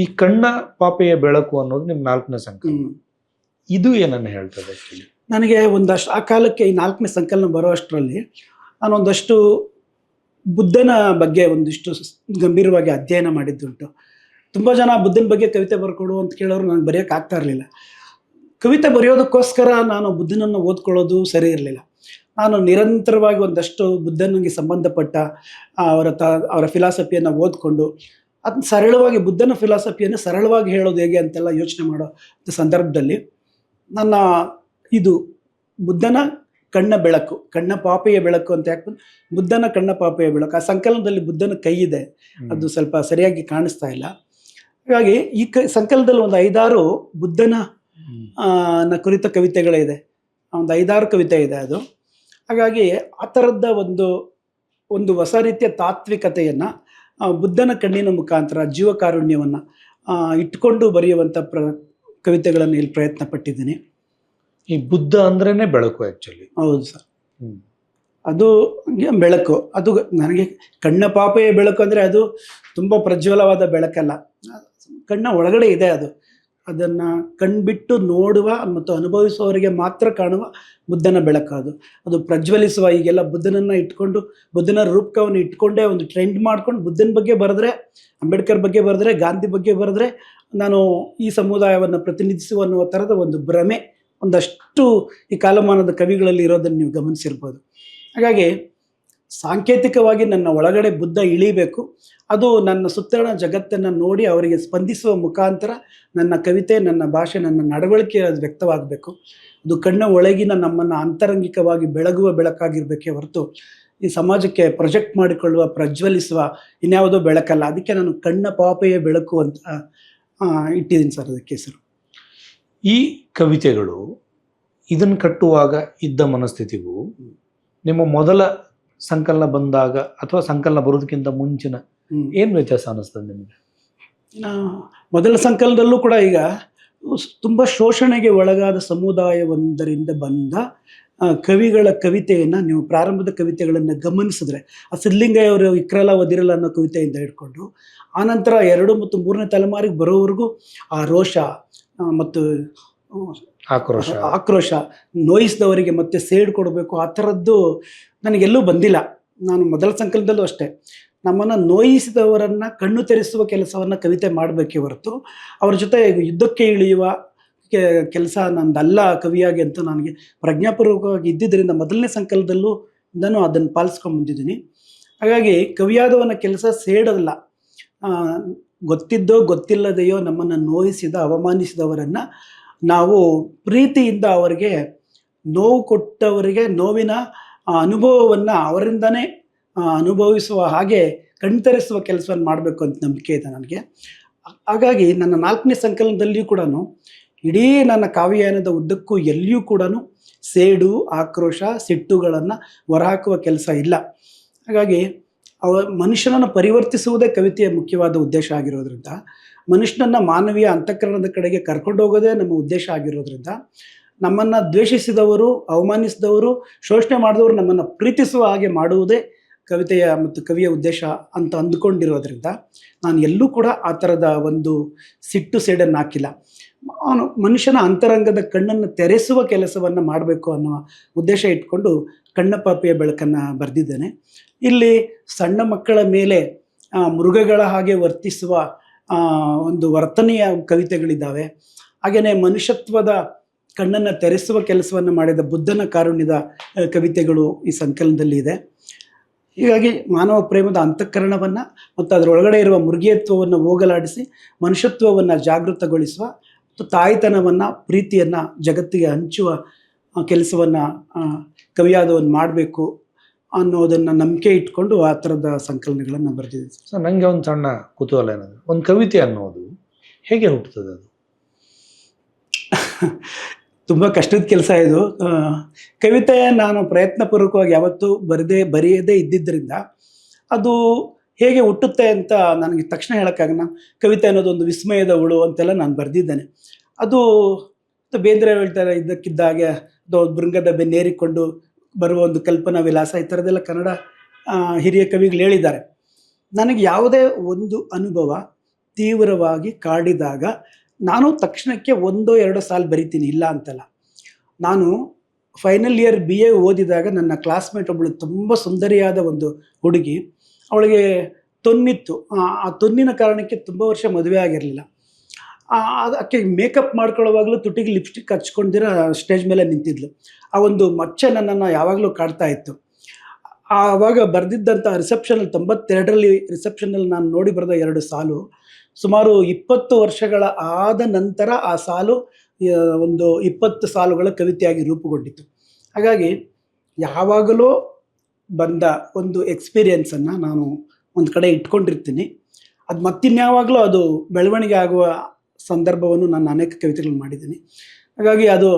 ಈ ಕಣ್ಣ ಪಾಪೆಯ ಬೆಳಕು ಅನ್ನೋದು ನಿಮ್ಮ 4ನೇ ಸಂಕಲನ. ಇದು ಏನನ್ನು ಹೇಳ್ತದೆ actually? ನನಗೆ ಒಂದಷ್ಟು ಆ ಕಾಲಕ್ಕೆ ಈ 4ನೇ ಸಂಕಲನ ಬರೋ ಅಷ್ಟರಲ್ಲಿ ನಾನು ಒಂದಷ್ಟು ಬುದ್ಧನ ಬಗ್ಗೆ ಒಂದಿಷ್ಟು ಗಂಭೀರವಾಗಿ ಅಧ್ಯಯನ ಮಾಡಿದ್ದುಂಟು. ತುಂಬ ಜನ ಬುದ್ಧನ ಬಗ್ಗೆ ಕವಿತೆ ಬರ್ಕೊಡು ಅಂತ ಕೇಳೋರು ನನಗೆ ಬರೆಯೋಕೆ ಆಗ್ತಾ ಇರಲಿಲ್ಲ. ಕವಿತೆ ಬರೆಯೋದಕ್ಕೋಸ್ಕರ ನಾನು ಬುದ್ಧನನ್ನು ಓದ್ಕೊಳ್ಳೋದು ಸರಿ ಇರಲಿಲ್ಲ. ನಾನು ನಿರಂತರವಾಗಿ ಒಂದಷ್ಟು ಬುದ್ಧನಿಗೆ ಸಂಬಂಧಪಟ್ಟ ಅವರ ಫಿಲಾಸಫಿಯನ್ನು ಓದ್ಕೊಂಡು ಅದನ್ನ ಸರಳವಾಗಿ, ಬುದ್ಧನ ಫಿಲಾಸಫಿಯನ್ನು ಸರಳವಾಗಿ ಹೇಳೋದು ಹೇಗೆ ಅಂತೆಲ್ಲ ಯೋಚನೆ ಮಾಡೋ ಸಂದರ್ಭದಲ್ಲಿ ನನ್ನ ಇದು ಬುದ್ಧನ ಕಣ್ಣ ಬೆಳಕು, ಕಣ್ಣ ಪಾಪೆಯ ಬೆಳಕು ಅಂತ ಯಾಕೆ ಬುದ್ಧನ ಕಣ್ಣ ಪಾಪೆಯ ಬೆಳಕು, ಆ ಸಂಕಲನದಲ್ಲಿ ಬುದ್ಧನ ಕೈ ಇದೆ, ಅದು ಸ್ವಲ್ಪ ಸರಿಯಾಗಿ ಕಾಣಿಸ್ತಾ ಇಲ್ಲ. ಹಾಗಾಗಿ ಈ ಸಂಕಲನದಲ್ಲಿ ಒಂದು 5-6 ಬುದ್ಧನ ಕುರಿತ ಕವಿತೆಗಳೇ ಇದೆ, ಒಂದು 5-6 ಕವಿತೆ ಇದೆ ಅದು. ಹಾಗಾಗಿ ಆ ಥರದ ಒಂದು ಹೊಸ ರೀತಿಯ ತಾತ್ವಿಕತೆಯನ್ನು ಬುದ್ಧನ ಕಣ್ಣಿನ ಮುಖಾಂತರ ಜೀವಕಾರುಣ್ಯವನ್ನು ಇಟ್ಕೊಂಡು ಬರೆಯುವಂಥ ಕವಿತೆಗಳನ್ನು ಇಲ್ಲಿ ಪ್ರಯತ್ನ ಪಟ್ಟಿದ್ದೀನಿ. ಈ ಬುದ್ಧ ಅಂದ್ರೇನೆ ಬೆಳಕು ಆ್ಯಕ್ಚುಲಿ. ಹೌದು ಸರ್, ಅದು ಬೆಳಕು. ಅದು ನನಗೆ ಕಣ್ಣ ಪಾಪೆಯ ಬೆಳಕು ಅಂದರೆ ಅದು ತುಂಬ ಪ್ರಜ್ವಲವಾದ ಬೆಳಕಲ್ಲ, ಕಣ್ಣ ಒಳಗಡೆ ಇದೆ ಅದು. ಅದನ್ನು ಕಣ್ಬಿಟ್ಟು ನೋಡುವ ಮತ್ತು ಅನುಭವಿಸುವವರಿಗೆ ಮಾತ್ರ ಕಾಣುವ ಬುದ್ಧನ ಬೆಳಕು ಅದು ಪ್ರಜ್ವಲಿಸುವ. ಈಗೆಲ್ಲ ಬುದ್ಧನನ್ನು ಇಟ್ಕೊಂಡು, ಬುದ್ಧನ ರೂಪಕವನ್ನು ಇಟ್ಕೊಂಡೇ ಒಂದು ಟ್ರೆಂಡ್ ಮಾಡ್ಕೊಂಡು ಬುದ್ಧನ ಬಗ್ಗೆ ಬರೆದ್ರೆ, ಅಂಬೇಡ್ಕರ್ ಬಗ್ಗೆ ಬರೆದ್ರೆ, ಗಾಂಧಿ ಬಗ್ಗೆ ಬರೆದ್ರೆ ನಾನು ಈ ಸಮುದಾಯವನ್ನು ಪ್ರತಿನಿಧಿಸುವ ಅನ್ನುವ ಥರದ ಒಂದು ಭ್ರಮೆ ಒಂದಷ್ಟು ಈ ಕಾಲಮಾನದ ಕವಿಗಳಲ್ಲಿ ಇರೋದನ್ನು ನೀವು ಗಮನಿಸಿರ್ಬೋದು. ಹಾಗಾಗಿ ಸಾಂಕೇತಿಕವಾಗಿ ನನ್ನ ಒಳಗಡೆ ಬುದ್ಧ ಇಳಿಬೇಕು, ಅದು ನನ್ನ ಸುತ್ತಣ ಜಗತ್ತನ್ನು ನೋಡಿ ಅವರಿಗೆ ಸ್ಪಂದಿಸುವ ಮುಖಾಂತರ ನನ್ನ ಕವಿತೆ, ನನ್ನ ಭಾಷೆ, ನನ್ನ ನಡವಳಿಕೆ ಅದು ವ್ಯಕ್ತವಾಗಬೇಕು. ಅದು ಕಣ್ಣ ಒಳಗಿನ ನಮ್ಮನ್ನು ಅಂತರಂಗಿಕವಾಗಿ ಬೆಳಗುವ ಬೆಳಕಾಗಿರಬೇಕೇ ಹೊರತು ಈ ಸಮಾಜಕ್ಕೆ ಪ್ರೊಜೆಕ್ಟ್ ಮಾಡಿಕೊಳ್ಳುವ, ಪ್ರಜ್ವಲಿಸುವ ಇನ್ಯಾವುದೋ ಬೆಳಕಲ್ಲ. ಅದಕ್ಕೆ ನಾನು ಕಣ್ಣ ಪಾಪೆಯ ಬೆಳಕು ಅಂತ ಇಟ್ಟಿದ್ದೀನಿ ಸರ್ ಅದಕ್ಕೆ ಹೆಸರು. ಈ ಕವಿತೆಗಳು ಇದನ್ನು ಕಟ್ಟುವಾಗ ಇದ್ದ ಮನಸ್ಥಿತಿಗೂ ನಿಮ್ಮ ಮೊದಲ ಸಂಕಲನ ಬಂದಾಗ ಅಥವಾ ಸಂಕಲನ ಬರೋದಕ್ಕಿಂತ ಮುಂಚಿನ ಏನು ವ್ಯತ್ಯಾಸ ಅನ್ನಿಸ್ತದೆ ನಿಮಗೆ? ಮೊದಲ ಸಂಕಲನದಲ್ಲೂ ಕೂಡ ಈಗ ತುಂಬ ಶೋಷಣೆಗೆ ಒಳಗಾದ ಸಮುದಾಯವೊಂದರಿಂದ ಬಂದ ಕವಿಗಳ ಕವಿತೆಯನ್ನು ನೀವು ಪ್ರಾರಂಭದ ಕವಿತೆಗಳನ್ನು ಗಮನಿಸಿದ್ರೆ, ಆ ಸಿದ್ಧಲಿಂಗಯ್ಯ ಅವರು ಇಕ್ರಲ ಒದಿರಲ್ಲ ಅನ್ನೋ ಕವಿತೆಯಿಂದ ಹಿಡ್ಕೊಂಡು ಆನಂತರ 2 ಮತ್ತು 3ನೇ ತಲೆಮಾರಿಗೆ ಬರೋವರೆಗೂ ಆ ರೋಷ ಮತ್ತು ಆಕ್ರೋಶ, ನೋಯಿಸಿದವರಿಗೆ ಮತ್ತೆ ಸೇಡ್ ಕೊಡಬೇಕು, ಆ ಥರದ್ದು ನನಗೆಲ್ಲೂ ಬಂದಿಲ್ಲ. ನಾನು ಮೊದಲ ಸಂಕಲನದಲ್ಲೂ ಅಷ್ಟೇ, ನಮ್ಮನ್ನು ನೋಯಿಸಿದವರನ್ನು ಕಣ್ಣು ತೆರೆಸುವ ಕೆಲಸವನ್ನು ಕವಿತೆ ಮಾಡಬೇಕೇ ಹೊರತು ಅವ್ರ ಜೊತೆ ಯುದ್ಧಕ್ಕೆ ಇಳಿಯುವ ಕೆಲಸ ನಂದಲ್ಲ ಕವಿಯಾಗಿ ಅಂತ ನನಗೆ ಪ್ರಜ್ಞಾಪೂರ್ವಕವಾಗಿ ಇದ್ದಿದ್ದರಿಂದ ಮೊದಲನೇ ಸಂಕಲನದಲ್ಲೂ ನಾನು ಅದನ್ನು ಪಾಲಿಸ್ಕೊಂಡು ಬಂದಿದ್ದೀನಿ. ಹಾಗಾಗಿ ಕವಿಯಾದವನ ಕೆಲಸ ಸೇಡಲ್ಲ, ಗೊತ್ತಿದ್ದೋ ಗೊತ್ತಿಲ್ಲದೆಯೋ ನಮ್ಮನ್ನು ನೋಯಿಸಿದ, ಅವಮಾನಿಸಿದವರನ್ನು ನಾವು ಪ್ರೀತಿಯಿಂದ ಅವರಿಗೆ ನೋವು ಕೊಟ್ಟವರಿಗೆ ನೋವಿನ ಅನುಭವವನ್ನು ಅವರಿಂದನೇ ಅನುಭವಿಸುವ ಹಾಗೆ ಕಣ್ತರಿಸುವ ಕೆಲಸವನ್ನು ಮಾಡಬೇಕು ಅಂತ ನಂಬಿಕೆ ಇದೆ ನನಗೆ. ಹಾಗಾಗಿ ನನ್ನ 4ನೇ ಸಂಕಲನದಲ್ಲಿಯೂ ಕೂಡ ಇಡೀ ನನ್ನ ಕಾವ್ಯಯಾನದ ಉದ್ದಕ್ಕೂ ಎಲ್ಲಿಯೂ ಕೂಡ ಸೇಡು, ಆಕ್ರೋಶ, ಸಿಟ್ಟುಗಳನ್ನು ಹೊರಹಾಕುವ ಕೆಲಸ ಇಲ್ಲ. ಹಾಗಾಗಿ ಮನುಷ್ಯನನ್ನು ಪರಿವರ್ತಿಸುವುದೇ ಕವಿತೆಯ ಮುಖ್ಯವಾದ ಉದ್ದೇಶ ಆಗಿರೋದ್ರಿಂದ, ಮನುಷ್ಯನನ್ನು ಮಾನವೀಯ ಅಂತಃಕರಣದ ಕಡೆಗೆ ಕರ್ಕೊಂಡು ಹೋಗೋದೇ ನಮ್ಮ ಉದ್ದೇಶ ಆಗಿರೋದ್ರಿಂದ, ನಮ್ಮನ್ನು ದ್ವೇಷಿಸಿದವರು, ಅವಮಾನಿಸಿದವರು, ಶೋಷಣೆ ಮಾಡಿದವರು ನಮ್ಮನ್ನು ಪ್ರೀತಿಸುವ ಹಾಗೆ ಮಾಡುವುದೇ ಕವಿತೆಯ ಮತ್ತು ಕವಿಯ ಉದ್ದೇಶ ಅಂತ ಅಂದುಕೊಂಡಿರೋದ್ರಿಂದ ನಾನು ಎಲ್ಲೂ ಕೂಡ ಆ ಥರದ ಒಂದು ಸಿಟ್ಟು ಸೇಡನ್ನು ಹಾಕಿಲ್ಲ. ಮನುಷ್ಯನ ಅಂತರಂಗದ ಕಣ್ಣನ್ನು ತೆರೆಸುವ ಕೆಲಸವನ್ನು ಮಾಡಬೇಕು ಅನ್ನುವ ಉದ್ದೇಶ ಇಟ್ಕೊಂಡು ಕಣ್ಣ ಪಾಪೆಯ ಬೆಳಕನ್ನು ಬರೆದಿದ್ದೇನೆ. ಇಲ್ಲಿ ಸಣ್ಣ ಮಕ್ಕಳ ಮೇಲೆ ಮೃಗಗಳ ಹಾಗೆ ವರ್ತಿಸುವ ಒಂದು ವರ್ತನೆಯ ಕವಿತೆಗಳಿದ್ದಾವೆ. ಹಾಗೆಯೇ ಮನುಷ್ಯತ್ವದ ಕಣ್ಣನ್ನು ತೆರೆಸುವ ಕೆಲಸವನ್ನು ಮಾಡಿದ ಬುದ್ಧನ ಕಾರುಣ್ಯದ ಕವಿತೆಗಳು ಈ ಸಂಕಲನದಲ್ಲಿ ಇದೆ. ಹೀಗಾಗಿ ಮಾನವ ಪ್ರೇಮದ ಅಂತಃಕರಣವನ್ನು ಮತ್ತು ಅದರೊಳಗಡೆ ಇರುವ ಮೃಗೀಯತ್ವವನ್ನು ಹೋಗಲಾಡಿಸಿ ಮನುಷ್ಯತ್ವವನ್ನು ಜಾಗೃತಗೊಳಿಸುವ ಮತ್ತು ತಾಯ್ತನವನ್ನು, ಪ್ರೀತಿಯನ್ನು ಜಗತ್ತಿಗೆ ಹಂಚುವ ಕೆಲಸವನ್ನು ಕವಿಯಾದವನ್ನು ಮಾಡಬೇಕು ಅನ್ನೋದನ್ನು ನಂಬಿಕೆ ಇಟ್ಕೊಂಡು ಆ ಥರದ ಸಂಕಲನಗಳನ್ನು ಬರೆದಿದ್ದೀನಿ. ಸೊ ನನಗೆ ಒಂದು ಸಣ್ಣ ಕುತೂಹಲ ಏನಂದರೆ, ಒಂದು ಕವಿತೆ ಅನ್ನೋದು ಹೇಗೆ ಹುಟ್ಟುತ್ತದೆ? ಅದು ತುಂಬ ಕಷ್ಟದ ಕೆಲಸ ಇದು. ಕವಿತೆ ನಾನು ಪ್ರಯತ್ನಪೂರ್ವಕವಾಗಿ ಯಾವತ್ತೂ ಬರೆಯದೇ ಇದ್ದಿದ್ದರಿಂದ ಅದು ಹೇಗೆ ಹುಟ್ಟುತ್ತೆ ಅಂತ ನನಗೆ ತಕ್ಷಣ ಹೇಳೋಕ್ಕಾಗಲ್ಲ. ಕವಿತೆ ಅನ್ನೋದು ಒಂದು ವಿಸ್ಮಯದ ಹುಳು ಅಂತೆಲ್ಲ ನಾನು ಬರೆದಿದ್ದೇನೆ. ಅದು ಬೇಂದ್ರೆ ಹೇಳ್ತಾರೆ, ಇದ್ದಕ್ಕಿದ್ದಾಗೆ ಅದು ಭೃಂಗದ ಬೆನ್ನೇರಿಕೊಂಡು ಬರುವ ಒಂದು ಕಲ್ಪನಾ ವಿಲಾಸ, ಈ ಥರದ್ದೆಲ್ಲ ಕನ್ನಡ ಹಿರಿಯ ಕವಿಗಳು ಹೇಳಿದ್ದಾರೆ. ನನಗೆ ಯಾವುದೇ ಒಂದು ಅನುಭವ ತೀವ್ರವಾಗಿ ಕಾಡಿದಾಗ ನಾನು ತಕ್ಷಣಕ್ಕೆ 1-2 ಸಾಲು ಬರಿತೀನಿ, ಇಲ್ಲ ಅಂತಲ್ಲ. ನಾನು ಫೈನಲ್ ಇಯರ್ BA ಓದಿದಾಗ ನನ್ನ ಕ್ಲಾಸ್ಮೇಟ್ ಒಬ್ಬಳು ತುಂಬ ಸುಂದರಿಯಾದ ಒಂದು ಹುಡುಗಿ, ಅವಳಿಗೆ ತೊನ್ನಿತ್ತು. ಆ ತೊನ್ನಿನ ಕಾರಣಕ್ಕೆ ತುಂಬ ವರ್ಷ ಮದುವೆ ಆಗಿರಲಿಲ್ಲ. ಆಕೆ ಮೇಕಪ್ ಮಾಡ್ಕೊಳ್ಳೋವಾಗಲೂ ತುಟಿಗೆ ಲಿಪ್ಸ್ಟಿಕ್ ಹಚ್ಕೊಂಡಿರೋ ಸ್ಟೇಜ್ ಮೇಲೆ ನಿಂತಿದ್ಲು. ಆ ಒಂದು ಮಚ್ಚೆ ನನ್ನನ್ನು ಯಾವಾಗಲೂ ಕಾಡ್ತಾ ಇತ್ತು. ಆವಾಗ ಬರೆದಿದ್ದಂಥ ರಿಸೆಪ್ಷನಲ್ಲಿ 92ರಲ್ಲಿ ರಿಸೆಪ್ಷನಲ್ಲಿ ನಾನು ನೋಡಿ ಬರೆದ 2 ಸಾಲು ಸುಮಾರು 20 ವರ್ಷಗಳ ಆದ ನಂತರ ಆ ಸಾಲು ಒಂದು 20 ಸಾಲುಗಳ ಕವಿತೆಯಾಗಿ ರೂಪುಗೊಂಡಿತ್ತು. ಹಾಗಾಗಿ ಯಾವಾಗಲೂ ಬಂದ ಒಂದು ಎಕ್ಸ್ಪೀರಿಯೆನ್ಸನ್ನು ನಾನು ಒಂದು ಕಡೆ ಇಟ್ಕೊಂಡಿರ್ತೀನಿ. ಅದು ಮತ್ತಿನ್ಯಾವಾಗಲೂ ಅದು ಬೆಳವಣಿಗೆ ಆಗುವ ಸಂದರ್ಭವನ್ನು ನಾನು ಅನೇಕ ಕವಿತೆಗಳನ್ನು ಮಾಡಿದ್ದೀನಿ. ಹಾಗಾಗಿ ಅದು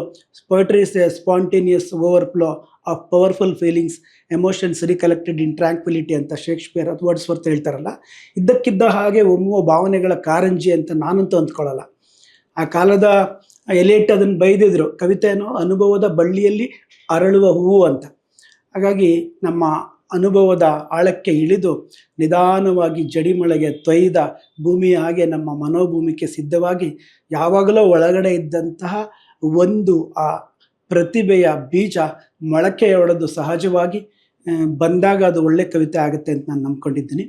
poetry is a spontaneous overflow of powerful feelings, emotions recollected in tranquility ಅಂತ ಶೇಕ್ಸ್ಪಿಯರ್ ಅಥವಾ ವರ್ಡ್ಸ್ವರ್ತ್ ಹೇಳ್ತಾರಲ್ಲ, ಇದ್ದಕ್ಕಿದ್ದ ಹಾಗೆ ಒಮ್ಮುವ ಭಾವನೆಗಳ ಕಾರಂಜಿ ಅಂತ ನಾನಂತೂ ಅಂದ್ಕೊಳ್ಳಲ್ಲ. ಆ ಕಾಲದ ಎಲಿಯಟ್ ಅದನ್ನು ಬೈದಿದ್ರು, ಕವಿತೆಯನ್ನು ಅನುಭವದ ಬಳ್ಳಿಯಲ್ಲಿ ಅರಳುವ ಹೂವು ಅಂತ. ಹಾಗಾಗಿ ನಮ್ಮ ಅನುಭವದ ಆಳಕ್ಕೆ ಇಳಿದು ನಿಧಾನವಾಗಿ ಜಡಿಮಳೆಗೆ ತೊಯ್ದ ಭೂಮಿಯ ಹಾಗೆ ನಮ್ಮ ಮನೋಭೂಮಿಗೆ ಸಿದ್ಧವಾಗಿ ಯಾವಾಗಲೂ ಒಳಗಡೆ ಇದ್ದಂತಹ ಒಂದು ಆ ಪ್ರತಿಭೆಯ ಬೀಜ ಮೊಳಕೆಯೊಡೆದು ಸಹಜವಾಗಿ ಬಂದಾಗ ಅದು ಒಳ್ಳೆ ಕವಿತೆ ಆಗುತ್ತೆ ಅಂತ ನಾನು ನಂಬ್ಕೊಂಡಿದ್ದೀನಿ.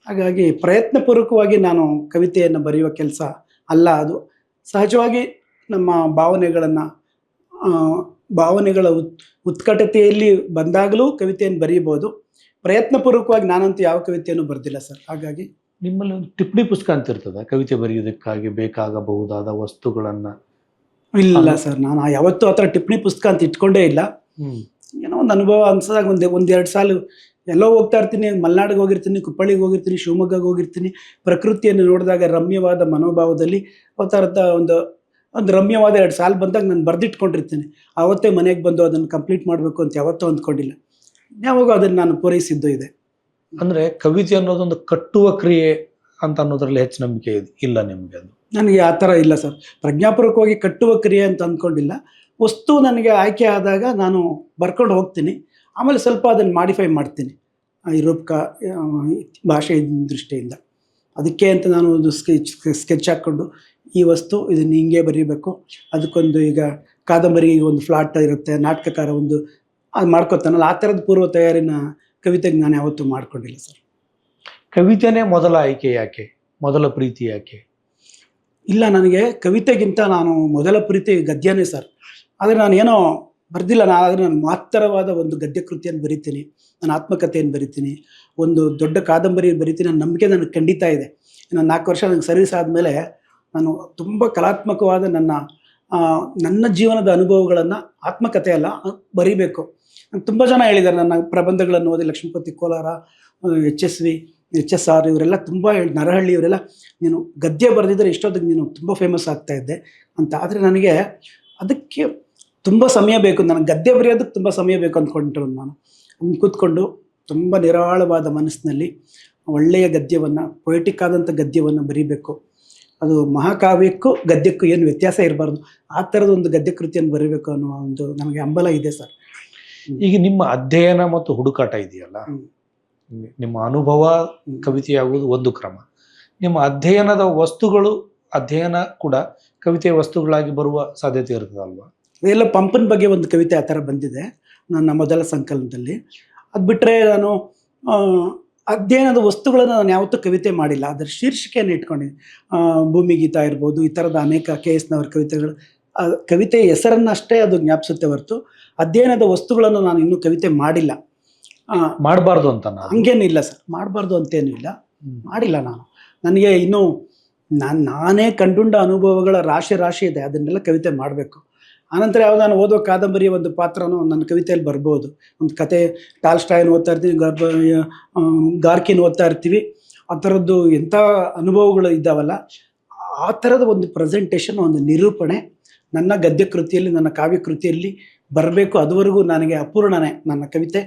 ಹಾಗಾಗಿ ಪ್ರಯತ್ನಪೂರ್ವಕವಾಗಿ ನಾನು ಕವಿತೆಯನ್ನು ಬರೆಯುವ ಕೆಲಸ ಅಲ್ಲ, ಅದು ಸಹಜವಾಗಿ ನಮ್ಮ ಭಾವನೆಗಳ ಉತ್ಕಟತೆಯಲ್ಲಿ ಬಂದಾಗಲೂ ಕವಿತೆಯನ್ನು ಬರೀಬೋದು. ಪ್ರಯತ್ನಪೂರ್ವಕವಾಗಿ ನಾನಂತೂ ಯಾವ ಕವಿತೆಯನ್ನು ಬರೆದಿಲ್ಲ ಸರ್. ಹಾಗಾಗಿ ನಿಮ್ಮಲ್ಲಿ ಒಂದು ಟಿಪ್ಪಣಿ ಪುಸ್ತಕ ಅಂತ ಇರ್ತದೆ, ಕವಿತೆ ಬರೆಯೋದಕ್ಕಾಗಿ ಬೇಕಾಗಬಹುದಾದ ವಸ್ತುಗಳನ್ನು? ಇಲ್ಲ ಸರ್, ನಾನು ಯಾವತ್ತೂ ಆ ಥರ ಟಿಪ್ಪಣಿ ಪುಸ್ತಕ ಅಂತ ಇಟ್ಕೊಂಡೇ ಇಲ್ಲ. ಏನೋ ಒಂದು ಅನುಭವ ಅನ್ಸಿದಾಗ ಒಂದೆರಡು ಸಾಲು ಎಲ್ಲೋ ಹೋಗ್ತಾ ಇರ್ತೀನಿ, ಮಲೆನಾಡಿಗೆ ಹೋಗಿರ್ತೀನಿ, ಕುಪ್ಪಳಿಗೆ ಹೋಗಿರ್ತೀನಿ, ಶಿವಮೊಗ್ಗಗೆ ಹೋಗಿರ್ತೀನಿ. ಪ್ರಕೃತಿಯನ್ನು ನೋಡಿದಾಗ ರಮ್ಯವಾದ ಮನೋಭಾವದಲ್ಲಿ ಅವತಾರದ ಒಂದು ರಮ್ಯವಾದ 2 ಸಾಲು ಬಂದಾಗ ನಾನು ಬರೆದಿಟ್ಕೊಂಡಿರ್ತೀನಿ. ಆವತ್ತೇ ಮನೆಗೆ ಬಂದು ಅದನ್ನು ಕಂಪ್ಲೀಟ್ ಮಾಡಬೇಕು ಅಂತ ಯಾವತ್ತೂ ಅಂದ್ಕೊಂಡಿಲ್ಲ. ಯಾವಾಗ ಅದನ್ನು ನಾನು ಪೂರೈಸಿದ್ದು ಇದೆ. ಅಂದರೆ ಕವಿತೆ ಅನ್ನೋದೊಂದು ಕಟ್ಟುವ ಕ್ರಿಯೆ ಅಂತ ಅನ್ನೋದ್ರಲ್ಲಿ ಹೆಚ್ಚು ನಂಬಿಕೆ ಇಲ್ಲ ನಿಮಗೆ? ಅದು ನನಗೆ ಆ ಥರ ಇಲ್ಲ ಸರ್. ಪ್ರಜ್ಞಾಪೂರ್ವಕವಾಗಿ ಕಟ್ಟುವ ಕ್ರಿಯೆ ಅಂತ ಅಂದ್ಕೊಂಡಿಲ್ಲ. ವಸ್ತು ನನಗೆ ಆಯ್ಕೆ ಆದಾಗ ನಾನು ಬರ್ಕೊಂಡು ಹೋಗ್ತೀನಿ, ಆಮೇಲೆ ಸ್ವಲ್ಪ ಅದನ್ನು ಮಾಡಿಫೈ ಮಾಡ್ತೀನಿ ಈ ರೂಪಕ ಭಾಷೆ ದೃಷ್ಟಿಯಿಂದ. ಅದಕ್ಕೆ ಅಂತ ನಾನು ಒಂದು ಸ್ಕೆಚ್ ಹಾಕ್ಕೊಂಡು ಈ ವಸ್ತು ಇದನ್ನು ಹಿಂಗೆ ಬರೀಬೇಕು, ಅದಕ್ಕೊಂದು ಈಗ ಕಾದಂಬರಿಗೆ ಒಂದು ಫ್ಲಾಟ್ ಇರುತ್ತೆ, ನಾಟಕಕಾರ ಒಂದು ಅದು ಮಾಡ್ಕೊತಾನಲ್ಲ, ಆ ಥರದ ಪೂರ್ವ ತಯಾರಿನ ಕವಿತೆಗೆ ನಾನು ಯಾವತ್ತೂ ಮಾಡ್ಕೊಂಡಿಲ್ಲ ಸರ್. ಕವಿತೆನೇ ಮೊದಲ ಆಯ್ಕೆ ಯಾಕೆ, ಮೊದಲ ಪ್ರೀತಿ ಯಾಕೆ? ಇಲ್ಲ, ನನಗೆ ಕವಿತೆಗಿಂತ ನಾನು ಮೊದಲ ಪ್ರೀತಿ ಗದ್ಯನೇ ಸರ್. ಆದರೆ ನಾನೇನೋ ಬರ್ದಿಲ್ಲ, ಆದರೆ ನಾನು ಮಾತ್ರವಾದ ಒಂದು ಗದ್ಯ ಕೃತಿಯನ್ನು ಬರಿತೀನಿ, ನಾನು ಆತ್ಮಕಥೆಯನ್ನು ಬರಿತೀನಿ, ಒಂದು ದೊಡ್ಡ ಕಾದಂಬರಿ ಬರಿತೀನಿ. ನನ್ನ ನಂಬಿಕೆ ನನಗೆ ಖಂಡಿತ ಇದೆ. ನಾನು 4 ವರ್ಷ ನನಗೆ ಸರ್ವಿಸ್ ಆದಮೇಲೆ ನಾನು ತುಂಬ ಕಲಾತ್ಮಕವಾದ ನನ್ನ ಜೀವನದ ಅನುಭವಗಳನ್ನು ಆತ್ಮಕಥೆ ಅಲ್ಲ ಬರೀಬೇಕು. ತುಂಬ ಜನ ಹೇಳಿದ್ದಾರೆ ನನ್ನ ಪ್ರಬಂಧಗಳನ್ನು ಓದಿ, ಲಕ್ಷ್ಮೀಪತಿ ಕೋಲಾರ, HSR ಇವರೆಲ್ಲ ತುಂಬ ನರಹಳ್ಳಿ ಇವರೆಲ್ಲ, ನೀನು ಗದ್ಯ ಬರೆದಿದ್ದರೆ ಇಷ್ಟೊತ್ತಿಗೆ ನೀನು ತುಂಬ ಫೇಮಸ್ ಆಗ್ತಾ ಇದ್ದೆ ಅಂತ. ಆದರೆ ನನಗೆ ಅದಕ್ಕೆ ತುಂಬ ಸಮಯ ಬೇಕು, ನನಗೆ ಗದ್ಯ ಬರೆಯೋದಕ್ಕೆ ತುಂಬ ಸಮಯ ಬೇಕು ಅಂದ್ಕೊಂಡ್ರು. ನಾನು ಕೂತ್ಕೊಂಡು ತುಂಬ ನಿರಾಳವಾದ ಮನಸ್ಸಿನಲ್ಲಿ ಒಳ್ಳೆಯ ಗದ್ಯವನ್ನು, ಪೊಯಿಟಿಕ್ ಆದಂಥ ಗದ್ಯವನ್ನು ಬರೀಬೇಕು. ಅದು ಮಹಾಕಾವ್ಯಕ್ಕೂ ಗದ್ಯಕ್ಕೂ ಏನು ವ್ಯತ್ಯಾಸ ಇರಬಾರ್ದು, ಆ ಥರದ ಒಂದು ಗದ್ಯ ಕೃತಿಯನ್ನು ಬರೀಬೇಕು ಅನ್ನೋ ಒಂದು ನಮಗೆ ಹಂಬಲ ಇದೆ ಸರ್. ಈಗ ನಿಮ್ಮ ಅಧ್ಯಯನ ಮತ್ತು ಹುಡುಕಾಟ ಇದೆಯಲ್ಲ, ನಿಮ್ಮ ಅನುಭವ ಕವಿತೆಯಾಗುವುದು ಒಂದು ಕ್ರಮ, ನಿಮ್ಮ ಅಧ್ಯಯನದ ವಸ್ತುಗಳು ಅಧ್ಯಯನ ಕೂಡ ಕವಿತೆಯ ವಸ್ತುಗಳಾಗಿ ಬರುವ ಸಾಧ್ಯತೆ ಇರ್ತದಲ್ವಾ? ಅದೆಲ್ಲ ಪಂಪನ ಬಗ್ಗೆ ಒಂದು ಕವಿತೆ ಆ ಥರ ಬಂದಿದೆ ನನ್ನ ಮೊದಲ ಸಂಕಲನದಲ್ಲಿ. ಅದು ಬಿಟ್ಟರೆ ನಾನು ಅಧ್ಯಯನದ ವಸ್ತುಗಳನ್ನು ನಾನು ಯಾವತ್ತೂ ಕವಿತೆ ಮಾಡಿಲ್ಲ, ಅದರ ಶೀರ್ಷಿಕೆಯನ್ನು ಇಟ್ಕೊಂಡಿದ್ದೀನಿ. ಭೂಮಿಗೀತ ಇರ್ಬೋದು, ಈ ಥರದ ಅನೇಕ KS ನವರ ಕವಿತೆಗಳು, ಕವಿತೆಯ ಹೆಸರನ್ನು ಅಷ್ಟೇ ಅದು ಜ್ಞಾಪಿಸುತ್ತೆ ಹೊರತು ಅಧ್ಯಯನದ ವಸ್ತುಗಳನ್ನು ನಾನು ಇನ್ನೂ ಕವಿತೆ ಮಾಡಿಲ್ಲ. ಮಾಡಬಾರ್ದು ಅಂತ ಹಂಗೇನು ಇಲ್ಲ ಸರ್, ಮಾಡಬಾರ್ದು ಅಂತೇನು ಇಲ್ಲ, ಮಾಡಿಲ್ಲ ನಾನು. ನನಗೆ ಇನ್ನೂ ನಾನೇ ಕಂಡುಂಡ ಅನುಭವಗಳ ರಾಶಿ ಇದೆ, ಅದನ್ನೆಲ್ಲ ಕವಿತೆ ಮಾಡಬೇಕು. ಆನಂತರ ಯಾವುದು ನಾನು ಓದೋ ಕಾದಂಬರಿಯ ಒಂದು ಪಾತ್ರನೂ ನನ್ನ ಕವಿತೆಯಲ್ಲಿ ಬರ್ಬೋದು. ಒಂದು ಕತೆ ಟಾಲ್ಸ್ಟಾಯ್ನ ಓದ್ತಾ ಇರ್ತೀವಿ, ಗಾರ್ಕಿನ ಓದ್ತಾ ಇರ್ತೀವಿ, ಆ ಥರದ್ದು ಎಂಥ ಅನುಭವಗಳು ಇದ್ದಾವಲ್ಲ, ಆ ಥರದ ಒಂದು ಪ್ರೆಸೆಂಟೇಷನ್, ಒಂದು ನಿರೂಪಣೆ ನನ್ನ ಗದ್ಯ ಕೃತಿಯಲ್ಲಿ, ನನ್ನ ಕಾವ್ಯ ಕೃತಿಯಲ್ಲಿ ಬರಬೇಕು. ಅದುವರೆಗೂ ನನಗೆ ಅಪೂರ್ಣನೇ ನನ್ನ ಕವಿತೆ,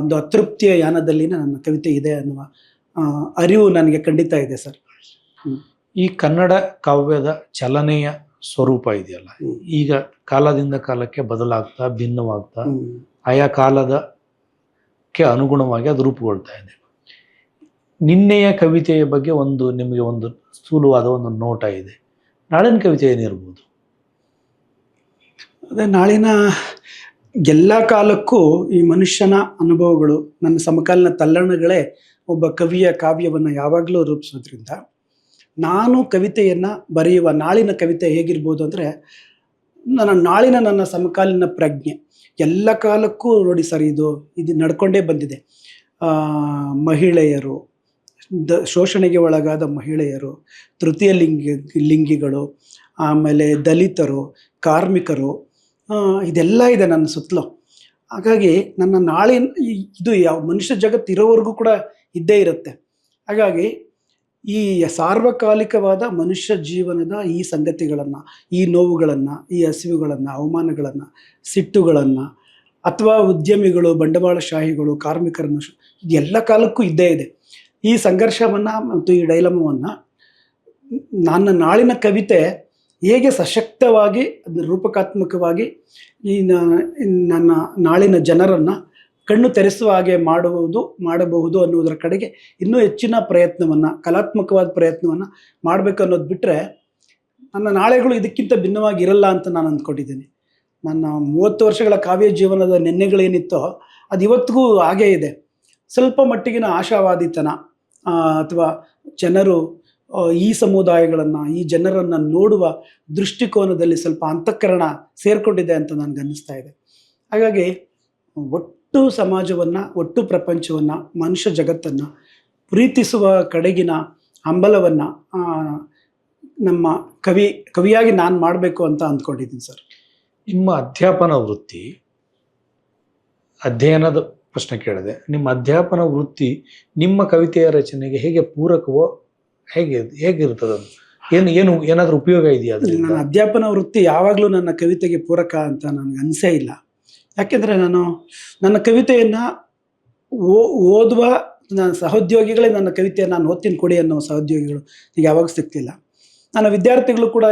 ಒಂದು ಅತೃಪ್ತಿಯ ಯಾನದಲ್ಲಿನ ನನ್ನ ಕವಿತೆ ಇದೆ ಅನ್ನುವ ಅರಿವು ನನಗೆ ಖಂಡಿತ ಇದೆ ಸರ್. ಈ ಕನ್ನಡ ಕಾವ್ಯದ ಚಲನೆಯ ಸ್ವರೂಪ ಇದೆಯಲ್ಲ, ಈಗ ಕಾಲದಿಂದ ಕಾಲಕ್ಕೆ ಬದಲಾಗ್ತಾ ಭಿನ್ನವಾಗ್ತಾ ಆಯಾ ಕಾಲದಕ್ಕೆ ಅನುಗುಣವಾಗಿ ಅದು ರೂಪುಗೊಳ್ತಾ ಇದೆ. ನಿನ್ನೆಯ ಕವಿತೆಯ ಬಗ್ಗೆ ನಿಮಗೆ ಒಂದು ಸ್ಥೂಲವಾದ ಒಂದು ನೋಟ ಇದೆ. ನಾಳಿನ ಕವಿತೆ ಏನಿರ್ಬೋದು? ಅದೇ ನಾಳಿನ ಎಲ್ಲ ಕಾಲಕ್ಕೂ ಈ ಮನುಷ್ಯನ ಅನುಭವಗಳು, ನನ್ನ ಸಮಕಾಲೀನ ತಲ್ಲಣಗಳೇ ಒಬ್ಬ ಕವಿಯ ಕಾವ್ಯವನ್ನು ಯಾವಾಗಲೂ ರೂಪಿಸೋದ್ರಿಂದ ನಾನು ಕವಿತೆಯನ್ನು ಬರೆಯುವ ನಾಳಿನ ಕವಿತೆ ಹೇಗಿರ್ಬೋದು ಅಂದರೆ, ನನ್ನ ಸಮಕಾಲೀನ ಪ್ರಜ್ಞೆ ಎಲ್ಲ ಕಾಲಕ್ಕೂ ನೋಡಿ ಸರ್, ಇದು ನಡ್ಕೊಂಡೇ ಬಂದಿದೆ. ಮಹಿಳೆಯರು, ಶೋಷಣೆಗೆ ಒಳಗಾದ ಮಹಿಳೆಯರು, ತೃತೀಯ ಲಿಂಗಿಗಳು, ಆಮೇಲೆ ದಲಿತರು, ಕಾರ್ಮಿಕರು, ಇದೆಲ್ಲ ಇದೆ ನನ್ನ ಸುತ್ತಲೂ. ಹಾಗಾಗಿ ನನ್ನ ನಾಳಿನ ಇದು ಯಾವ ಮನುಷ್ಯ ಜಗತ್ತು ಇರೋವರೆಗೂ ಕೂಡ ಇದ್ದೇ ಇರುತ್ತೆ. ಹಾಗಾಗಿ ಈ ಸಾರ್ವಕಾಲಿಕವಾದ ಮನುಷ್ಯ ಜೀವನದ ಈ ಸಂಗತಿಗಳನ್ನು, ಈ ನೋವುಗಳನ್ನು, ಈ ಹಸಿವುಗಳನ್ನು, ಅವಮಾನಗಳನ್ನು, ಸಿಟ್ಟುಗಳನ್ನು, ಅಥವಾ ಉದ್ಯಮಿಗಳು, ಬಂಡವಾಳಶಾಹಿಗಳು, ಕಾರ್ಮಿಕರನ್ನು, ಎಲ್ಲ ಕಾಲಕ್ಕೂ ಇದ್ದೇ ಇದೆ. ಈ ಸಂಘರ್ಷವನ್ನು ಮತ್ತು ಈ ಡೈಲಮವನ್ನು ನನ್ನ ನಾಳಿನ ಕವಿತೆ ಹೇಗೆ ಸಶಕ್ತವಾಗಿ ರೂಪಕಾತ್ಮಕವಾಗಿ ಈ ನನ್ನ ನಾಳಿನ ಜನರನ್ನು ಕಣ್ಣು ತೆರೆಸುವ ಹಾಗೆ ಮಾಡಬಹುದು ಅನ್ನೋದರ ಕಡೆಗೆ ಇನ್ನೂ ಹೆಚ್ಚಿನ ಪ್ರಯತ್ನವನ್ನು, ಕಲಾತ್ಮಕವಾದ ಪ್ರಯತ್ನವನ್ನು ಮಾಡಬೇಕು ಅನ್ನೋದು ಬಿಟ್ಟರೆ ನನ್ನ ನಾಳೆಗಳು ಇದಕ್ಕಿಂತ ಭಿನ್ನವಾಗಿರಲ್ಲ ಅಂತ ನಾನು ಅಂದ್ಕೊಂಡಿದ್ದೀನಿ. ನನ್ನ 30 ವರ್ಷಗಳ ಕಾವ್ಯ ಜೀವನದ ನೆನ್ನೆಗಳೇನಿತ್ತೋ ಅದು ಇವತ್ತಿಗೂ ಹಾಗೇ ಇದೆ. ಸ್ವಲ್ಪ ಮಟ್ಟಿಗಿನ ಆಶಾವಾದಿತನ ಅಥವಾ ಜನರು ಈ ಸಮುದಾಯಗಳನ್ನು, ಈ ಜನರನ್ನು ನೋಡುವ ದೃಷ್ಟಿಕೋನದಲ್ಲಿ ಸ್ವಲ್ಪ ಅಂತಃಕರಣ ಸೇರಿಕೊಂಡಿದೆ ಅಂತ ನನಗೆ ಅನ್ನಿಸ್ತಾ ಇದೆ. ಹಾಗಾಗಿ ಒಟ್ಟು ಸಮಾಜವನ್ನು, ಒಟ್ಟು ಪ್ರಪಂಚವನ್ನು, ಮನುಷ್ಯ ಜಗತ್ತನ್ನು ಪ್ರೀತಿಸುವ ಕಡೆಗಿನ ಹಂಬಲವನ್ನು ನಮ್ಮ ಕವಿಯಾಗಿ ನಾನು ಮಾಡಬೇಕು ಅಂತ ಅಂದ್ಕೊಂಡಿದ್ದೀನಿ ಸರ್. ನಿಮ್ಮ ಅಧ್ಯಾಪನ ವೃತ್ತಿ, ಅಧ್ಯಯನದ ಪ್ರಶ್ನೆ ಕೇಳಿದೆ, ನಿಮ್ಮ ಅಧ್ಯಾಪನ ವೃತ್ತಿ ನಿಮ್ಮ ಕವಿತೆಯ ರಚನೆಗೆ ಹೇಗೆ ಪೂರಕವೋ, ಹೇಗಿರ್ತದೆ? ಏನಾದರೂ ಉಪಯೋಗ ಇದೆಯಾ? ನನ್ನ ಅಧ್ಯಾಪನ ವೃತ್ತಿ ಯಾವಾಗಲೂ ನನ್ನ ಕವಿತೆಗೆ ಪೂರಕ ಅಂತ ನನಗೆ ಅನಿಸೇ ಇಲ್ಲ. ಯಾಕೆಂದರೆ ನನ್ನ ಕವಿತೆಯನ್ನು ಓದುವ ನನ್ನ ಸಹೋದ್ಯೋಗಿಗಳೇ ನನ್ನ ಕವಿತೆಯನ್ನು ನಾನು ಓದ್ತೀನಿ ಕೊಡಿ ಅನ್ನೋ ಸಹೋದ್ಯೋಗಿಗಳು ಈಗ ಯಾವಾಗ ಸಿಗ್ತಿಲ್ಲ. ನನ್ನ ವಿದ್ಯಾರ್ಥಿಗಳು ಕೂಡ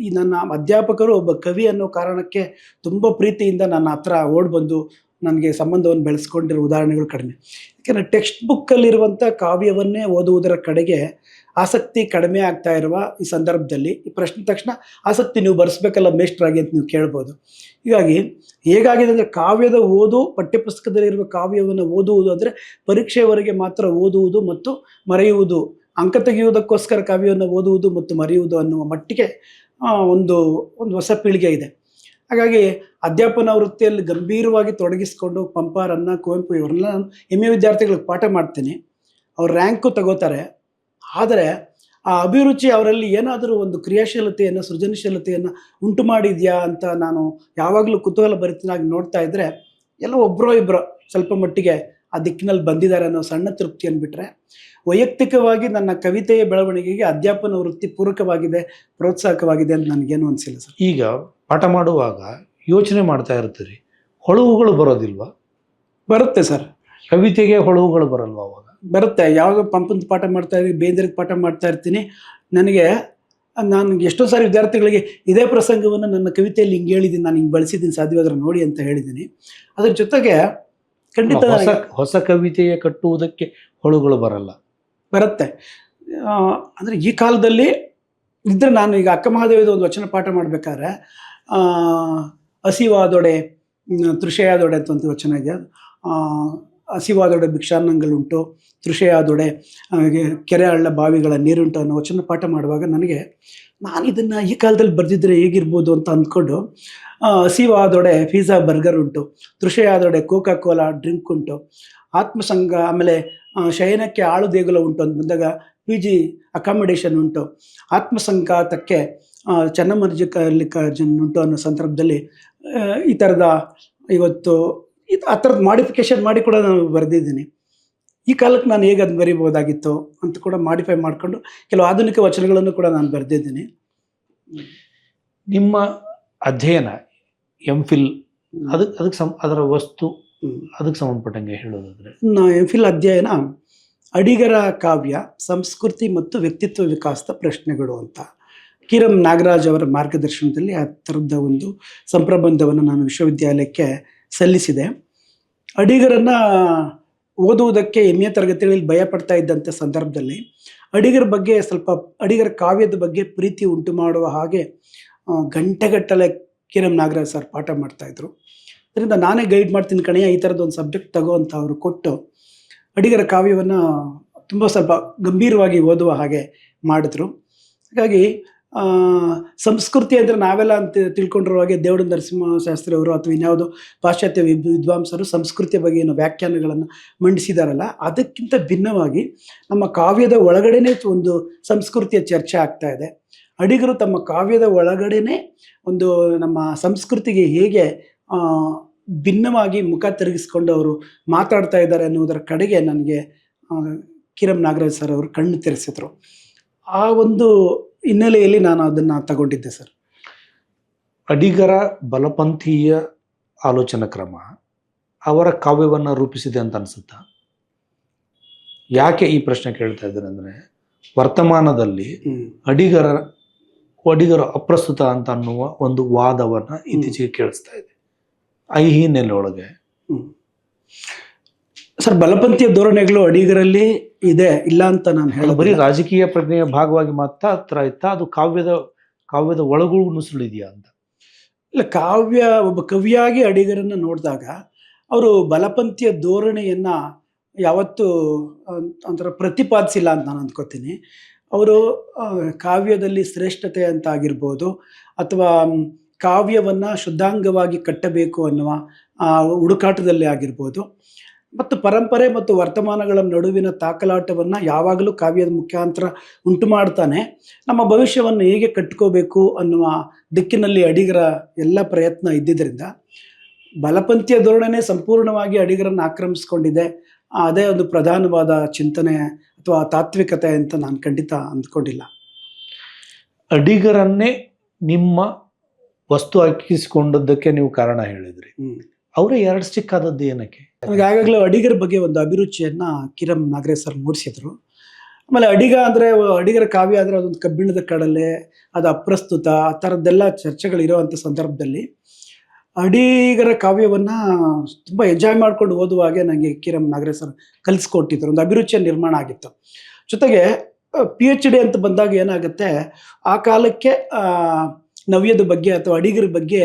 ಈ ನನ್ನ ಅಧ್ಯಾಪಕರು ಒಬ್ಬ ಕವಿ ಅನ್ನೋ ಕಾರಣಕ್ಕೆ ತುಂಬ ಪ್ರೀತಿಯಿಂದ ನನ್ನ ಹತ್ರ ಓಡ್ಬಂದು ನನಗೆ ಸಂಬಂಧವನ್ನು ಬೆಳೆಸ್ಕೊಂಡಿರೋ ಉದಾಹರಣೆಗಳು ಕಡಿಮೆ. ಯಾಕೆಂದರೆ ಟೆಕ್ಸ್ಟ್ ಬುಕ್ಕಲ್ಲಿರುವಂಥ ಕಾವ್ಯವನ್ನೇ ಓದುವುದರ ಕಡೆಗೆ ಆಸಕ್ತಿ ಕಡಿಮೆ ಆಗ್ತಾ ಇರುವ ಈ ಸಂದರ್ಭದಲ್ಲಿ ಈ ಪ್ರಶ್ನೆ ತಕ್ಷಣ ಆಸಕ್ತಿ ನೀವು ಬರೆಸ್ಬೇಕಲ್ಲ ಮೇಷ್ಟ್ರಾಗಿ ಅಂತ ನೀವು ಕೇಳ್ಬೋದು. ಹೀಗಾಗಿ ಹೇಗಾಗಿದೆ ಅಂದರೆ, ಕಾವ್ಯದ ಪಠ್ಯಪುಸ್ತಕದಲ್ಲಿರುವ ಕಾವ್ಯವನ್ನು ಓದುವುದು ಅಂದರೆ ಪರೀಕ್ಷೆಯವರೆಗೆ ಮಾತ್ರ ಓದುವುದು ಮತ್ತು ಮರೆಯುವುದು, ಅಂಕ ತೆಗೆಯುವುದಕ್ಕೋಸ್ಕರ ಕಾವ್ಯವನ್ನು ಓದುವುದು ಮತ್ತು ಮರೆಯುವುದು ಅನ್ನುವ ಮಟ್ಟಿಗೆ ಒಂದು ಹೊಸ ಪೀಳಿಗೆ ಇದೆ. ಹಾಗಾಗಿ ಅಧ್ಯಾಪನ ವೃತ್ತಿಯಲ್ಲಿ ಗಂಭೀರವಾಗಿ ತೊಡಗಿಸ್ಕೊಂಡು ಪಂಪ, ರನ್ನ, ಕುವೆಂಪು ಇವರೆಲ್ಲ ನಾನು MA ವಿದ್ಯಾರ್ಥಿಗಳಿಗೆ ಪಾಠ ಮಾಡ್ತೀನಿ. ಅವ್ರು ರ್ಯಾಂಕು ತಗೋತಾರೆ. ಆದರೆ ಆ ಅಭಿರುಚಿ ಅವರಲ್ಲಿ ಏನಾದರೂ ಒಂದು ಕ್ರಿಯಾಶೀಲತೆಯನ್ನು, ಸೃಜನಶೀಲತೆಯನ್ನು ಉಂಟು ಮಾಡಿದೆಯಾ ಅಂತ ನಾನು ಯಾವಾಗಲೂ ಕುತೂಹಲ ಭರಿತನಾಗಿ ನೋಡ್ತಾ ಇದ್ದರೆ, ಎಲ್ಲ ಒಬ್ಬರೋ ಇಬ್ಬರೋ ಸ್ವಲ್ಪ ಮಟ್ಟಿಗೆ ಆ ದಿಕ್ಕಿನಲ್ಲಿ ಬಂದಿದ್ದಾರೆ ಅನ್ನೋ ಸಣ್ಣ ತೃಪ್ತಿಯನ್ನು ಬಿಟ್ಟರೆ, ವೈಯಕ್ತಿಕವಾಗಿ ನನ್ನ ಕವಿತೆಯ ಬೆಳವಣಿಗೆಗೆ ಅಧ್ಯಾಪನ ವೃತ್ತಿ ಪೂರಕವಾಗಿದೆ, ಪ್ರೋತ್ಸಾಹಕವಾಗಿದೆ ಅಂತ ನನಗೇನು ಅನಿಸಿಲ್ಲ ಸರ್. ಈಗ ಪಾಠ ಮಾಡುವಾಗ ಯೋಚನೆ ಮಾಡ್ತಾ ಇರ್ತೀರಿ, ಹೊಳವುಗಳು ಬರೋದಿಲ್ವಾ? ಬರುತ್ತೆ ಸರ್. ಕವಿತೆಗೆ ಹೊಳವುಗಳು ಬರಲ್ವಾ? ಅವಾಗ ಬರುತ್ತೆ. ಯಾವಾಗ ಪಂಪನ ಪಾಠ ಮಾಡ್ತಾ ಇರ್ತೀನಿ, ಬೇಂದ್ರೆಗೆ ಪಾಠ ಮಾಡ್ತಾ ಇರ್ತೀನಿ, ನಾನು ಎಷ್ಟೋ ಸಾರಿ ವಿದ್ಯಾರ್ಥಿಗಳಿಗೆ ಇದೇ ಪ್ರಸಂಗವನ್ನು ನನ್ನ ಕವಿತೆಯಲ್ಲಿ ಹಿಂಗೆ ಹೇಳಿದ್ದೀನಿ, ನಾನು ಹಿಂಗೆ ಬಳಸಿದ್ದೀನಿ, ಸಾಧ್ಯವಾದ್ರೆ ನೋಡಿ ಅಂತ ಹೇಳಿದ್ದೀನಿ. ಅದ್ರ ಜೊತೆಗೆ ಖಂಡಿತ ಹೊಸ ಕವಿತೆಯ ಕಟ್ಟುವುದಕ್ಕೆ ಹೊಳವುಗಳು ಬರಲ್ಲ. ಬರುತ್ತೆ. ಅಂದರೆ ಈ ಕಾಲದಲ್ಲಿ ಇದ್ದರೆ, ನಾನು ಈಗ ಅಕ್ಕ ಮಹಾದೇವಿದ ಒಂದು ವಚನ ಪಾಠ ಮಾಡಬೇಕಾದ್ರೆ ಹಸಿವಾದೊಡೆ ತೃಷೆಯಾದೊಡೆ ಅಂತ ಒಂದು ವಚನ ಇದೆ. ಹಸಿವಾದೊಡೆ ಭಿಕ್ಷಾನ್ನಂಗಳುಂಟು, ತೃಷೆಯಾದೊಡೆ ಕೆರೆ ಹಳ್ಳ ಬಾವಿಗಳ ನೀರುಂಟು ಅನ್ನೋ ವಚನ ಪಾಠ ಮಾಡುವಾಗ ನಾನು ಇದನ್ನು ಈ ಕಾಲದಲ್ಲಿ ಬರೆದಿದ್ದರೆ ಹೇಗಿರ್ಬೋದು ಅಂತ ಅಂದ್ಕೊಂಡು, ಹಸಿವಾದೊಡೆ ಪಿಜ್ಜಾ ಬರ್ಗರ್ ಉಂಟು, ತೃಷೆಯಾದೊಡೆ ಕೋಕಾ ಕೋಲಾ ಡ್ರಿಂಕ್ ಉಂಟು, ಆತ್ಮಸಂಗ, ಆಮೇಲೆ ಶಯನಕ್ಕೆ ಆಳು ದೇಗುಲ ಉಂಟು ಅಂತ ಬಂದಾಗ PG ಅಕಾಮಿಡೇಷನ್ ಉಂಟು, ಆತ್ಮಸಂಘಾತಕ್ಕೆ ಚನ್ನಮಲ್ಲಿಕಾರ್ಜುನ್ ಉಂಟು ಅನ್ನೋ ಸಂದರ್ಭದಲ್ಲಿ ಈ ಥರದ ಇವತ್ತು ಆ ಥರದ್ದು ಮಾಡಿಫಿಕೇಶನ್ ಮಾಡಿ ಕೂಡ ನಾನು ಬರೆದಿದ್ದೀನಿ. ಈ ಕಾಲಕ್ಕೆ ನಾನು ಹೇಗೆ ಅದು ಬರೀಬೋದಾಗಿತ್ತು ಅಂತ ಕೂಡ ಮಾಡಿಫೈ ಮಾಡಿಕೊಂಡು ಕೆಲವು ಆಧುನಿಕ ವಚನಗಳನ್ನು ಕೂಡ ನಾನು ಬರೆದಿದ್ದೀನಿ. ನಿಮ್ಮ ಅಧ್ಯಯನ MPhil ಅದಕ್ಕೆ ಅದರ ವಸ್ತು ಅದಕ್ಕೆ ಸಂಬಂಧಪಟ್ಟಂಗೆ ಹೇಳೋದಾದ್ರೆ? MPhil ಅಧ್ಯಯನ ಅಡಿಗರ ಕಾವ್ಯ ಸಂಸ್ಕೃತಿ ಮತ್ತು ವ್ಯಕ್ತಿತ್ವ ವಿಕಾಸದ ಪ್ರಶ್ನೆಗಳು ಅಂತ ಕಿರಂ ನಾಗರಾಜ್ ಅವರ ಮಾರ್ಗದರ್ಶನದಲ್ಲಿ ಆ ಥರದ ಒಂದು ಸಂಪ್ರಬಂಧವನ್ನು ನಾನು ವಿಶ್ವವಿದ್ಯಾಲಯಕ್ಕೆ ಸಲ್ಲಿಸಿದೆ. ಅಡಿಗರನ್ನು ಓದುವುದಕ್ಕೆ ಎಂಎ ತರಗತಿಗಳಲ್ಲಿ ಭಯ ಪಡ್ತಾ ಇದ್ದಂಥ ಸಂದರ್ಭದಲ್ಲಿ ಅಡಿಗರ ಬಗ್ಗೆ ಸ್ವಲ್ಪ ಅಡಿಗರ ಕಾವ್ಯದ ಬಗ್ಗೆ ಪ್ರೀತಿ ಉಂಟು ಮಾಡುವ ಹಾಗೆ ಗಂಟೆಗಟ್ಟಲೆ ಕಿರಂ ನಾಗರಾಜ್ ಸರ್ ಪಾಠ ಮಾಡ್ತಾಯಿದ್ರು. ಅದರಿಂದ ನಾನೇ ಗೈಡ್ ಮಾಡ್ತೀನಿ ಕಣೆಯ, ಈ ಥರದ್ದು ಒಂದು ಸಬ್ಜೆಕ್ಟ್ ತಗೋ ಅಂತ ಅವರು ಕೊಟ್ಟು ಅಡಿಗರ ಕಾವ್ಯವನ್ನು ತುಂಬ ಸ್ವಲ್ಪ ಗಂಭೀರವಾಗಿ ಓದುವ ಹಾಗೆ ಮಾಡಿದ್ರು. ಹಾಗಾಗಿ ಸಂಸ್ಕೃತಿ ಅಂದರೆ ನಾವೆಲ್ಲ ಅಂತ ತಿಳ್ಕೊಂಡಿರೋ ಹಾಗೆ ದೇವಡ ನರಸಿಂಹಶಾಸ್ತ್ರಿ ಅವರು ಅಥವಾ ಇನ್ಯಾವುದೋ ಪಾಶ್ಚಾತ್ಯ ವಿದ್ವಾಂಸರು ಸಂಸ್ಕೃತಿಯ ಬಗ್ಗೆ ಏನು ವ್ಯಾಖ್ಯಾನಗಳನ್ನು ಮಂಡಿಸಿದಾರಲ್ಲ, ಅದಕ್ಕಿಂತ ಭಿನ್ನವಾಗಿ ನಮ್ಮ ಕಾವ್ಯದ ಒಳಗಡೆನೇ ಒಂದು ಸಂಸ್ಕೃತಿಯ ಚರ್ಚೆ ಆಗ್ತಾ ಇದೆ. ಅಡಿಗರು ತಮ್ಮ ಕಾವ್ಯದ ಒಳಗಡೆನೇ ಒಂದು ನಮ್ಮ ಸಂಸ್ಕೃತಿಗೆ ಹೇಗೆ ಭಿನ್ನವಾಗಿ ಮುಖ ತಿರುಗಿಸ್ಕೊಂಡು ಅವರು ಮಾತಾಡ್ತಾ ಇದ್ದಾರೆ ಅನ್ನೋದರ ಕಡೆಗೆ ನನಗೆ ಕಿರಂ ನಾಗರಾಜ್ ಸರ್ ಅವರು ಕಣ್ಣು ತೆರೆಸಿದ್ರು. ಆ ಒಂದು ಹಿನ್ನೆಲೆಯಲ್ಲಿ ನಾನು ಅದನ್ನು ತಗೊಂಡಿದ್ದೆ ಸರ್. ಅಡಿಗರ ಬಲಪಂಥೀಯ ಆಲೋಚನಾ ಕ್ರಮ ಅವರ ಕಾವ್ಯವನ್ನು ರೂಪಿಸಿದೆ ಅಂತ ಅನಿಸುತ್ತಾ? ಯಾಕೆ ಈ ಪ್ರಶ್ನೆ ಕೇಳ್ತಾ ಇದ್ದೇನೆ ಅಂದರೆ, ವರ್ತಮಾನದಲ್ಲಿ ಅಡಿಗರ ಅಪ್ರಸ್ತುತ ಅಂತ ಅನ್ನುವ ಒಂದು ವಾದವನ್ನು ಇತ್ತೀಚೆಗೆ ಕೇಳಿಸ್ತಾ ಇದೆ. ಈ ಹಿನ್ನೆಲೆ ಒಳಗೆ ಸರ್ ಬಲಪಂಥೀಯ ಧೋರಣೆಗಳು ಅಡಿಗರಲ್ಲಿ ಇದೆ, ಇಲ್ಲ ಅಂತ ನಾನು ಹೇಳೋದು. ಬರೀ ರಾಜಕೀಯ ಪ್ರಜ್ಞೆಯ ಭಾಗವಾಗಿ ಮಾತ್ರ ಇತ್ತ, ಅದು ಕಾವ್ಯದ ಒಳಗೂ ನುಸುಳಿದೆಯಾ ಅಂತ? ಇಲ್ಲ, ಕಾವ್ಯ ಒಬ್ಬ ಕವಿಯಾಗಿ ಅಡಿಗರನ್ನು ನೋಡಿದಾಗ ಅವರು ಬಲಪಂಥೀಯ ಧೋರಣೆಯನ್ನು ಯಾವತ್ತೂ ಒಂಥರ ಪ್ರತಿಪಾದಿಸಿಲ್ಲ ಅಂತ ನಾನು ಅಂದ್ಕೋತೀನಿ. ಅವರು ಕಾವ್ಯದಲ್ಲಿ ಶ್ರೇಷ್ಠತೆ ಅಂತ ಆಗಿರ್ಬೋದು, ಅಥವಾ ಕಾವ್ಯವನ್ನು ಶುದ್ಧಾಂಗವಾಗಿ ಕಟ್ಟಬೇಕು ಅನ್ನುವ ಹುಡುಕಾಟದಲ್ಲಿ ಆಗಿರ್ಬೋದು, ಮತ್ತು ಪರಂಪರೆ ಮತ್ತು ವರ್ತಮಾನಗಳ ನಡುವಿನ ತಾಕಲಾಟವನ್ನು ಯಾವಾಗಲೂ ಕಾವ್ಯದ ಮುಖಾಂತರ ಉಂಟು ಮಾಡ್ತಾನೆ. ನಮ್ಮ ಭವಿಷ್ಯವನ್ನು ಹೇಗೆ ಕಟ್ಕೋಬೇಕು ಅನ್ನುವ ದಿಕ್ಕಿನಲ್ಲಿ ಅಡಿಗರ ಎಲ್ಲ ಪ್ರಯತ್ನ ಇದ್ದಿದ್ದರಿಂದ ಬಲಪಂಥೀಯ ಧೋರಣೆನೇ ಸಂಪೂರ್ಣವಾಗಿ ಅಡಿಗರನ್ನು ಆಕ್ರಮಿಸ್ಕೊಂಡಿದೆ. ಅದೇ ಒಂದು ಪ್ರಧಾನವಾದ ಚಿಂತನೆ ಅಥವಾ ತಾತ್ವಿಕತೆ ಅಂತ ನಾನು ಖಂಡಿತ ಅಂದ್ಕೊಂಡಿಲ್ಲ. ಅಡಿಗರನ್ನೇ ನಿಮ್ಮ ವಸ್ತು ಹಾಕಿಸಿಕೊಂಡದ್ದಕ್ಕೆ ನೀವು ಕಾರಣ ಹೇಳಿದ್ರಿ. ಅವರೇ ಎರಡು ಸ್ಟಿಕ್ ಆದದ್ದು ಏನಕ್ಕೆ? ನನಗೆ ಆಗಾಗಲೇ ಅಡಿಗರ ಬಗ್ಗೆ ಒಂದು ಅಭಿರುಚಿಯನ್ನು ಕಿರಂ ನಾಗರಾಜ್ ಸರ್ ಮೂಡಿಸಿದ್ರು. ಆಮೇಲೆ ಅಡಿಗರ ಕಾವ್ಯ ಅಂದರೆ ಅದೊಂದು ಕಬ್ಬಿಣದ ಕಡಲೆ, ಅದು ಅಪ್ರಸ್ತುತ, ಆ ಥರದ್ದೆಲ್ಲ ಚರ್ಚೆಗಳಿರೋವಂಥ ಸಂದರ್ಭದಲ್ಲಿ ಅಡಿಗರ ಕಾವ್ಯವನ್ನು ತುಂಬ ಎಂಜಾಯ್ ಮಾಡ್ಕೊಂಡು ಓದುವ ಹಾಗೆ ನನಗೆ ಕಿರಂ ನಾಗರಾಜ್ ಸರ್ ಕಲಿಸ್ಕೊಟ್ಟಿದ್ರು. ಒಂದು ಅಭಿರುಚಿಯ ನಿರ್ಮಾಣ ಆಗಿತ್ತು. ಜೊತೆಗೆ PhD ಅಂತ ಬಂದಾಗ ಏನಾಗುತ್ತೆ, ಆ ಕಾಲಕ್ಕೆ ನವ್ಯದ ಬಗ್ಗೆ ಅಥವಾ ಅಡಿಗರ ಬಗ್ಗೆ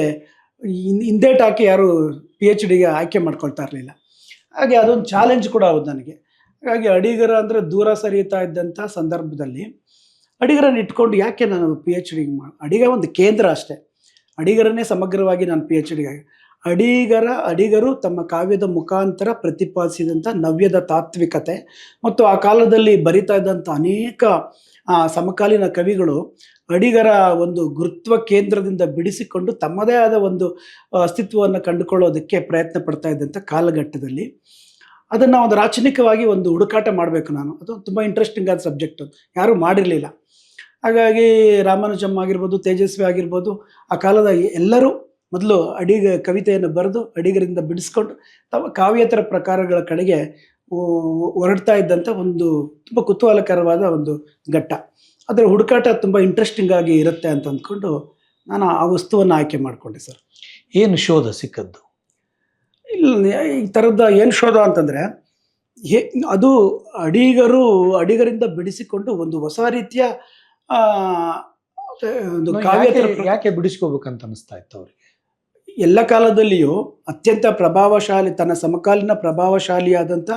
ಹಿಂದೇಟ್ ಹಾಕಿ ಯಾರು PhDಗೆ ಆಯ್ಕೆ ಮಾಡ್ಕೊಳ್ತಾ ಇರಲಿಲ್ಲ. ಹಾಗೆ ಅದೊಂದು ಚಾಲೆಂಜ್ ಕೂಡ ಹೌದು ನನಗೆ. ಹಾಗಾಗಿ ಅಡಿಗರ ಅಂದರೆ ದೂರ ಸರಿಯುತ್ತಾ ಇದ್ದಂಥ ಸಂದರ್ಭದಲ್ಲಿ ಅಡಿಗರನ್ನು ಇಟ್ಕೊಂಡು ಯಾಕೆ ನಾನು PhD ಅಡಿಗ ಒಂದು ಕೇಂದ್ರ ಅಷ್ಟೇ, ಅಡಿಗರನ್ನೇ ಸಮಗ್ರವಾಗಿ ನಾನು PhD ಅಡಿಗರು ತಮ್ಮ ಕಾವ್ಯದ ಮುಖಾಂತರ ಪ್ರತಿಪಾದಿಸಿದಂಥ ನವ್ಯದ ತಾತ್ವಿಕತೆ ಮತ್ತು ಆ ಕಾಲದಲ್ಲಿ ಬರಿತಾ ಇದ್ದಂಥ ಅನೇಕ ಸಮಕಾಲೀನ ಕವಿಗಳು ಅಡಿಗರ ಒಂದು ಗುರುತ್ವ ಕೇಂದ್ರದಿಂದ ಬಿಡಿಸಿಕೊಂಡು ತಮ್ಮದೇ ಆದ ಒಂದು ಅಸ್ತಿತ್ವವನ್ನು ಕಂಡುಕೊಳ್ಳೋದಕ್ಕೆ ಪ್ರಯತ್ನ ಪಡ್ತಾ ಇದ್ದಂಥ ಕಾಲಘಟ್ಟದಲ್ಲಿ ಅದನ್ನು ಒಂದು ರಾಚನಿಕವಾಗಿ ಒಂದು ಹುಡುಕಾಟ ಮಾಡಬೇಕು ನಾನು. ಅದು ತುಂಬ ಇಂಟ್ರೆಸ್ಟಿಂಗ್ ಆದ ಸಬ್ಜೆಕ್ಟ್, ಯಾರೂ ಮಾಡಿರಲಿಲ್ಲ. ಹಾಗಾಗಿ ರಾಮಾನುಜಮ್ ಆಗಿರ್ಬೋದು, ತೇಜಸ್ವಿ ಆಗಿರ್ಬೋದು, ಆ ಕಾಲದ ಎಲ್ಲರೂ ಮೊದಲು ಕವಿತೆಯನ್ನು ಬರೆದು ಅಡಿಗರಿಂದ ಬಿಡಿಸ್ಕೊಂಡು ತಮ್ಮ ಕಾವ್ಯೇತರ ಪ್ರಕಾರಗಳ ಕಡೆಗೆ ಹೊರಡ್ತಾ ಇದ್ದಂಥ ಒಂದು ತುಂಬ ಕುತೂಹಲಕರವಾದ ಒಂದು ಘಟ್ಟ. ಅದರ ಹುಡುಕಾಟ ತುಂಬ ಇಂಟ್ರೆಸ್ಟಿಂಗ್ ಆಗಿ ಇರುತ್ತೆ ಅಂತ ಅಂದ್ಕೊಂಡು ನಾನು ಆ ವಸ್ತುವನ್ನು ಆಯ್ಕೆ ಮಾಡಿಕೊಂಡೆ ಸರ್. ಏನು ಶೋಧ ಸಿಕ್ಕದ್ದು? ಇಲ್ಲ, ಈ ಥರದ ಏನು ಶೋಧ ಅಂತಂದರೆ ಅದು ಅಡಿಗರಿಂದ ಬಿಡಿಸಿಕೊಂಡು ಒಂದು ಹೊಸ ರೀತಿಯ ಒಂದು ಕಾವ್ಯೇತರ ಯಾಕೆ ಬಿಡಿಸ್ಕೋಬೇಕಂತ ಅನಿಸ್ತಾ ಇತ್ತು ಅವರಿಗೆ? ಎಲ್ಲ ಕಾಲದಲ್ಲಿಯೂ ಅತ್ಯಂತ ಪ್ರಭಾವಶಾಲಿ, ತನ್ನ ಸಮಕಾಲೀನ ಪ್ರಭಾವಶಾಲಿಯಾದಂಥ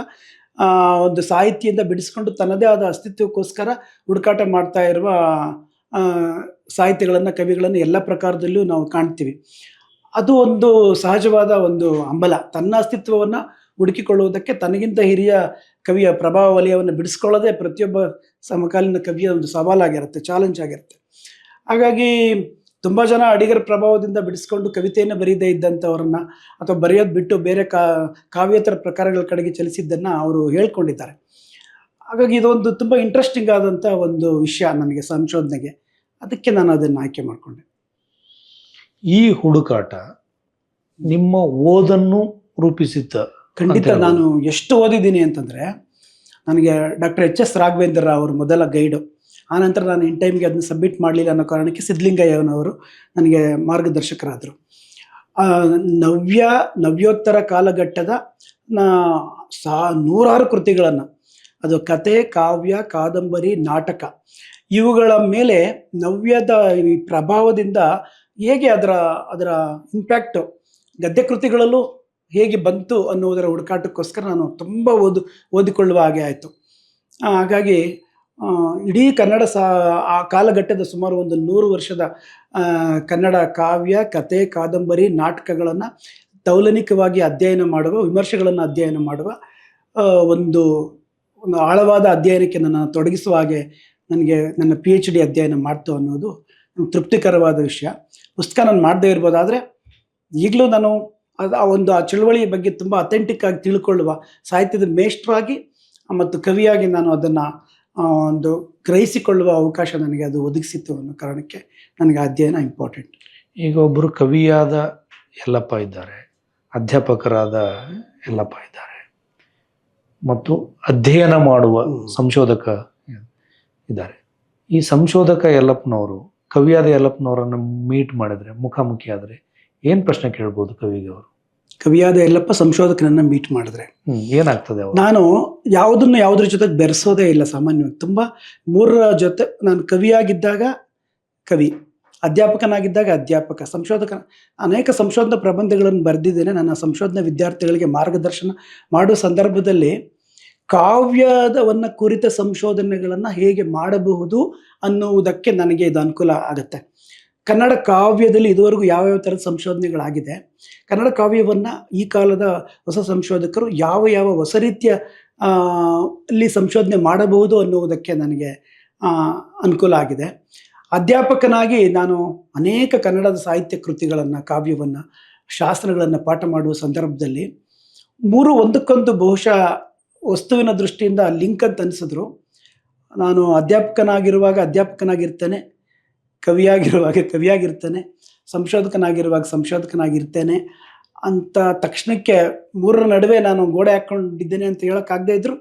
ಒಂದು ಸಾಹಿತ್ಯದಿಂದ ಬಿಡಿಸ್ಕೊಂಡು ತನ್ನದೇ ಆದ ಅಸ್ತಿತ್ವಕ್ಕೋಸ್ಕರ ಹುಡುಕಾಟ ಮಾಡ್ತಾ ಇರುವ ಸಾಹಿತ್ಯಗಳನ್ನು, ಕವಿಗಳನ್ನು ಎಲ್ಲ ಪ್ರಕಾರದಲ್ಲೂ ನಾವು ಕಾಣ್ತೀವಿ. ಅದು ಒಂದು ಸಹಜವಾದ ಒಂದು ಹಂಬಲ, ತನ್ನ ಅಸ್ತಿತ್ವವನ್ನು ಹುಡುಕಿಕೊಳ್ಳುವುದಕ್ಕೆ ತನಗಿಂತ ಹಿರಿಯ ಕವಿಯ ಪ್ರಭಾವ ವಲಯವನ್ನು ಬಿಡಿಸ್ಕೊಳ್ಳೋದೇ ಪ್ರತಿಯೊಬ್ಬ ಸಮಕಾಲೀನ ಕವಿಯ ಒಂದು ಸವಾಲಾಗಿರುತ್ತೆ, ಚಾಲೆಂಜ್ ಆಗಿರುತ್ತೆ. ಹಾಗಾಗಿ ತುಂಬ ಜನ ಅಡಿಗರ ಪ್ರಭಾವದಿಂದ ಬಿಡಿಸ್ಕೊಂಡು ಕವಿತೆಯನ್ನು ಬರೀದೇ ಇದ್ದಂಥವ್ರನ್ನ ಅಥವಾ ಬರೆಯೋದು ಬಿಟ್ಟು ಬೇರೆ ಕಾವ್ಯೇತರ ಪ್ರಕಾರಗಳ ಕಡೆಗೆ ಚಲಿಸಿದ್ದನ್ನು ಅವರು ಹೇಳ್ಕೊಂಡಿದ್ದಾರೆ. ಹಾಗಾಗಿ ಇದೊಂದು ತುಂಬ ಇಂಟ್ರೆಸ್ಟಿಂಗ್ ಆದಂಥ ಒಂದು ವಿಷಯ ನನಗೆ ಸಂಶೋಧನೆಗೆ, ಅದಕ್ಕೆ ನಾನು ಅದನ್ನು ಆಯ್ಕೆ ಮಾಡಿಕೊಂಡೆ. ಈ ಹುಡುಕಾಟ ನಿಮ್ಮ ಓದನ್ನು ರೂಪಿಸಿದ್ದ? ಖಂಡಿತ. ನಾನು ಎಷ್ಟು ಓದಿದ್ದೀನಿ ಅಂತಂದರೆ, ನನಗೆ ಡಾಕ್ಟರ್ HS ರಾಘವೇಂದ್ರ ಅವರು ಮೊದಲ ಗೈಡು. ಆನಂತರ ನಾನು ಇನ್ ಟೈಮ್ಗೆ ಅದನ್ನ ಸಬ್ಮಿಟ್ ಮಾಡಲಿಲ್ಲ ಅನ್ನೋ ಕಾರಣಕ್ಕೆ ಸಿದ್ಧಲಿಂಗಯ್ಯನವರು ನನಗೆ ಮಾರ್ಗದರ್ಶಕರಾದರು. ನವ್ಯೋತ್ತರ ಕಾಲಘಟ್ಟದ ನೂರಾರು ಕೃತಿಗಳನ್ನು, ಅದು ಕತೆ, ಕಾವ್ಯ, ಕಾದಂಬರಿ, ನಾಟಕ, ಇವುಗಳ ಮೇಲೆ ನವ್ಯದ ಈ ಪ್ರಭಾವದಿಂದ ಹೇಗೆ ಅದರ ಇಂಪ್ಯಾಕ್ಟು ಗದ್ಯ ಕೃತಿಗಳಲ್ಲೂ ಹೇಗೆ ಬಂತು ಅನ್ನುವುದರ ಹುಡುಕಾಟಕ್ಕೋಸ್ಕರ ನಾನು ತುಂಬ ಓದಿಕೊಳ್ಳುವ ಹಾಗೆ ಆಯಿತು. ಹಾಗಾಗಿ ಇಡೀ ಕನ್ನಡ ಆ ಕಾಲಘಟ್ಟದ ಸುಮಾರು ಒಂದು 100 ವರ್ಷದ ಕನ್ನಡ ಕಾವ್ಯ, ಕತೆ, ಕಾದಂಬರಿ, ನಾಟಕಗಳನ್ನು ತೌಲನಿಕವಾಗಿ ಅಧ್ಯಯನ ಮಾಡುವ, ವಿಮರ್ಶೆಗಳನ್ನು ಅಧ್ಯಯನ ಮಾಡುವ ಒಂದು ಆಳವಾದ ಅಧ್ಯಯನಕ್ಕೆ ನನ್ನ ತೊಡಗಿಸುವ ಹಾಗೆ ನನಗೆ ನನ್ನ PhD ಅಧ್ಯಯನ ಮಾಡ್ತು ಅನ್ನೋದು ತೃಪ್ತಿಕರವಾದ ವಿಷಯ. ಪುಸ್ತಕ ನಾನು ಮಾಡದೇ ಇರ್ಬೋದಾದರೆ ಈಗಲೂ ನಾನು ಆ ಚಳುವಳಿಯ ಬಗ್ಗೆ ತುಂಬ ಅಥೆಂಟಿಕ್ ಆಗಿ ತಿಳ್ಕೊಳ್ಳುವ ಸಾಹಿತ್ಯದ ಮೇಷ್ಟ್ರಾಗಿ ಮತ್ತು ಕವಿಯಾಗಿ ನಾನು ಅದನ್ನು ಒಂದು ಗ್ರಹಿಸಿಕೊಳ್ಳುವ ಅವಕಾಶ ನನಗೆ ಅದು ಒದಗಿಸಿತ್ತು ಅನ್ನೋ ಕಾರಣಕ್ಕೆ ನನಗೆ ಅಧ್ಯಯನ ಇಂಪಾರ್ಟೆಂಟ್. ಈಗ ಒಬ್ಬರು ಕವಿಯಾದ ಯಲ್ಲಪ್ಪ ಇದ್ದಾರೆ, ಅಧ್ಯಾಪಕರಾದ ಯಲ್ಲಪ್ಪ ಇದ್ದಾರೆ, ಮತ್ತು ಅಧ್ಯಯನ ಮಾಡುವ ಸಂಶೋಧಕ ಇದ್ದಾರೆ. ಈ ಸಂಶೋಧಕ ಯಲ್ಲಪ್ಪನವರು ಕವಿಯಾದ ಯಲ್ಲಪ್ಪನವರನ್ನು ಮೀಟ್ ಮಾಡಿದ್ರೆ, ಮುಖಾಮುಖಿ ಆದರೆ ಏನು ಪ್ರಶ್ನೆ ಕೇಳ್ಬೋದು ಕವಿಗೆ ಅವರು? ಕವಿಯಾದ ಯಲ್ಲಪ್ಪ ಸಂಶೋಧಕನನ್ನು ಮೀಟ್ ಮಾಡಿದ್ರೆ ಏನಾಗ್ತದೆ? ನಾನು ಯಾವುದ್ರ ಜೊತೆ ಬೆರೆಸೋದೇ ಇಲ್ಲ ಸಾಮಾನ್ಯವಾಗಿ. ತುಂಬ ಮೂರರ ಜೊತೆ ನಾನು ಕವಿಯಾಗಿದ್ದಾಗ ಕವಿ, ಅಧ್ಯಾಪಕನಾಗಿದ್ದಾಗ ಅಧ್ಯಾಪಕ, ಅನೇಕ ಸಂಶೋಧನಾ ಪ್ರಬಂಧಗಳನ್ನು ಬರೆದಿದ್ದೇನೆ. ನನ್ನ ಸಂಶೋಧನಾ ವಿದ್ಯಾರ್ಥಿಗಳಿಗೆ ಮಾರ್ಗದರ್ಶನ ಮಾಡುವ ಸಂದರ್ಭದಲ್ಲಿ ಕಾವ್ಯದವನ್ನು ಕುರಿತ ಸಂಶೋಧನೆಗಳನ್ನು ಹೇಗೆ ಮಾಡಬಹುದು ಅನ್ನುವುದಕ್ಕೆ ನನಗೆ ಇದು ಅನುಕೂಲ ಆಗುತ್ತೆ. ಕನ್ನಡ ಕಾವ್ಯದಲ್ಲಿ ಇದುವರೆಗೂ ಯಾವ್ಯಾವ ಥರದ ಸಂಶೋಧನೆಗಳಾಗಿದೆ, ಕನ್ನಡ ಕಾವ್ಯವನ್ನು ಈ ಕಾಲದ ಹೊಸ ಸಂಶೋಧಕರು ಯಾವ ಹೊಸ ರೀತಿಯ ಅಲ್ಲಿ ಸಂಶೋಧನೆ ಮಾಡಬಹುದು ಅನ್ನುವುದಕ್ಕೆ ನನಗೆ ಅನುಕೂಲ ಆಗಿದೆ. ಅಧ್ಯಾಪಕನಾಗಿ ನಾನು ಅನೇಕ ಕನ್ನಡದ ಸಾಹಿತ್ಯ ಕೃತಿಗಳನ್ನು, ಕಾವ್ಯವನ್ನು, ಶಾಸ್ತ್ರಗಳನ್ನು ಪಾಠ ಮಾಡುವ ಸಂದರ್ಭದಲ್ಲಿ ಮೂರು ಒಂದಕ್ಕೊಂದು ಬಹುಶಃ ವಸ್ತುವಿನ ದೃಷ್ಟಿಯಿಂದ ಲಿಂಕ್ ಅಂತ ಅನಿಸಿದ್ರು. ನಾನು ಅಧ್ಯಾಪಕನಾಗಿರುವಾಗ ಅಧ್ಯಾಪಕನಾಗಿರ್ತೇನೆ, ಕವಿಯಾಗಿರ್ತೇನೆ, ಸಂಶೋಧಕನಾಗಿರುವಾಗ ಸಂಶೋಧಕನಾಗಿರ್ತೇನೆ ಅಂತ ತಕ್ಷಣಕ್ಕೆ ಮೂರರ ನಡುವೆ ನಾನು ಗೋಡೆ ಹಾಕ್ಕೊಂಡಿದ್ದೇನೆ ಅಂತ ಹೇಳೋಕ್ಕಾಗದೇ ಇದ್ರು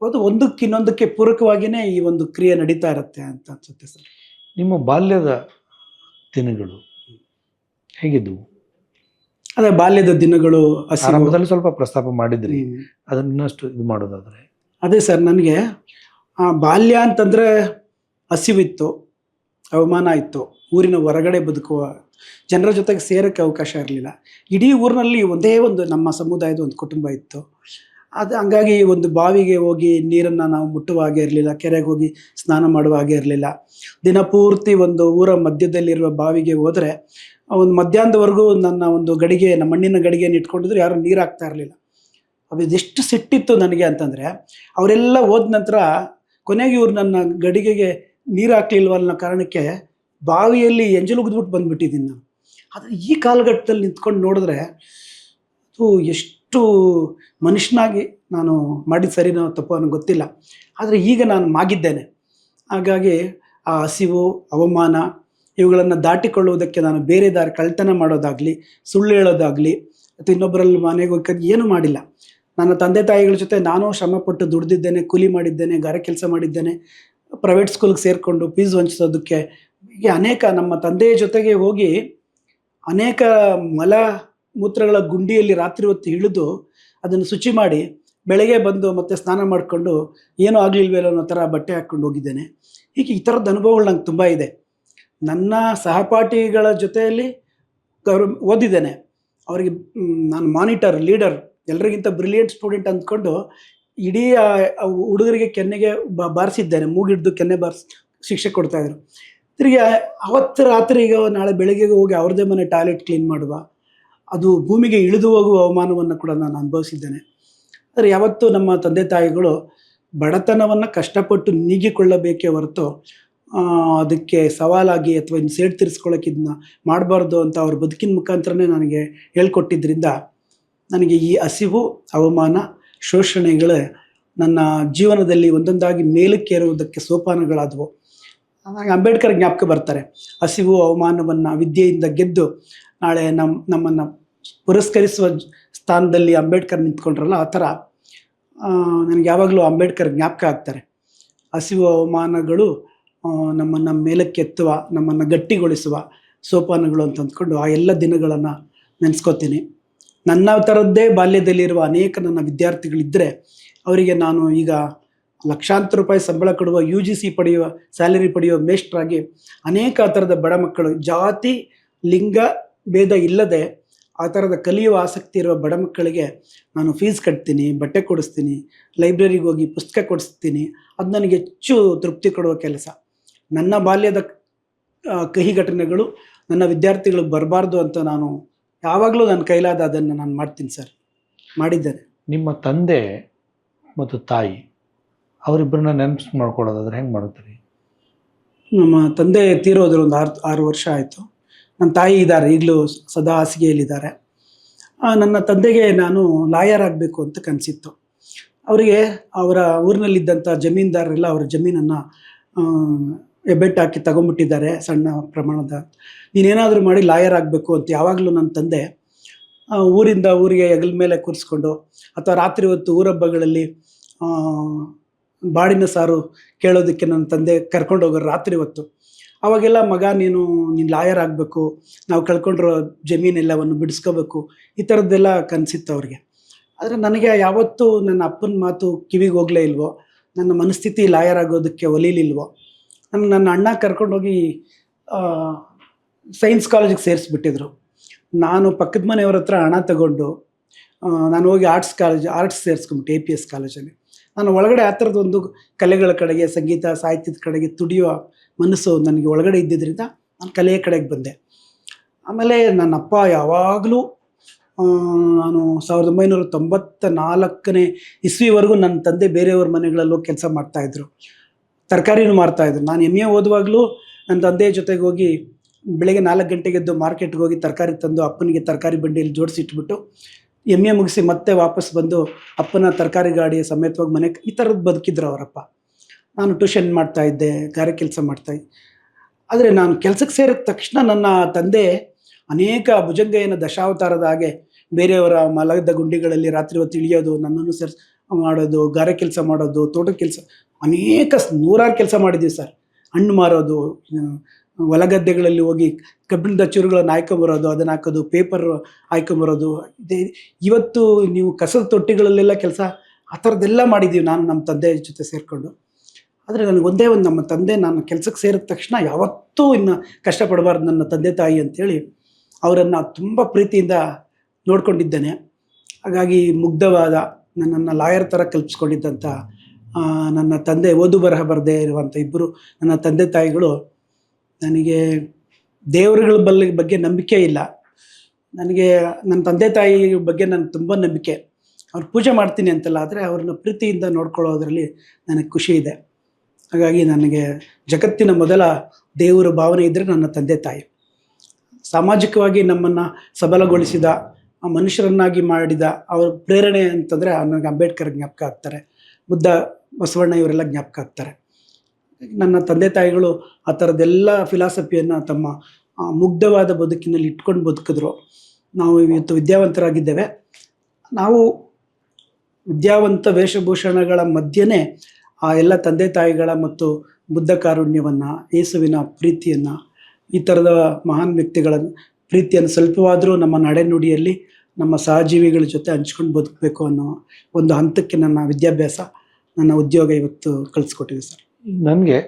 ಅದು ಒಂದಕ್ಕಿನ್ನೊಂದಕ್ಕೆ ಪೂರಕವಾಗಿಯೇ ಈ ಒಂದು ಕ್ರಿಯೆ ನಡೀತಾ ಇರುತ್ತೆ ಅಂತ ಅನ್ಸುತ್ತೆ ಸರ್. ನಿಮ್ಮ ಬಾಲ್ಯದ ದಿನಗಳು ಹೇಗಿದ್ದವು? ಅದೇ ಬಾಲ್ಯದ ದಿನಗಳು ಆರಂಭದಲ್ಲಿ ಸ್ವಲ್ಪ ಪ್ರಸ್ತಾಪ ಮಾಡಿದ್ರಿ, ಅದನ್ನ ಇನ್ನಷ್ಟು ಇದು ಮಾಡೋದಾದ್ರೆ? ಅದೇ ಸರ್, ನನಗೆ ಬಾಲ್ಯ ಅಂತಂದರೆ ಹಸಿವಿತ್ತು, ಅವಮಾನ ಇತ್ತು, ಊರಿನ ಹೊರಗಡೆ ಬದುಕುವ ಜನರ ಜೊತೆಗೆ ಸೇರೋಕ್ಕೆ ಅವಕಾಶ ಇರಲಿಲ್ಲ. ಇಡೀ ಊರಿನಲ್ಲಿ ಒಂದೇ ಒಂದು ನಮ್ಮ ಸಮುದಾಯದ ಒಂದು ಕುಟುಂಬ ಇತ್ತು. ಹಂಗಾಗಿ ಒಂದು ಬಾವಿಗೆ ಹೋಗಿ ನೀರನ್ನು ನಾವು ಮುಟ್ಟುವ ಹಾಗೆ ಇರಲಿಲ್ಲ, ಕೆರೆಗೆ ಹೋಗಿ ಸ್ನಾನ ಮಾಡುವ ಹಾಗೆ ಇರಲಿಲ್ಲ. ದಿನಪೂರ್ತಿ ಒಂದು ಊರ ಮಧ್ಯದಲ್ಲಿರುವ ಬಾವಿಗೆ ಹೋದರೆ ಒಂದು ಮಧ್ಯಾಹ್ನದವರೆಗೂ ನನ್ನ ಒಂದು ನಮ್ಮ ಮಣ್ಣಿನ ಗಡಿಗೆಯನ್ನು ಇಟ್ಕೊಂಡಿದ್ರು ಯಾರು ನೀರು ಹಾಕ್ತಾ ಇರಲಿಲ್ಲ. ಅದು ಎಷ್ಟು ಸಿಟ್ಟಿತ್ತು ನನಗೆ ಅಂತಂದರೆ, ಅವರೆಲ್ಲ ಹೋದ ನಂತರ ಕೊನೆಗೆ ಇವ್ರು ನನ್ನ ಗಡಿಗೆಗೆ ನೀರು ಹಾಕ್ಲಿಲ್ವ ಅನ್ನೋ ಕಾರಣಕ್ಕೆ ಬಾವಿಯಲ್ಲಿ ಎಂಜಲುಗಿದ್ಬಿಟ್ಟು ಬಂದುಬಿಟ್ಟಿದ್ದೀನಿ ನಾನು. ಆದರೆ ಈ ಕಾಲಘಟ್ಟದಲ್ಲಿ ನಿಂತ್ಕೊಂಡು ನೋಡಿದ್ರೆ ಅದು ಎಷ್ಟು ಮನುಷ್ಯನಾಗಿ ನಾನು ಮಾಡಿದ ಸರಿನೋ ತಪ್ಪೋ ನನಗೆ ಗೊತ್ತಿಲ್ಲ, ಆದರೆ ಈಗ ನಾನು ಮಾಗಿದ್ದೇನೆ. ಹಾಗಾಗಿ ಆ ಹಸಿವು, ಅವಮಾನ ಇವುಗಳನ್ನು ದಾಟಿಕೊಳ್ಳುವುದಕ್ಕೆ ನಾನು ಬೇರೆ ದಾರಿ, ಕಳ್ತನ ಮಾಡೋದಾಗಲಿ, ಸುಳ್ಳು ಹೇಳೋದಾಗಲಿ, ಅಥವಾ ಇನ್ನೊಬ್ಬರಲ್ಲಿ ಮನೆಗೆ ಹೋಗಿ ಏನೂ ಮಾಡಿಲ್ಲ. ನನ್ನ ತಂದೆ ತಾಯಿಗಳ ಜೊತೆ ನಾನು ಶ್ರಮಪಟ್ಟು ದುಡಿದಿದ್ದೇನೆ, ಕೂಲಿ ಮಾಡಿದ್ದೇನೆ, ಗಾರೆ ಕೆಲಸ ಮಾಡಿದ್ದೇನೆ, ಪ್ರೈವೇಟ್ ಸ್ಕೂಲ್ಗೆ ಸೇರಿಕೊಂಡು ಫೀಸ್ ವಂಚಿಸೋದಕ್ಕೆ, ಹೀಗೆ ಅನೇಕ ನಮ್ಮ ತಂದೆಯ ಜೊತೆಗೆ ಹೋಗಿ ಅನೇಕ ಮಲ ಮೂತ್ರಗಳ ಗುಂಡಿಯಲ್ಲಿ ರಾತ್ರಿ ಹೊತ್ತು ಇಳಿದು ಅದನ್ನು ಶುಚಿ ಮಾಡಿ ಬೆಳಗ್ಗೆ ಬಂದು ಮತ್ತೆ ಸ್ನಾನ ಮಾಡಿಕೊಂಡು ಏನೂ ಆಗಲಿಲ್ವೇನೋ ಅನ್ನೋ ಥರ ಬಟ್ಟೆ ಹಾಕ್ಕೊಂಡು ಹೋಗಿದ್ದೇನೆ. ಹೀಗೆ ಈ ಥರದ ಅನುಭವಗಳು ನಂಗೆ ತುಂಬ ಇದೆ. ನನ್ನ ಸಹಪಾಠಿಗಳ ಜೊತೆಯಲ್ಲಿ ಓದಿದ್ದೇನೆ. ಅವರಿಗೆ ನಾನು ಮಾನಿಟರ್, ಲೀಡರ್, ಎಲ್ಲರಿಗಿಂತ ಬ್ರಿಲಿಯಂಟ್ ಸ್ಟೂಡೆಂಟ್ ಅಂದ್ಕೊಂಡು ಇಡೀ ಹುಡುಗರಿಗೆ ಕೆನ್ನೆಗೆ ಬಾರಿಸಿದ್ದೇನೆ, ಮೂಗಿಡ್ದು ಕೆನ್ನೆ ಬಾರಿಸಿ ಶಿಕ್ಷೆ ಕೊಡ್ತಾಯಿದ್ರು. ತಿರುಗಿ ಅವತ್ತು ರಾತ್ರಿ ಈಗ ನಾಳೆ ಬೆಳಗ್ಗೆಗೆ ಹೋಗಿ ಅವ್ರದ್ದೇ ಮನೆ ಟಾಯ್ಲೆಟ್ ಕ್ಲೀನ್ ಮಾಡುವ, ಅದು ಭೂಮಿಗೆ ಇಳಿದು ಹೋಗುವ ಅವಮಾನವನ್ನು ಕೂಡ ನಾನು ಅನುಭವಿಸಿದ್ದೇನೆ. ಆದರೆ ಯಾವತ್ತೂ ನಮ್ಮ ತಂದೆ ತಾಯಿಗಳು ಬಡತನವನ್ನು ಕಷ್ಟಪಟ್ಟು ನೀಗಿಕೊಳ್ಳಬೇಕೇ ಹೊರತು ಅದಕ್ಕೆ ಸವಾಲಾಗಿ ಅಥವಾ ಇನ್ನು ಸೇಡು ತೀರಿಸ್ಕೊಳ್ಳೋಕೆ ಇದನ್ನ ಮಾಡಬಾರ್ದು ಅಂತ ಅವ್ರ ಬದುಕಿನ ಮುಖಾಂತರನೇ ನನಗೆ ಹೇಳ್ಕೊಟ್ಟಿದ್ದರಿಂದ ನನಗೆ ಈ ಹಸಿವು, ಅವಮಾನ, ಶೋಷಣೆಗಳು ನನ್ನ ಜೀವನದಲ್ಲಿ ಒಂದೊಂದಾಗಿ ಮೇಲಕ್ಕೇರುವುದಕ್ಕೆ ಸೋಪಾನಗಳಾದವು. ನನಗೆ ಅಂಬೇಡ್ಕರ್ ಜ್ಞಾಪಕ ಬರ್ತಾರೆ. ಹಸಿವು, ಅವಮಾನವನ್ನು ವಿದ್ಯೆಯಿಂದ ಗೆದ್ದು ನಾಳೆ ನಮ್ಮನ್ನು ಪುರಸ್ಕರಿಸುವ ಸ್ಥಾನದಲ್ಲಿ ಅಂಬೇಡ್ಕರ್ ನಿಂತ್ಕೊಂಡ್ರಲ್ಲ, ಆ ಥರ ನನಗೆ ಯಾವಾಗಲೂ ಅಂಬೇಡ್ಕರ್ ಜ್ಞಾಪಕ ಆಗ್ತಾರೆ. ಹಸಿವು ಅವಮಾನಗಳು ನಮ್ಮನ್ನು ಮೇಲಕ್ಕೆತ್ತುವ, ನಮ್ಮನ್ನು ಗಟ್ಟಿಗೊಳಿಸುವ ಸೋಪಾನಗಳು ಅಂತ ಅಂದ್ಕೊಂಡು ಆ ಎಲ್ಲ ದಿನಗಳನ್ನು ನೆನೆಸ್ಕೋತೀನಿ. ನನ್ನ ಥರದ್ದೇ ಬಾಲ್ಯದಲ್ಲಿರುವ ಅನೇಕ ನನ್ನ ವಿದ್ಯಾರ್ಥಿಗಳಿದ್ದರೆ ಅವರಿಗೆ ನಾನು ಈಗ ಲಕ್ಷಾಂತರ ರೂಪಾಯಿ ಸಂಬಳ ಕೊಡುವ UGC ಪಡೆಯುವ ಸ್ಯಾಲರಿ ಪಡೆಯುವ ಮೇಷ್ಟ್ರಾಗಿ ಅನೇಕ ಆ ಥರದ ಬಡ ಮಕ್ಕಳು, ಜಾತಿ ಲಿಂಗ ಭೇದ ಇಲ್ಲದೆ ಆ ಥರದ ಕಲಿಯುವ ಆಸಕ್ತಿ ಇರುವ ಬಡ ಮಕ್ಕಳಿಗೆ ನಾನು ಫೀಸ್ ಕಟ್ತೀನಿ, ಬಟ್ಟೆ ಕೊಡಿಸ್ತೀನಿ, ಲೈಬ್ರರಿಗೆ ಹೋಗಿ ಪುಸ್ತಕ ಕೊಡಿಸ್ತೀನಿ. ಅದು ನನಗೆ ಹೆಚ್ಚು ತೃಪ್ತಿ ಕೊಡುವ ಕೆಲಸ. ನನ್ನ ಬಾಲ್ಯದ ಕಹಿ ಘಟನೆಗಳು ನನ್ನ ವಿದ್ಯಾರ್ಥಿಗಳಿಗೆ ಬರಬಾರ್ದು ಅಂತ ನಾನು ಯಾವಾಗಲೂ ನನ್ನ ಕೈಲಾದ ಅದನ್ನು ನಾನು ಮಾಡ್ತೀನಿ ಸರ್, ಮಾಡಿದ್ದೇನೆ. ನಿಮ್ಮ ತಂದೆ ಮತ್ತು ತಾಯಿ ಅವರಿಬ್ಬರನ್ನ ನೆನಪು ಮಾಡ್ಕೊಳ್ಳೋದಾದ್ರೆ ಹೆಂಗೆ ಮಾಡುತ್ತೀರಿ? ನಮ್ಮ ತಂದೆ ತೀರೋದ್ರು ಒಂದು 6 ವರ್ಷ ಆಯಿತು. ನನ್ನ ತಾಯಿ ಇದ್ದಾರೆ, ಈಗಲೂ ಸದಾ ಹಾಸಿಗೆಯಲ್ಲಿದ್ದಾರೆ. ನನ್ನ ತಂದೆಗೆ ನಾನು ಲಾಯರ್ ಆಗಬೇಕು ಅಂತ ಕನಸಿತ್ತು. ಅವರಿಗೆ ಅವರ ಊರಿನಲ್ಲಿದ್ದಂಥ ಜಮೀನ್ದಾರರೆಲ್ಲ ಅವರ ಜಮೀನನ್ನು ಹೆಬ್ಬೆಟ್ಟು ಹಾಕಿ ತಗೊಂಡ್ಬಿಟ್ಟಿದ್ದಾರೆ ಸಣ್ಣ ಪ್ರಮಾಣದ. ನೀನೇನಾದರೂ ಮಾಡಿ ಲಾಯರ್ ಆಗಬೇಕು ಅಂತ ಯಾವಾಗಲೂ ನನ್ನ ತಂದೆ ಊರಿಂದ ಊರಿಗೆ ಹೆಗಲ ಮೇಲೆ ಕೂರಿಸ್ಕೊಂಡು, ಅಥವಾ ರಾತ್ರಿ ಹೊತ್ತು ಊರಹಬ್ಬಗಳಲ್ಲಿ ಬಾಡಿನ ಸಾರು ಕೇಳೋದಕ್ಕೆ ನನ್ನ ತಂದೆ ಕರ್ಕೊಂಡು ಹೋಗೋರು ರಾತ್ರಿ ಹೊತ್ತು. ಅವಾಗೆಲ್ಲ ಮಗ ನೀನು ಲಾಯರ್ ಆಗಬೇಕು, ನಾವು ಕಳ್ಕೊಂಡಿರೋ ಜಮೀನೆಲ್ಲವನ್ನು ಬಿಡಿಸ್ಕೋಬೇಕು, ಈ ಥರದ್ದೆಲ್ಲ ಕನಸಿತ್ತು ಅವ್ರಿಗೆ. ಆದರೆ ನನಗೆ ಯಾವತ್ತೂ ನನ್ನ ಅಪ್ಪನ ಮಾತು ಕಿವಿಗೆ ಹೋಗಲೇ ಇಲ್ವೋ, ನನ್ನ ಮನಸ್ಥಿತಿ ಲಾಯರ್ ಆಗೋದಕ್ಕೆ ಒಲಿಲಿಲ್ವೋ. ನನ್ನ ಅಣ್ಣ ಕರ್ಕೊಂಡೋಗಿ ಸೈನ್ಸ್ ಕಾಲೇಜಿಗೆ ಸೇರಿಸ್ಬಿಟ್ಟಿದ್ರು. ನಾನು ಪಕ್ಕದ ಮನೆಯವ್ರ ಹತ್ರ ಹಣ ತಗೊಂಡು ನಾನು ಹೋಗಿ ಆರ್ಟ್ಸ್ ಸೇರಿಸ್ಕೊಂಬಿಟ್ಟೆ APS ಕಾಲೇಜಲ್ಲಿ. ನಾನು ಒಳಗಡೆ ಆ ಥರದೊಂದು ಕಲೆಗಳ ಕಡೆಗೆ, ಸಂಗೀತ ಸಾಹಿತ್ಯದ ಕಡೆಗೆ ತುಡಿಯುವ ಮನಸ್ಸು ನನಗೆ ಒಳಗಡೆ ಇದ್ದಿದ್ದರಿಂದ ನಾನು ಕಲೆಯ ಕಡೆಗೆ ಬಂದೆ. ಆಮೇಲೆ ನನ್ನ ಅಪ್ಪ ಯಾವಾಗಲೂ ನಾನು 1994ನೇ ಇಸ್ವಿವರೆಗೂ ನನ್ನ ತಂದೆ ಬೇರೆಯವ್ರ ಮನೆಗಳಲ್ಲೂ ಕೆಲಸ ಮಾಡ್ತಾಯಿದ್ರು, ತರಕಾರಿನೂ ಮಾರ್ತಾಯಿದ್ರು. ನಾನು MA ಓದುವಾಗಲೂ ನನ್ನ ತಂದೆಯ ಜೊತೆಗೆ ಹೋಗಿ ಬೆಳಗ್ಗೆ 4 ಗಂಟೆಗೆ ಎದ್ದು ಮಾರ್ಕೆಟ್ಗೆ ಹೋಗಿ ತರಕಾರಿ ತಂದು ಅಪ್ಪನಿಗೆ ತರಕಾರಿ ಬಂಡಿಯಲ್ಲಿ ಜೋಡಿಸಿಟ್ಬಿಟ್ಟು MA ಮುಗಿಸಿ ಮತ್ತೆ ವಾಪಸ್ ಬಂದು ಅಪ್ಪನ ತರಕಾರಿ ಗಾಡಿ ಸಮೇತವಾಗಿ ಮನೆ, ಈ ಥರದ್ದು ಬದುಕಿದ್ರು ಅವರಪ್ಪ. ನಾನು ಟ್ಯೂಷನ್ ಮಾಡ್ತಾಯಿದ್ದೆ, ಗಾರೆ ಕೆಲಸ ಮಾಡ್ತಾಯಿದ್ದೆ. ಆದರೆ ನಾನು ಕೆಲಸಕ್ಕೆ ಸೇರಿದ ತಕ್ಷಣ ನನ್ನ ತಂದೆ ಅನೇಕ ಭುಜಂಗಯ್ಯನ ದಶಾವತಾರದ ಹಾಗೆ ಬೇರೆಯವರ ಮಲಗದ ಗುಂಡಿಗಳಲ್ಲಿ ರಾತ್ರಿ ಹೊತ್ತು ಇಳಿಯೋದು, ನನ್ನನ್ನು ಮಾಡೋದು, ಗಾರೆ ಕೆಲಸ ಮಾಡೋದು, ತೋಟದ ಕೆಲಸ, ಅನೇಕ 100 ಕೆಲಸ ಮಾಡಿದ್ದೀವಿ ಸರ್. ಹಣ್ಣು ಮಾರೋದು, ಹೊಲಗದ್ದೆಗಳಲ್ಲಿ ಹೋಗಿ ಕಬ್ಬಿಣದ ಚೂರುಗಳನ್ನು ಹಾಯ್ಕೊಂಬರೋದು, ಅದನ್ನು ಹಾಕೋದು, ಪೇಪರ್ ಹಾಯ್ಕೊಂಬರೋದು. ಇವತ್ತು ನೀವು ಕಸದ ತೊಟ್ಟಿಗಳಲ್ಲೆಲ್ಲ ಕೆಲಸ, ಆ ಥರದ್ದೆಲ್ಲ ಮಾಡಿದ್ದೀವಿ ನಾನು ನಮ್ಮ ತಂದೆ ಜೊತೆ ಸೇರಿಕೊಂಡು. ಆದರೆ ನನಗೆ ಒಂದೇ ಒಂದು, ನಮ್ಮ ತಂದೆ ನಾನು ಕೆಲಸಕ್ಕೆ ಸೇರಿದ ತಕ್ಷಣ ಯಾವತ್ತೂ ಇನ್ನು ಕಷ್ಟಪಡಬಾರ್ದು ನನ್ನ ತಂದೆ ತಾಯಿ ಅಂಥೇಳಿ ಅವರನ್ನು ತುಂಬ ಪ್ರೀತಿಯಿಂದ ನೋಡ್ಕೊಂಡಿದ್ದೇನೆ. ಹಾಗಾಗಿ ಮುಗ್ಧವಾದ ನನ್ನನ್ನು ಲಾಯರ್ ಥರ ಕಲ್ಪಿಸ್ಕೊಂಡಿದ್ದಂಥ ನನ್ನ ತಂದೆ, ಓದು ಬರಹ ಬರದೇ ಇರುವಂಥ ಇಬ್ಬರು ನನ್ನ ತಂದೆ ತಾಯಿಗಳು, ನನಗೆ ದೇವರುಗಳ ಬಗ್ಗೆ ನಂಬಿಕೆ ಇಲ್ಲ. ನನಗೆ ನನ್ನ ತಂದೆ ತಾಯಿ ಬಗ್ಗೆ ನನಗೆ ತುಂಬ ನಂಬಿಕೆ. ಅವ್ರು ಪೂಜೆ ಮಾಡ್ತೀನಿ ಅಂತಲ್ಲ, ಆದರೆ ಅವ್ರನ್ನ ಪ್ರೀತಿಯಿಂದ ನೋಡ್ಕೊಳ್ಳೋದ್ರಲ್ಲಿ ನನಗೆ ಖುಷಿ ಇದೆ. ಹಾಗಾಗಿ ನನಗೆ ಜಗತ್ತಿನ ಮೊದಲ ದೇವರ ಭಾವನೆ ಇದ್ದರೆ ನನ್ನ ತಂದೆ ತಾಯಿ. ಸಾಮಾಜಿಕವಾಗಿ ನಮ್ಮನ್ನು ಸಬಲಗೊಳಿಸಿದ, ಮನುಷ್ಯರನ್ನಾಗಿ ಮಾಡಿದ ಅವರ ಪ್ರೇರಣೆ ಅಂತಂದರೆ ನನಗೆ ಅಂಬೇಡ್ಕರ್ ಜ್ಞಾಪಕ ಆಗ್ತಾರೆ, ಬುದ್ಧ, ಬಸವಣ್ಣ ಇವರೆಲ್ಲ ಜ್ಞಾಪಕ ಆಗ್ತಾರೆ. ನನ್ನ ತಂದೆ ತಾಯಿಗಳು ಆ ಥರದ್ದೆಲ್ಲ ಫಿಲಾಸಫಿಯನ್ನು ತಮ್ಮ ಮುಗ್ಧವಾದ ಬದುಕಿನಲ್ಲಿ ಇಟ್ಕೊಂಡು ಬದುಕಿದ್ರು. ನಾವು ಇವತ್ತು ವಿದ್ಯಾವಂತರಾಗಿದ್ದೇವೆ. ನಾವು ವಿದ್ಯಾವಂತ ವೇಷಭೂಷಣಗಳ ಮಧ್ಯೆನೇ ಆ ಎಲ್ಲ ತಂದೆ ತಾಯಿಗಳ ಮತ್ತು ಬುದ್ಧ ಕಾರುಣ್ಯವನ್ನು, ಯೇಸುವಿನ ಪ್ರೀತಿಯನ್ನು, ಈ ಥರದ ಮಹಾನ್ ವ್ಯಕ್ತಿಗಳ ಪ್ರೀತಿಯನ್ನು ಸ್ವಲ್ಪವಾದರೂ ನಮ್ಮ ನಡೆನುಡಿಯಲ್ಲಿ ನಮ್ಮ ಸಹಜೀವಿಗಳ ಜೊತೆ ಹಂಚ್ಕೊಂಡು ಬದುಕಬೇಕು ಅನ್ನೋ ಒಂದು ಹಂತಕ್ಕೆ ನನ್ನ ವಿದ್ಯಾಭ್ಯಾಸ, ನನ್ನ ಉದ್ಯೋಗ ಇವತ್ತು ಕಳಿಸ್ಕೊಟ್ಟಿದೆ ಸರ್. ನನಗೆ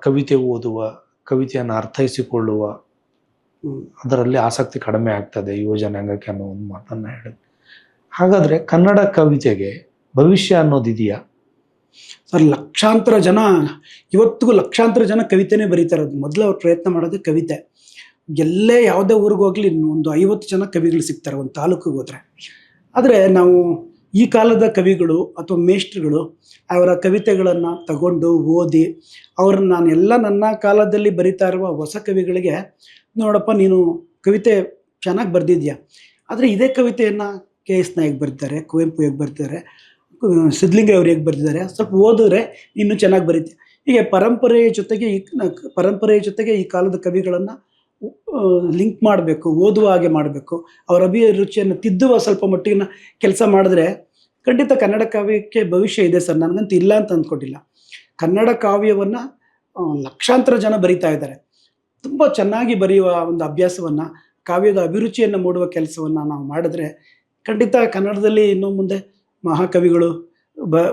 ಕವಿತೆ ಓದುವ, ಕವಿತೆಯನ್ನು ಅರ್ಥೈಸಿಕೊಳ್ಳುವ ಅದರಲ್ಲಿ ಆಸಕ್ತಿ ಕಡಿಮೆ ಆಗ್ತದೆ ಯುವ ಜನಾಂಗಕ್ಕೆ ಅನ್ನೋ ಒಂದು ಮಾತನ್ನು ಹೇಳಿದೆ. ಹಾಗಾದರೆ ಕನ್ನಡ ಕವಿತೆಗೆ ಭವಿಷ್ಯ ಅನ್ನೋದಿದೆಯಾ ಸರ್? ಲಕ್ಷಾಂತರ ಜನ, ಇವತ್ತಿಗೂ ಲಕ್ಷಾಂತರ ಜನ ಕವಿತೆನೇ ಬರೀತಾ ಇರೋದು. ಮೊದಲು ಅವ್ರು ಪ್ರಯತ್ನ ಮಾಡೋದು ಕವಿತೆ. ಎಲ್ಲೇ ಯಾವುದೇ ಊರಿಗೆ ಹೋಗಲಿ ಒಂದು 50 ಜನ ಕವಿಗಳು ಸಿಗ್ತಾರೆ ಒಂದು ತಾಲೂಕಿಗೆ ಹೋದರೆ. ಆದರೆ ನಾವು ಈ ಕಾಲದ ಕವಿಗಳು ಅಥವಾ ಮೇಷ್ಟ್ರುಗಳು ಅವರ ಕವಿತೆಗಳನ್ನು ತಗೊಂಡು ಓದಿ ಅವ್ರನ್ನ, ನಾನೆಲ್ಲ ನನ್ನ ಕಾಲದಲ್ಲಿ ಬರಿತಾ ಇರುವ ಹೊಸ ಕವಿಗಳಿಗೆ, ನೋಡಪ್ಪ ನೀನು ಕವಿತೆ ಚೆನ್ನಾಗಿ ಬರೆದಿದ್ಯಾ, ಆದರೆ ಇದೇ ಕವಿತೆಯನ್ನು KS ನಾಯಕ್ ಬರೆದಿದ್ದಾರೆ, ಕುವೆಂಪು ಹೇಗೆ ಬರೆದಿದ್ದಾರೆ, ಸಿದ್ಧಲಿಂಗ ಅವ್ರು ಹೇಗೆ ಬರೆದಿದ್ದಾರೆ, ಸ್ವಲ್ಪ ಓದಿದ್ರೆ ಇನ್ನೂ ಚೆನ್ನಾಗಿ ಬರೀತೀವಿ. ಹೀಗೆ ಪರಂಪರೆಯ ಜೊತೆಗೆ ಈ ಕಾಲದ ಕವಿಗಳನ್ನು ಲಿಂಕ್ ಮಾಡಬೇಕು, ಓದುವ ಹಾಗೆ ಮಾಡಬೇಕು, ಅವರ ಅಭಿರುಚಿಯನ್ನು ತಿದ್ದುವ ಸ್ವಲ್ಪ ಮಟ್ಟಿಗಿನ ಕೆಲಸ ಮಾಡಿದ್ರೆ ಖಂಡಿತ ಕನ್ನಡ ಕಾವ್ಯಕ್ಕೆ ಭವಿಷ್ಯ ಇದೆ ಸರ್, ನನಗಂತೂ ಇಲ್ಲ ಅಂತ ಅಂದ್ಕೊಂಡಿಲ್ಲ. ಕನ್ನಡ ಕಾವ್ಯವನ್ನು ಲಕ್ಷಾಂತರ ಜನ ಬರಿತಾ ಇದ್ದಾರೆ. ತುಂಬ ಚೆನ್ನಾಗಿ ಬರೆಯುವ ಒಂದು ಅಭ್ಯಾಸವನ್ನು, ಕಾವ್ಯದ ಅಭಿರುಚಿಯನ್ನು ಮೂಡುವ ಕೆಲಸವನ್ನು ನಾವು ಮಾಡಿದ್ರೆ ಖಂಡಿತ ಕನ್ನಡದಲ್ಲಿ ಇನ್ನು ಮುಂದೆ ಮಹಾಕವಿಗಳು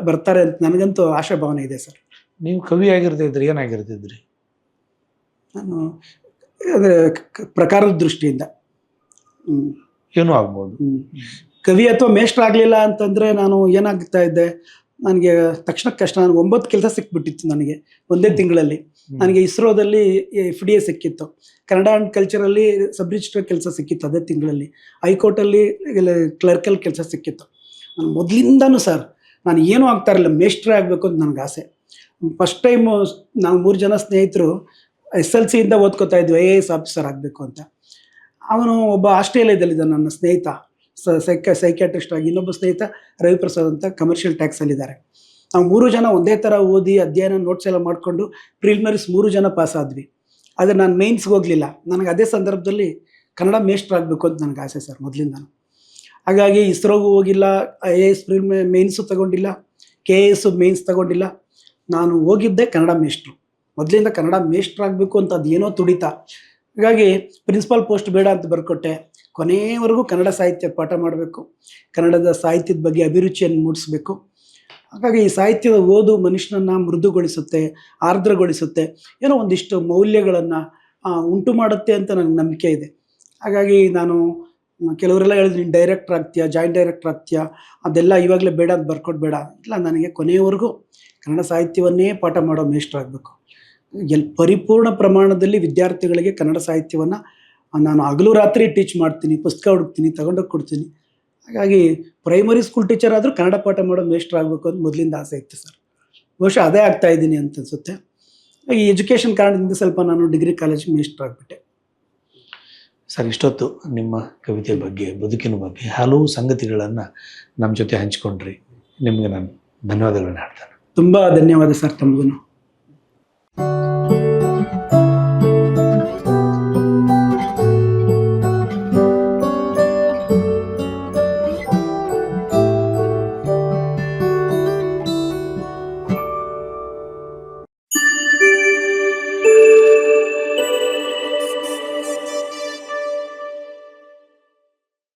ಬರ್ತಾರೆ ಅಂತ ನನಗಂತೂ ಆಶಾಭಾವನೆ ಇದೆ ಸರ್. ನೀವು ಕವಿ ಆಗಿರ್ತಿದ್ರಿ, ಏನಾಗಿರ್ತಿದ್ರಿ? ನಾನು ಅಂದರೆ ಪ್ರಕಾರದ ದೃಷ್ಟಿಯಿಂದ ಏನೂ ಆಗ್ಬೋದು. ಕವಿ ಅಥವಾ ಮೇಷ್ಟ್ರ ಆಗಲಿಲ್ಲ ಅಂತಂದರೆ ನಾನು ಏನಾಗ್ತಾ ಇದ್ದೆ, ನನಗೆ ತಕ್ಷಣಕ್ಕೆ ಕಷ್ಟ. ನನಗೆ 9 ಕೆಲಸ ಸಿಕ್ಬಿಟ್ಟಿತ್ತು ನನಗೆ ಒಂದೇ ತಿಂಗಳಲ್ಲಿ. ನನಗೆ ಇಸ್ರೋದಲ್ಲಿ FDA ಸಿಕ್ಕಿತ್ತು, ಕನ್ನಡ ಆ್ಯಂಡ್ ಕಲ್ಚರಲ್ಲಿ ಸಬ್ ರಿಜಿಸ್ಟ್ರಾರ್ ಕೆಲಸ ಸಿಕ್ಕಿತ್ತು ಅದೇ ತಿಂಗಳಲ್ಲಿ, ಹೈಕೋರ್ಟಲ್ಲಿ ಕ್ಲರ್ಕಲ್ ಕೆಲಸ ಸಿಕ್ಕಿತ್ತು. ನಾನು ಮೊದಲಿಂದನೂ ಸರ್ ನಾನು ಏನೂ ಆಗ್ತಾ ಇರಲಿಲ್ಲ, ಮೇಷ್ಟ್ರೇ ಆಗಬೇಕು ಅಂತ ನನಗೆ ಆಸೆ. ಫಸ್ಟ್ ಟೈಮು ನಾವು 3 ಜನ ಸ್ನೇಹಿತರು SLC ಇಂದ ಓದ್ಕೋತಾ ಇದ್ವಿ IAS ಆಫೀಸರ್ ಆಗಬೇಕು ಅಂತ. ಅವನು ಒಬ್ಬ ಆಸ್ಟ್ರೇಲಿಯಾದಲ್ಲಿದ್ದ ನನ್ನ ಸ್ನೇಹಿತ, ಸೈಕ್ಯಾಟ್ರಿಸ್ಟ್ ಆಗಿ. ಇನ್ನೊಬ್ಬ ಸ್ನೇಹಿತ ರವಿಪ್ರಸಾದ್ ಅಂತ ಕಮರ್ಷಿಯಲ್ ಟ್ಯಾಕ್ಸಲ್ಲಿದ್ದಾರೆ. ನಾವು 3 ಜನ ಒಂದೇ ಥರ ಓದಿ ಅಧ್ಯಯನ ನೋಟ್ಸ್ ಎಲ್ಲ ಮಾಡಿಕೊಂಡು ಪ್ರಿಲಿಮಿನರೀಸ್ 3 ಜನ ಪಾಸ್ ಆದ್ವಿ. ಆದರೆ ನಾನು ಮೇನ್ಸ್ಗೆ ಹೋಗಲಿಲ್ಲ. ನನಗೆ ಅದೇ ಸಂದರ್ಭದಲ್ಲಿ ಕನ್ನಡ ಮೇಷ್ಟ್ರ್ ಆಗಬೇಕು ಅಂತ ನನಗೆ ಆಸೆ ಸರ್ ಮೊದಲಿಂದ. ಹಾಗಾಗಿ ಇಸ್ರೋಗೂ ಹೋಗಿಲ್ಲ, IAS ಮೇನ್ಸು ತಗೊಂಡಿಲ್ಲ, KAS ಮೇನ್ಸ್ ತಗೊಂಡಿಲ್ಲ. ನಾನು ಹೋಗಿದ್ದೆ ಕನ್ನಡ ಮೇಷ್ಟ್ರು. ಮೊದಲಿಂದ ಕನ್ನಡ ಮೇಷ್ಟ್ರ್ ಆಗಬೇಕು ಅಂತ ಅದೇನೋ ತುಡಿತ. ಹಾಗಾಗಿ ಪ್ರಿನ್ಸಿಪಾಲ್ ಪೋಸ್ಟ್ ಬೇಡ ಅಂತ ಬರ್ಕೊಟ್ಟೆ. ಕೊನೆಯವರೆಗೂ ಕನ್ನಡ ಸಾಹಿತ್ಯ ಪಾಠ ಮಾಡಬೇಕು, ಕನ್ನಡದ ಸಾಹಿತ್ಯದ ಬಗ್ಗೆ ಅಭಿರುಚಿಯನ್ನು ಮೂಡಿಸಬೇಕು. ಹಾಗಾಗಿ ಈ ಸಾಹಿತ್ಯದ ಓದು ಮನುಷ್ಯನನ್ನು ಮೃದುಗೊಳಿಸುತ್ತೆ, ಆರ್ದ್ರಗೊಳಿಸುತ್ತೆ, ಏನೋ ಒಂದಿಷ್ಟು ಮೌಲ್ಯಗಳನ್ನು ಉಂಟು ಮಾಡುತ್ತೆ ಅಂತ ನನಗೆ ನಂಬಿಕೆ ಇದೆ. ಹಾಗಾಗಿ ನಾನು ಕೆಲವರೆಲ್ಲ ಹೇಳಿದ್ರು, ನೀನು ಡೈರೆಕ್ಟ್ರ್ ಆಗ್ತೀಯಾ, ಜಾಯಿಂಟ್ ಡೈರೆಕ್ಟ್ರ್ ಆಗ್ತೀಯಾ, ಅದೆಲ್ಲ ಇವಾಗಲೇ ಬೇಡ ಅಂತ ಬರ್ಕೊಡ್ಬೇಡ. ಇಲ್ಲ, ನನಗೆ ಕೊನೆಯವರೆಗೂ ಕನ್ನಡ ಸಾಹಿತ್ಯವನ್ನೇ ಪಾಠ ಮಾಡೋ ಮೇಷ್ಟ್ರ್ ಆಗಬೇಕು. ಪರಿಪೂರ್ಣ ಪ್ರಮಾಣದಲ್ಲಿ ವಿದ್ಯಾರ್ಥಿಗಳಿಗೆ ಕನ್ನಡ ಸಾಹಿತ್ಯವನ್ನು ನಾನು ಹಗಲು ರಾತ್ರಿ ಟೀಚ್ ಮಾಡ್ತೀನಿ, ಪುಸ್ತಕ ಹುಡುಕ್ತೀನಿ, ತಗೊಂಡೋಗಿ ಕೊಡ್ತೀನಿ. ಹಾಗಾಗಿ ಪ್ರೈಮರಿ ಸ್ಕೂಲ್ ಟೀಚರ್ ಆದರೂ ಕನ್ನಡ ಪಾಠ ಮಾಡೋ ಮೇಷ್ಟ್ರ್ ಆಗಬೇಕು ಅಂತ ಮೊದಲಿಂದ ಆಸೆ ಇತ್ತು ಸರ್. ಬಹುಶಃ ಅದೇ ಆಗ್ತಾ ಇದ್ದೀನಿ ಅಂತ ಅನಿಸುತ್ತೆ. ಈ ಎಜುಕೇಷನ್ ಕಾರಣದಿಂದ ಸ್ವಲ್ಪ ನಾನು ಡಿಗ್ರಿ ಕಾಲೇಜ್ ಮೇಷ್ಟ್ರ್ ಆಗಿಬಿಟ್ಟೆ. ಸರ್, ಇಷ್ಟೊತ್ತು ನಿಮ್ಮ ಕವಿತೆ ಬಗ್ಗೆ, ಬದುಕಿನ ಬಗ್ಗೆ ಹಲವು ಸಂಗತಿಗಳನ್ನು ನಮ್ಮ ಜೊತೆ ಹಂಚಿಕೊಂಡ್ರಿ. ನಿಮಗೆ ನಾನು ಧನ್ಯವಾದಗಳನ್ನ ಹೇಳ್ತೇನೆ. ತುಂಬ ಧನ್ಯವಾದ ಸರ್ ತಮಗೂ.